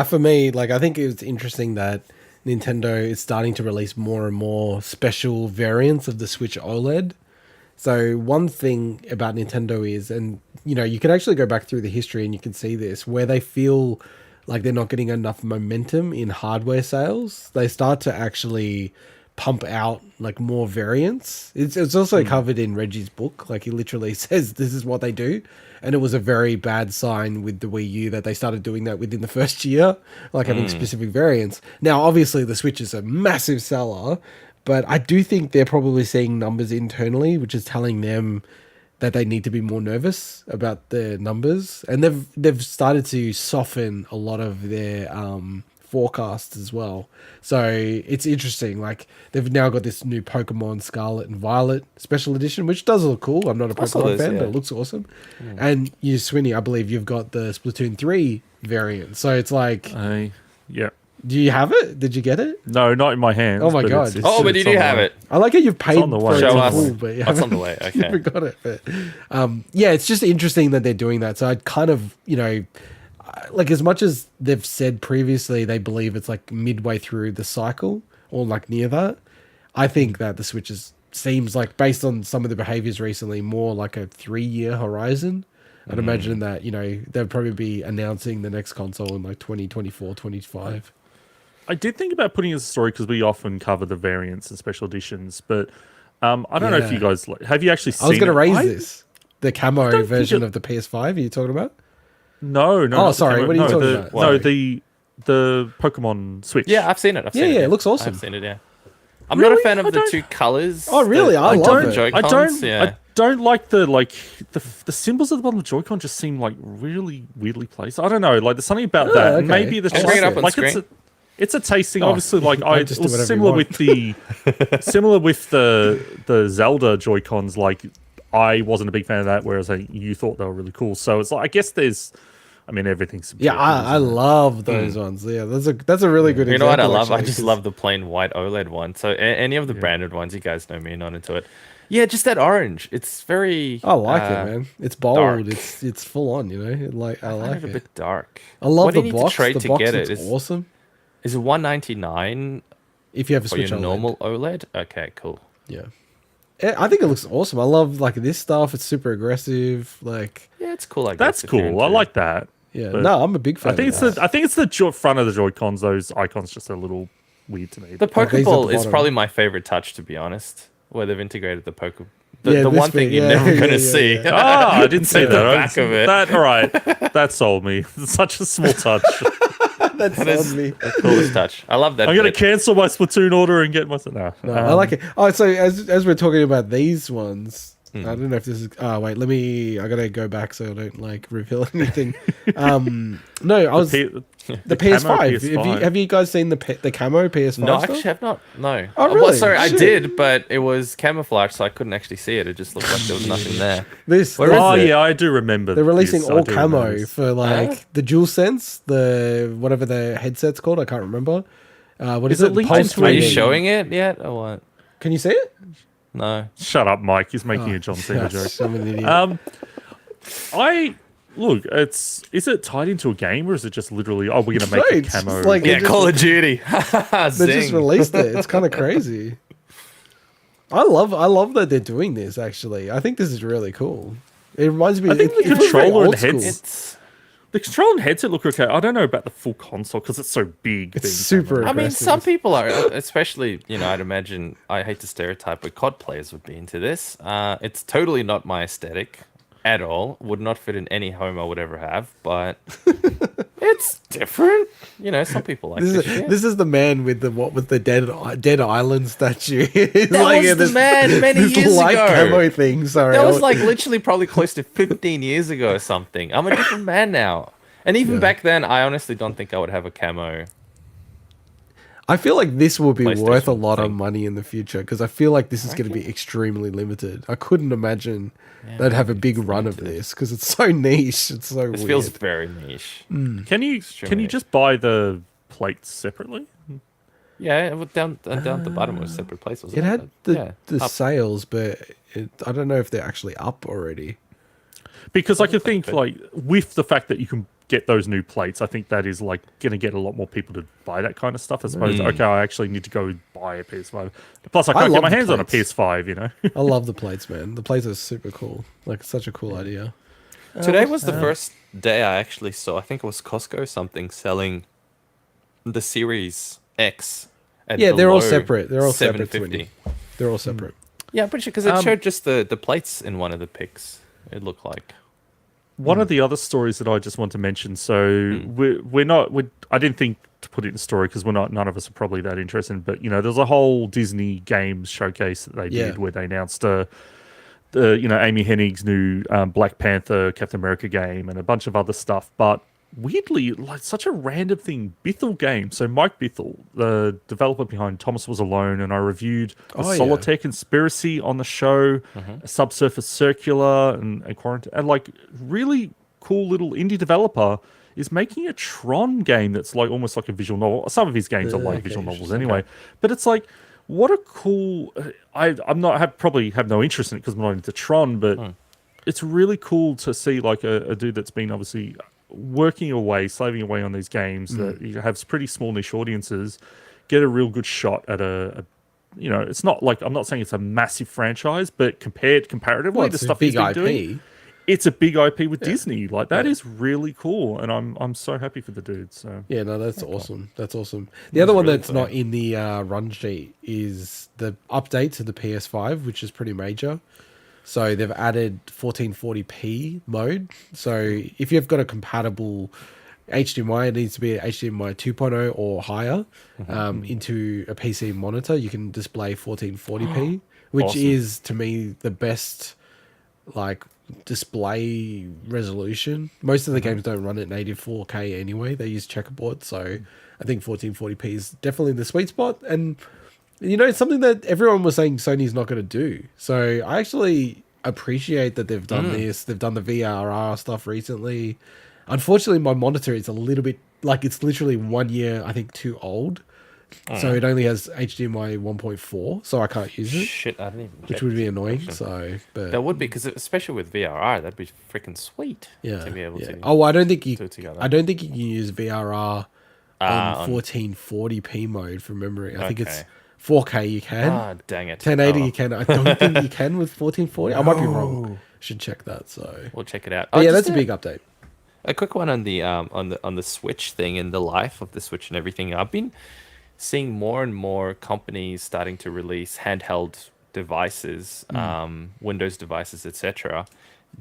For me, like, I think it's interesting that Nintendo is starting to release more and more special variants of the Switch OLED. So one thing about Nintendo is, and you know, you can actually go back through the history and you can see this, where they feel like they're not getting enough momentum in hardware sales, they start to actually pump out like more variants. It's also covered in Reggie's book. Like, he literally says this is what they do. And it was a very bad sign with the Wii U that they started doing that within the first year, like having specific variants. Now, obviously, the Switch is a massive seller, but I do think they're probably seeing numbers internally, which is telling them that they need to be more nervous about their numbers. And they've started to soften a lot of their forecasts as well. So it's interesting. Like, they've now got this new Pokemon Scarlet and Violet special edition, which does look cool. I'm not a Also Pokemon is, fan, yeah. but it looks awesome. And you, Swinny, I believe you've got the Splatoon 3 variant. So it's like, Yeah. do you have it? Did you get it? No, not in my hands. Oh my but God. Oh, but you it's do on have the- it. I like how you've paid on the for way. it Show in us. full, but you What's on haven't, the way? you Okay. haven't got it. But yeah, it's just interesting that they're doing that. So I'd kind of, you know, like, as much as they've said previously they believe it's like midway through the cycle or like near that, I think that the Switch seems like, based on some of the behaviors recently, more like a 3-year horizon. I'd imagine that, you know, they'll probably be announcing the next console in like 2024, 25. I did think about putting it as a story because we often cover the variants and special editions, but I don't know if Yeah. you guys have you actually seen I was going to it? raise I- this. The camo think version it- of the PS5, are you talking about? No. Oh, not the sorry, camera. what are you no, talking the, about? No, Sorry. the Pokemon Switch. Yeah, I've seen it. I've Yeah, seen it. yeah, it looks awesome. I've seen it, yeah. I'm not a Really? fan of I the don't- two colors. Oh, really? I love don't it. Joy-Cons, yeah. I don't like the symbols at the bottom of the Joy-Con just seem like really weirdly placed. I don't know. Like, there's something about that. And okay. maybe there's I'll just bring it up on like screen. it's a tasting. Oh, Obviously, like I it just do was whatever you similar want. with the Zelda Joy-Cons. Like, I wasn't a big fan of that, whereas you thought they were really cool. So it's like, I guess everything's subjective, Yeah, I isn't it? love those ones. Yeah, that's a really good You example. know what I love? I actually, just 'cause- love the plain white OLED one. So any of the branded ones, you guys know me, not into it. Yeah, just that orange. It's very. I like it, man. It's bold. dark. It's full on. You know, like I I find like it a it. bit dark. I love What do the you need box. to trade The to box get looks it? Is awesome. it $199 If you have a for Switch your OLED. normal OLED? Okay, cool. Yeah. I think it looks awesome. I love like this stuff. It's super aggressive. Like, Yeah, it's cool. I guess That's if you're cool. I into- like that. yeah. But No, I'm a big fan. I think of that. it's the front of the Joy-Cons. Those icons just a little weird to me. The these at the Pokeball is bottom. probably my favorite touch, to be honest. Where they've integrated the Poke. Yeah, The this one thing bit, you're yeah, never yeah, gonna yeah, see. yeah. I didn't see The that. back of it. That all right. That sold me. It's such a small touch. That's That is on me. the coolest touch. I love that. I'm gonna bit. cancel my Splatoon order and get my. No, I like it. Oh, so as we're talking about these ones, Hmm. I don't know if this is. Oh wait, I gotta go back so I don't like reveal anything. No, I was the PS5. Have you guys seen the camo PS5? No, I stuff? actually have not. No. Oh, Well, really? sorry, I Shit. did, but it was camouflage, so I couldn't actually see it. It just looked like there was nothing there. This Where is Oh it? yeah, I do remember. they're releasing this. I all do camo remember this. for like Huh? the DualSense, the whatever the headset's called. I can't remember. What Is is it it? linked Pulse into Are you 3D. showing it yet, or what? Can you see it? No. Shut up, Mike. He's making Oh, a John Cena joke. gosh, I'm an idiot. I look. Is it tied into a game or is it just literally? Oh, we're gonna make No, a it's camo. just like- Yeah, just- Call of Duty. They just Zing. released it. It's kind of crazy. I love that they're doing this. Actually, I think this is really cool. It reminds me. I think it the feels very controller and old school. heads- It's. The control and headset look okay. I don't know about the full console because it's so big. It's being super camo. I mean, aggressive. some people are, especially, I'd imagine, I hate to stereotype, but COD players would be into this. It's totally not my aesthetic at all. Would not fit in any home I would ever have, but it's different. Some people like this shit. This is the man with the dead island statue. That was the man many years light ago. camo thing. Sorry, That was like literally probably close to 15 years ago or something. I'm a different man now. And even back then, I honestly don't think I would have a camo. I feel like this will be worth a PlayStation lot of thing. money in the future because I feel like this is going to be extremely limited. I couldn't imagine they'd have a big run of this because it's so niche. It's so This weird. feels very niche. Can you just buy the plates separately? Yeah, it was down at the bottom was separate place. Wasn't It had the Yeah, up. sales, but I don't know if they're actually up already. Because I could think like with the fact that you can get those new plates, I think that is like going to get a lot more people to buy that kind of stuff. As opposed to okay, I actually need to go buy a PS5. Plus, I can't love get my the hands on a plates. PS5. I love the plates, man. The plates are super cool. Like, it's such a cool idea. Today was the first day I actually saw. I think it was Costco or something selling the Series X. At Yeah, they're all below separate. They're all separate. $750. They're all separate. Yeah, I'm pretty sure because it showed just the plates in one of the pics. It looked like. One of the other stories that I just want to mention. So we're not. I didn't think to put it in the story because we're not. None of us are probably that interested. But there's a whole Disney games showcase that they did where they announced Amy Hennig's new Black Panther, Captain America game, and a bunch of other stuff. But weirdly, like such a random thing, Bithell Games. So Mike Bithell, the developer behind Thomas Was Alone, and I reviewed the Solitaire Conspiracy on the show, Subsurface Circular, and Quarantine, and like really cool little indie developer is making a Tron game that's like almost like a visual novel. Some of his games are like visual novels anyway, but it's like what a cool. Probably have no interest in it because I'm not into Tron, but it's really cool to see like a dude that's been obviously working away, slaving away on these games that have pretty small niche audiences, get a real good shot at it's not like, I'm not saying it's a massive franchise, but comparatively to It's a stuff he's big been doing, it's a big IP with Disney. Like that is really cool, and I'm so happy for the dude. So Yeah, no, that's awesome. That's awesome. The other one really that's cool. not in the run sheet is the update to the PS5, which is pretty major. So they've added 1440p mode. So if you've got a compatible HDMI, it needs to be HDMI 2.0 or higher into a PC monitor. You can display 1440p, which Awesome. is to me the best like display resolution. Most of the games don't run at native 4K anyway. They use checkerboard, so I think 1440p is definitely the sweet spot. And it's something that everyone was saying Sony's not going to do. So I actually appreciate that they've done this. They've done the VRR stuff recently. Unfortunately, my monitor is a little bit like it's literally 1 year, I think, too old. So it only has HDMI 1.4, so I can't use it, Shit, I didn't even. which check would be this annoying. option. So, but That would be because especially with VRR, that'd be freaking sweet. yeah, To be able yeah. to. Oh, I don't think you. do it together. I don't think you can use VRR on on- 1440p mode from memory. I think it's Okay. 4K. You can. Ah, dang it. 1080 Oh, you can. I don't think you can with 1440. I might be wrong. Should check that. So, We'll check it out. but yeah, just that's a big update. A quick one on the Switch thing and the life of the Switch and everything. I've been seeing more and more companies starting to release handheld devices, Windows devices, etc.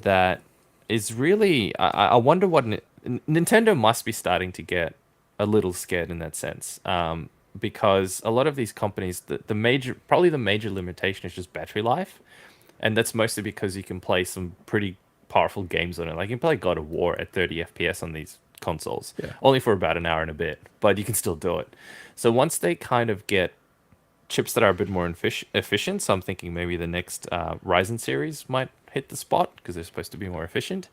That is really, I wonder what Nintendo must be starting to get a little scared in that sense, because a lot of these companies, probably the major limitation is just battery life, and that's mostly because you can play some pretty powerful games on it. Like you can play God of War at 30 FPS on these consoles, only for about an hour and a bit, but you can still do it. So once they kind of get chips that are a bit more efficient, so I'm thinking maybe the next Ryzen series might hit the spot because they're supposed to be more efficient.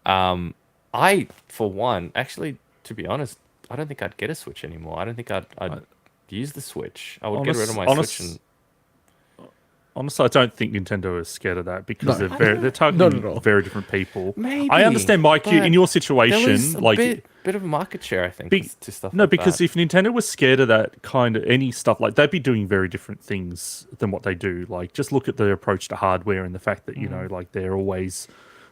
I, for one, actually, to be honest, I don't think I'd get a Switch anymore. I don't think I'd use the Switch. I would get rid of my Switch. And... Honestly, I don't think Nintendo is scared of that because they're targeting very different people. Maybe, I understand, Mike, in your situation, like bit of market share, I think, to stuff. No, like because that. if Nintendo was scared of that kind of any stuff, like they'd be doing very different things than what they do. Like, just look at their approach to hardware and the fact that you know, like they're always,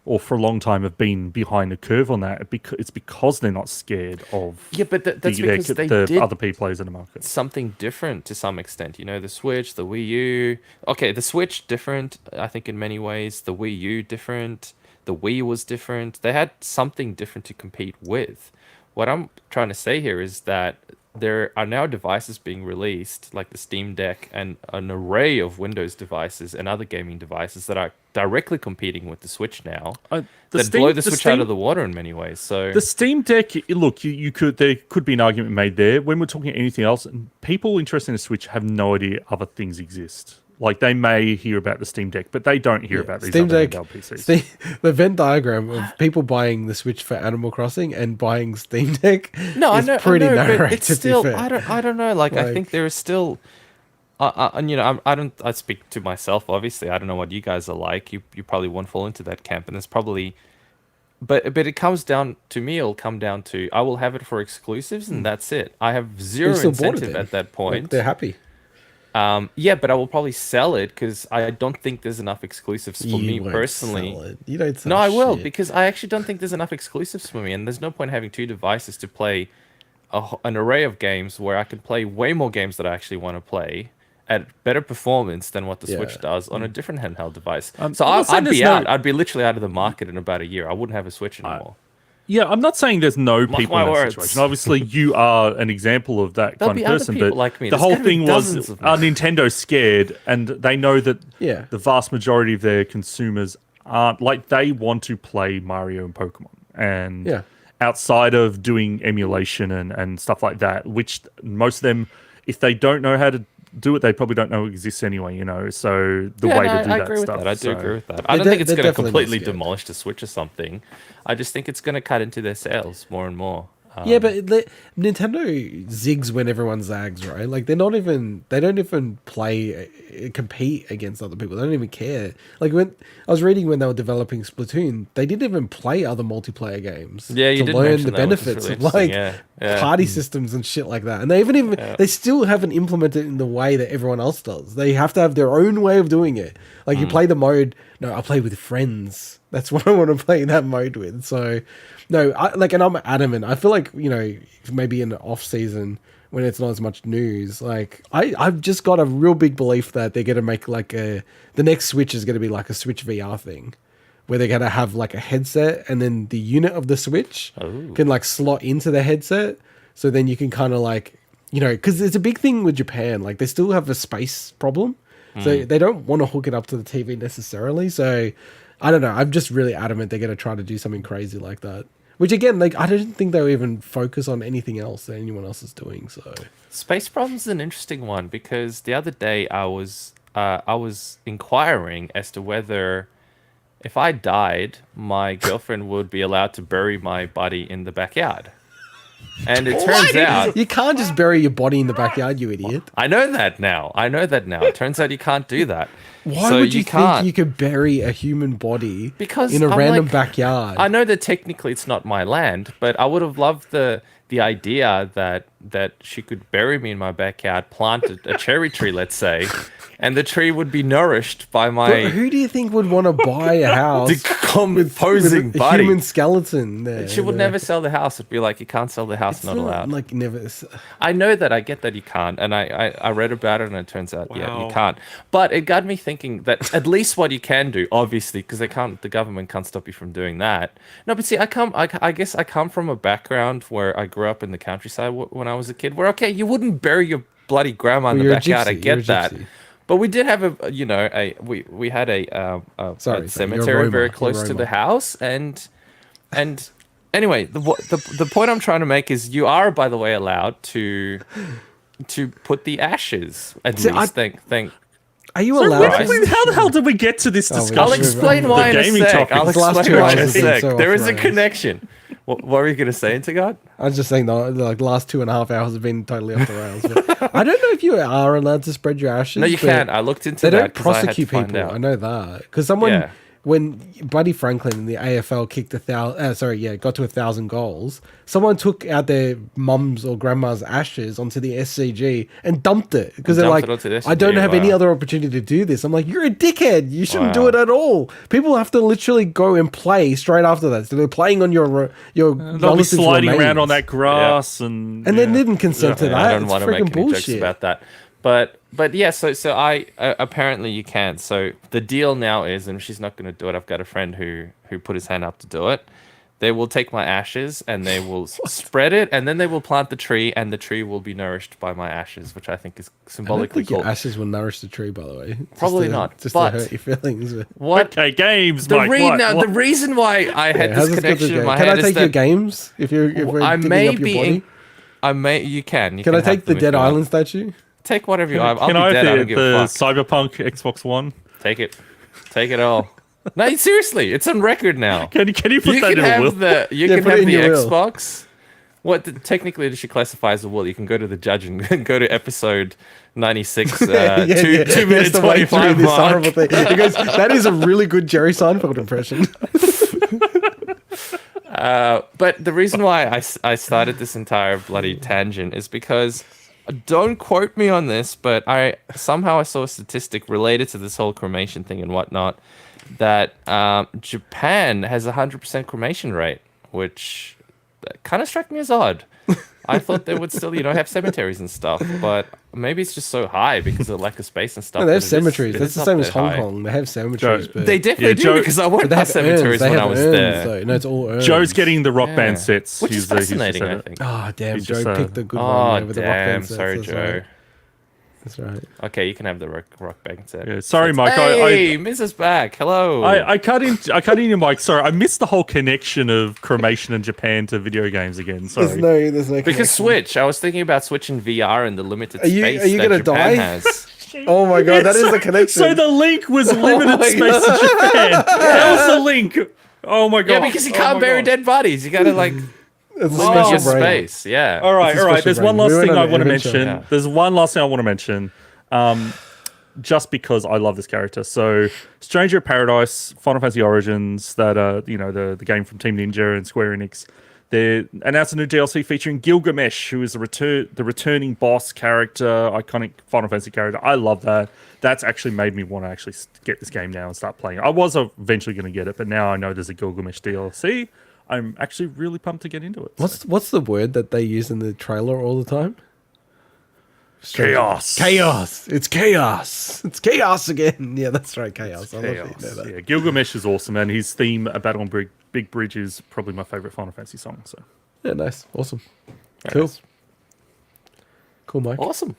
or for a long time, have been behind the curve on that. It's because they're not scared of but that's because they did other people players in the market. Something different to some extent. You know, the Switch, the Wii U. Okay, the Switch different, I think, in many ways. The Wii U different. The Wii was different. They had something different to compete with. What I'm trying to say here is that there are now devices being released, like the Steam Deck and an array of Windows devices and other gaming devices that are directly competing with the Switch now. That blow the Switch out of the water in many ways. So the Steam Deck, look, there could be an argument made there. When we're talking anything else, people interested in the Switch have no idea other things exist. Like, they may hear about the Steam Deck, but they don't hear about these other handheld PCs. The Venn diagram of people buying the Switch for Animal Crossing and buying Steam Deck is pretty narrow. But it's still, I don't know. Like, I think there is still, I speak to myself, obviously. I don't know what you guys are like. You probably won't fall into that camp, and there's probably, but it comes down to me. It'll come down to I will have it for exclusives, and that's it. I have zero incentive at that point. Like, they're happy. But I will probably sell it because I don't think there's enough exclusives for me personally. Sell it. You don't sell No, I will shit. because I actually don't think there's enough exclusives for me, and there's no point having two devices to play an array of games where I can play way more games that I actually want to play at better performance than what the Switch does on a different handheld device. So I'd be out. I'd be literally out of the market in about a year. I wouldn't have a Switch anymore. Yeah, I'm not saying there's no people in that situation. Obviously, you are an example of that kind of person. But like me. The whole thing was, are Nintendo scared? And they know that the vast majority of their consumers aren't, like, they want to play Mario and Pokemon. And outside of doing emulation and stuff like that, which most of them, if they don't know how to do it, they probably don't know it exists anyway, you know. So the way to do that stuff. I do agree with that. I don't think it's going to completely demolish the Switch or something. I just think it's going to cut into their sales more and more. But Nintendo zigs when everyone zags, right? Like, they don't even compete against other people. They don't even care. Like, when I was reading when they were developing Splatoon, they didn't even play other multiplayer games to learn the benefits of party systems and shit like that. And they they still haven't implemented it in the way that everyone else does. They have to have their own way of doing it. Like, you play the mode. No, I play with friends. That's what I want to play that mode with. So, no, and I'm adamant. I feel like, you know, maybe in the off season when it's not as much news, like I've just got a real big belief that they're gonna make like the next Switch is gonna be like a Switch VR thing, where they're gonna have like a headset and then the unit of the Switch can like slot into the headset, so then you can kind of like, you know, because it's a big thing with Japan. Like, they still have a space problem, so they don't want to hook it up to the TV necessarily. So I don't know. I'm just really adamant they're going to try to do something crazy like that. Which, again, like, I don't think they'll even focus on anything else that anyone else is doing. So space problems is an interesting one because the other day I was inquiring as to whether if I died, my girlfriend would be allowed to bury my body in the backyard. And it turns out you can't just bury your body in the backyard, you idiot. I know that now. It turns out you can't do that. Why would you think you could bury a human body in a random backyard? I know that technically it's not my land, but I would have loved the idea that that she could bury me in my backyard, plant a cherry tree, let's say, and the tree would be nourished by But my who do you think would want to buy a house decomposing with a body. human skeleton there? She would never sell the house. It'd be like, you can't sell the house, It's not allowed. Like never. I know that. I get that you can't, and I read about it, and it turns out, yeah, Wow. you can't. But it got me thinking that at least what you can do, obviously, because the government can't stop you from doing that. No, but see, I guess I come from a background where I grew up in the countryside when I was a kid. Where okay, you wouldn't bury your bloody grandma in the you're a backyard. I gypsy, you're a get that. gypsy. But we did have we had a Sorry, cemetery Roma, very you're close to Roma. the house, and anyway, the point I'm trying to make is you are, by the way, allowed to put the ashes at See, least. Think. Are you So allowed? how the hell did we get to this Oh, we discussion? got I'll Sure, explain the why in a gaming sec. topic. I'll These last explain 2 why hours in a have been sec. so There is a off-range. connection. What were you going to say, Integot? I was just saying the last 2.5 hours have been totally off the rails. But I don't know if you are allowed to spread your ashes. No, you but can. I looked into They that don't 'cause I had to prosecute find people. out. I know that because someone Yeah. when Buddy Franklin in the AFL kicked got to 1,000 goals. Someone took out their mum's or grandma's ashes onto the SCG and dumped it because they're Dumped like, it onto the I don't SCG, have any wow. other opportunity to do this. I'm like, you're a dickhead. You shouldn't do Wow. it at all. People have to literally go and play straight after that. So they're playing on your They'll be relatives' sliding around remains. on that grass and And they didn't consent to that. I don't It's want to make freaking any bullshit. jokes about that. But yeah, so I apparently you can. So the deal now is, and she's not going to do it. I've got a friend who put his hand up to do it. They will take my ashes and they will spread it, and then they will plant the tree, and the tree will be nourished by my ashes, which I think is I don't symbolically think your cool. ashes will nourish the tree, by the way. Probably not, Just but- to hurt your feelings. But What Okay, games, the Mike. the reason why I had how's this this got to connection go? in my Can head I is take your that games if we're I digging may up your be. body? You can. Can I take the Dead Island statue? Take whatever you want. I'll Can be I dead. I have don't give the a fuck. Cyberpunk Xbox One? Take it all. No, seriously, it's on record now. Can you put You that can in a will? have the Yeah, can put it have in the your will. Xbox. Technically does she classify as a will? You can go to the judge and go to episode 96, 2 minutes Yes, the way through 25 this mark. horrible thing. He goes, that is a really good Jerry Seinfeld impression. But the reason why I started this entire bloody tangent is because, don't quote me on this, but I saw a statistic related to this whole cremation thing and whatnot, that Japan has a 100% cremation rate, which kind of struck me as odd. I thought they would still, have cemeteries and stuff, but maybe it's just so high because of lack of space and stuff. No, they have that it is- cemeteries. it That's is the not same as that Hong high. Kong. They have cemeteries, but They definitely Yeah, do Joe- because I went they past have urns. cemeteries They when have I was urns, there. though. No, it's all urns. Joe's getting the rock Yeah. band sets. Which is He's fascinating, I said it. think. Oh, damn. He's Joe just, picked a good one Oh, there with the rock damn. band sets. Sorry, That's Joe. right. That's right. Okay, you can have the rock band set. Yeah, sorry, Mike. Hey, Mrs. Back. Hello. I cut in your mic. Sorry, I missed the whole connection of cremation in Japan to video games again. Sorry. There's no Because connection. Switch. I was thinking about Switch and VR and the limited Are you- space are you that gonna Japan die? has. Oh my god, that is the connection. So the link was limited my space in Japan. That was the link. Oh my god. Yeah, because you Oh can't my bury God. dead bodies. You gotta like It's a limit special your brain. space. Yeah. All right, It's a all right. special There's brain. one last We went thing on I an want to adventure. mention. Yeah. There's one last thing I want to mention. Just because I love this character. So, Stranger of Paradise, Final Fantasy Origins, that the game from Team Ninja and Square Enix. They announced a new DLC featuring Gilgamesh, who is the returning boss character, iconic Final Fantasy character. I love that. That's actually made me want to actually get this game now and start playing. I was eventually going to get it, but now I know there's a Gilgamesh DLC. I'm actually really pumped to get into it. What's the word that they use in the trailer all the time? Chaos. Chaos. It's chaos. It's chaos again. Yeah, that's right. Chaos. I love Chaos. it. You know that. Yeah, Gilgamesh is awesome, and his theme, A Battle on Big Bridge, is probably my favorite Final Fantasy song. So, Yeah, nice. Awesome. Very Cool. nice. Cool, Mike. Awesome.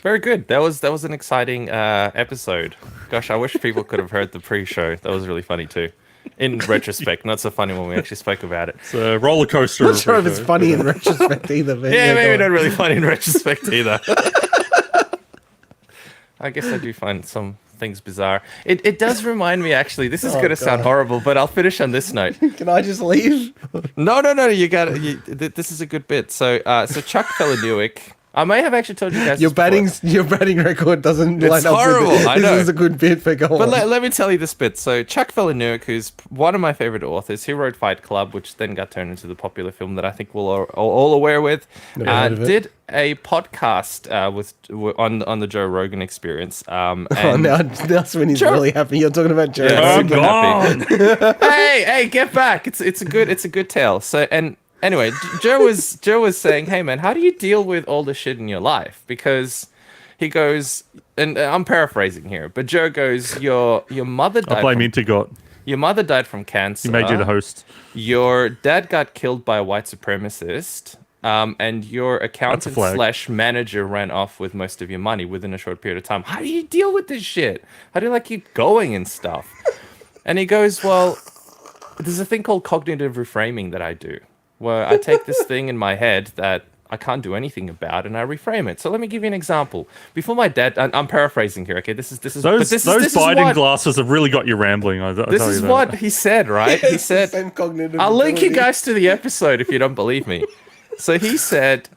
Very good. That was an exciting episode. Gosh, I wish people could have heard the pre-show. That was really funny too. In retrospect, not so funny when we actually spoke about it. it's a roller coaster. I'm not sure if it's funny in retrospect either. But Yeah, maybe go not on. really funny in retrospect either. I guess I do find some things bizarre. It does remind me, actually, this is Oh, going to sound God. horrible, but I'll finish on this note. Can I just leave? No, you got it. This is a good bit. So Chuck Palahniuk, I may have actually told you guys. Your this before. batting record doesn't line up horrible, with it. I know. This is a good bit for going. But let me tell you this bit. So Chuck Palahniuk, who's one of my favorite authors, he wrote Fight Club, which then got turned into the popular film that I think we're all aware with. Never heard of it. Did a podcast on the Joe Rogan Experience. And now Sweeney's really happy. You're talking about Joe. Yeah, I'm super happy. gone. hey, get back! It's a good tale. So anyway, Joe was saying, hey man, how do you deal with all the shit in your life? Because he goes, and I'm paraphrasing here, but Joe goes, your mother died. I blame integot. Your mother died from cancer. He made you the host. Your dad got killed by a white supremacist. And your accountant / manager ran off with most of your money within a short period of time. How do you deal with this shit? How do you keep going and stuff? And he goes, well, there's a thing called cognitive reframing that I do, where I take this thing in my head that I can't do anything about, and I reframe it. So let me give you an example. Before my dad, I'm paraphrasing here. Okay, this is Those Biden Biden glasses have really got you rambling. This is what he said, right? He said, I'll link you guys to the episode if you don't believe me. So he said,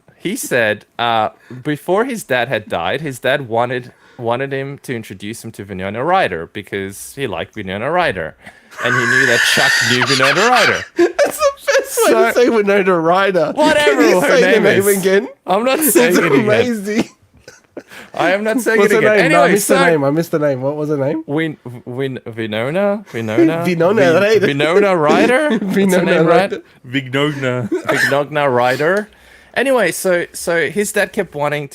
before his dad had died, his dad wanted him to introduce him to Winona Ryder because he liked Winona Ryder, and he knew that Chuck knew Winona Ryder. That's the best way to say Winona Ryder. Whatever Can you her say name the name is. again? I'm not saying It's it again. amazing. I am not saying What's it her again. name? No, Anyway, I missed the name. What was her name? Winona Winona Ryder. Winona Ryder. Winona Ryder. Vignogna. Vignog Ryder. Anyway, so his dad kept wanting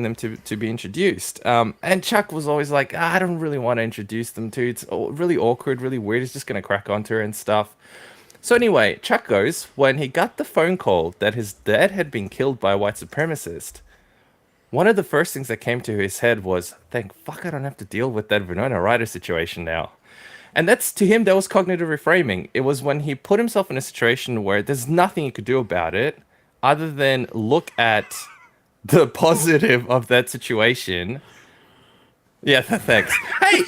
them to be introduced, and Chuck was always like, I don't really want to introduce them to. It's really awkward, really weird. He's just gonna crack onto her and stuff. So anyway, Chuck goes, when he got the phone call that his dad had been killed by a white supremacist, one of the first things that came to his head was, thank fuck I don't have to deal with that Winona Ryder situation now. And to him, that was cognitive reframing. It was when he put himself in a situation where there's nothing he could do about it other than look at the positive of that situation. Yeah, thanks. Hey,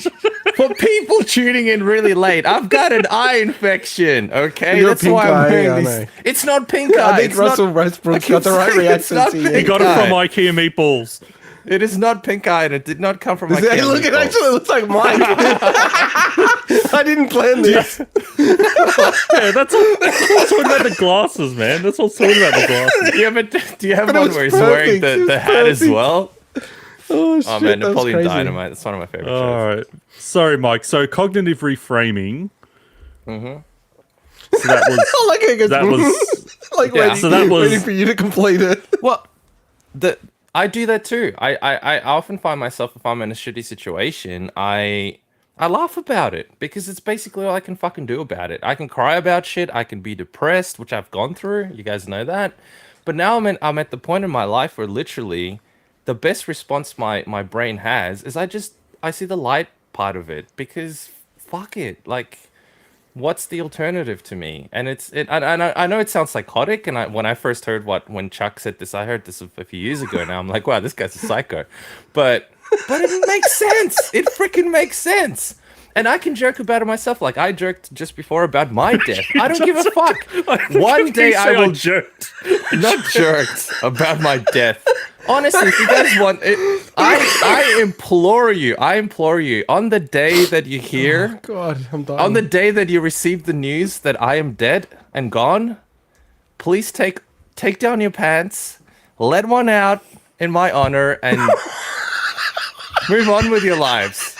for people tuning in really late, I've got an eye infection, okay? You're That's pink why eye, I'm wearing I these. know. It's not pink eye. I think It's Russell not, Westbrook's got the right it's reaction not to pink you. He got it from eye. IKEA meatballs. It is not pink eye, and it did not come from my Hey, look, it actually looks like mine. I didn't plan this. Yeah, that's all talking about the glasses, man. That's all talking about the glasses. Yeah, but do you have But it one was where he's wearing perfect. It was the hat as perfect. well? Oh, shit, Oh man, that was Napoleon crazy. Dynamite. That's one of my favorite shows. All right. Sorry, Mike. So cognitive reframing. Mm-hmm. So that was. I like how it goes, That was. like Yeah, waiting, so that was- waiting for you to complete it. Well, I do that too. I often find myself, if I'm in a shitty situation, I laugh about it because it's basically all I can fucking do about it. I can cry about shit. I can be depressed, which I've gone through. You guys know that. But now I'm at the point in my life where literally the best response my brain has is I see the light part of it because fuck it. Like, what's the alternative to me? And I know it sounds psychotic, and when I first heard when Chuck said this, I heard this a few years ago. Now I'm like, wow, this guy's a psycho, but it makes sense. It freaking makes sense. And I can joke about it myself. Like I joked just before about my death. I don't give a fuck. One day I will jerked. not jerked about my death. Honestly, if you guys want it, I implore you, on the day that you hear, God, I'm dying. on the day that you receive the news that I am dead and gone, please take down your pants, let one out in my honor, and move on with your lives.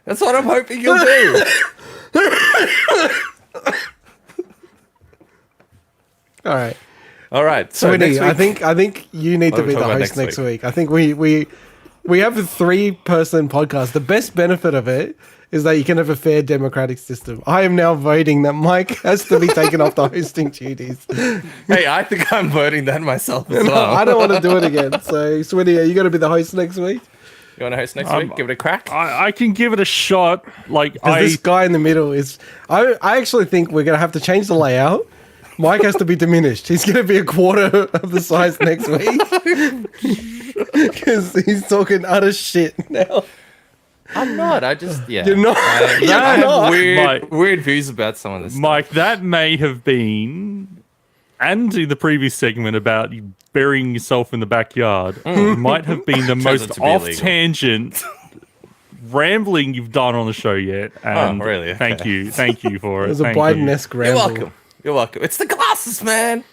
That's what I'm hoping you'll do. All right. All right. So Swinny, next week, I think you need What to are we be the talking about host next next week. I think we have a 3-person podcast. The best benefit of it is that you can have a fair democratic system. I am now voting that Mike has to be taken off the hosting duties. hey, I think I'm voting that myself as No, well. I don't want to do it again. So, Swinny, are you going to be the host next week? You want to host next week? Give it a crack. I can give it a shot. Like This guy in the middle is. I actually think we're going to have to change the layout. Mike has to be diminished. He's going to be a quarter of the size next week because he's talking utter shit now. I'm not. I just You're not. I You're have not. weird Mike. weird views about some of this. Mike, that may have been and in the previous segment about you burying yourself in the backyard, might have been the most to be off illegal. tangent rambling you've done on the show yet. And really? Okay. Thank you for it. It was a Thank you. Biden-esque You're ramble. welcome. You're welcome. It's the glasses, man.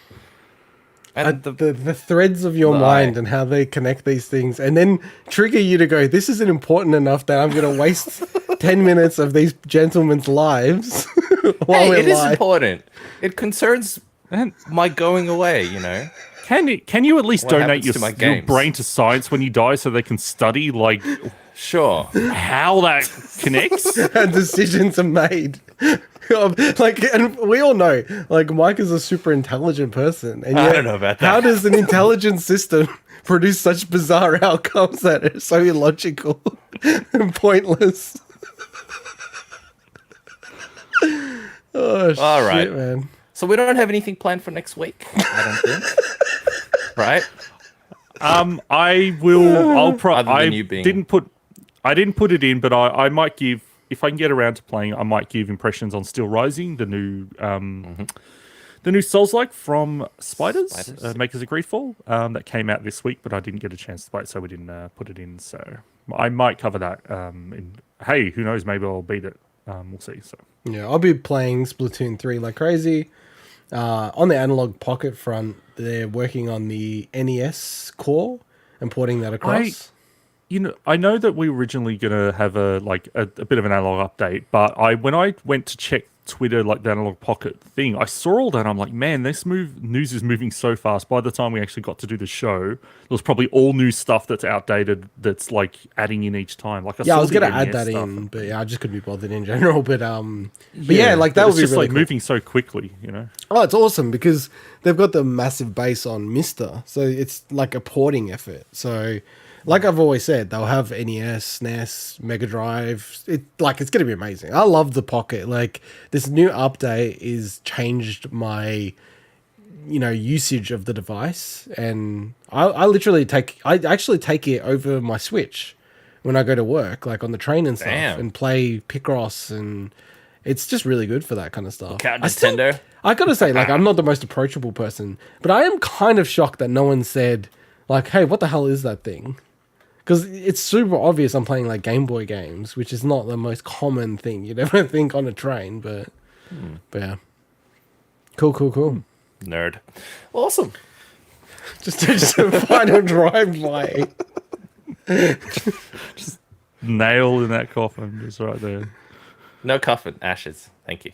And The threads of your The mind eye. and how they connect these things, and then trigger you to go, this isn't important enough that I'm going to waste 10 minutes of these gentlemen's lives while hey, we're it is live. important. It concerns And my going away, you know. can you at least What donate happens your, to my your games? brain to science when you die so they can study like Sure. how that connects? And decisions are made. Like, and we all know, like, Mike is a super intelligent person, and I yet, don't know about that. how does an intelligent system produce such bizarre outcomes that are so illogical and pointless? Oh, All right. shit, man. So we don't have anything planned for next week, I don't think. Right? I will. Other than you being- I didn't put it in, but I might give, if I can get around to playing, I might give impressions on Still Rising, the new Souls-like from Spiders. Makers of Greedfall, that came out this week, but I didn't get a chance to play it, so we didn't put it in. So I might cover that. Hey, who knows? Maybe I'll beat it. We'll see. So Yeah, I'll be playing Splatoon 3 like crazy. On the analog pocket front, they're working on the NES core and porting that across. I know that we were originally gonna have a bit of an analog update, but when I went to check Twitter, like the analog pocket thing, I saw all that. And I'm like, man, news is moving so fast. By the time we actually got to do the show, there was probably all new stuff that's outdated. That's like adding in each time. Like I was going gonna to add that in, but yeah, I just couldn't be bothered in general. But yeah, like that but would it's be just really like cool. moving so quickly, you know. Oh, it's awesome because they've got the massive base on Mister, so it's like a porting effort. So, like I've always said, they'll have NES, SNES, Mega Drive. It's going to be amazing. I love the Pocket. Like this new update is changed my, usage of the device, and I actually take it over my Switch when I go to work, like on the train and stuff, Damn. and play Picross, and it's just really good for that kind of stuff. Cat I still- Nintendo. I gotta say, like, I'm not the most approachable person, but I am kind of shocked that no one said, like, hey, what the hell is that thing? Because it's super obvious I'm playing, like, Game Boy games, which is not the most common thing you'd ever think on a train, but yeah. Cool. Nerd. Awesome. Just a final drive-by. Nail in that coffin, just right there. No coffin. Ashes. Thank you.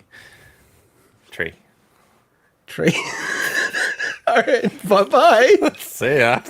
Tree. All right, bye-bye. See ya.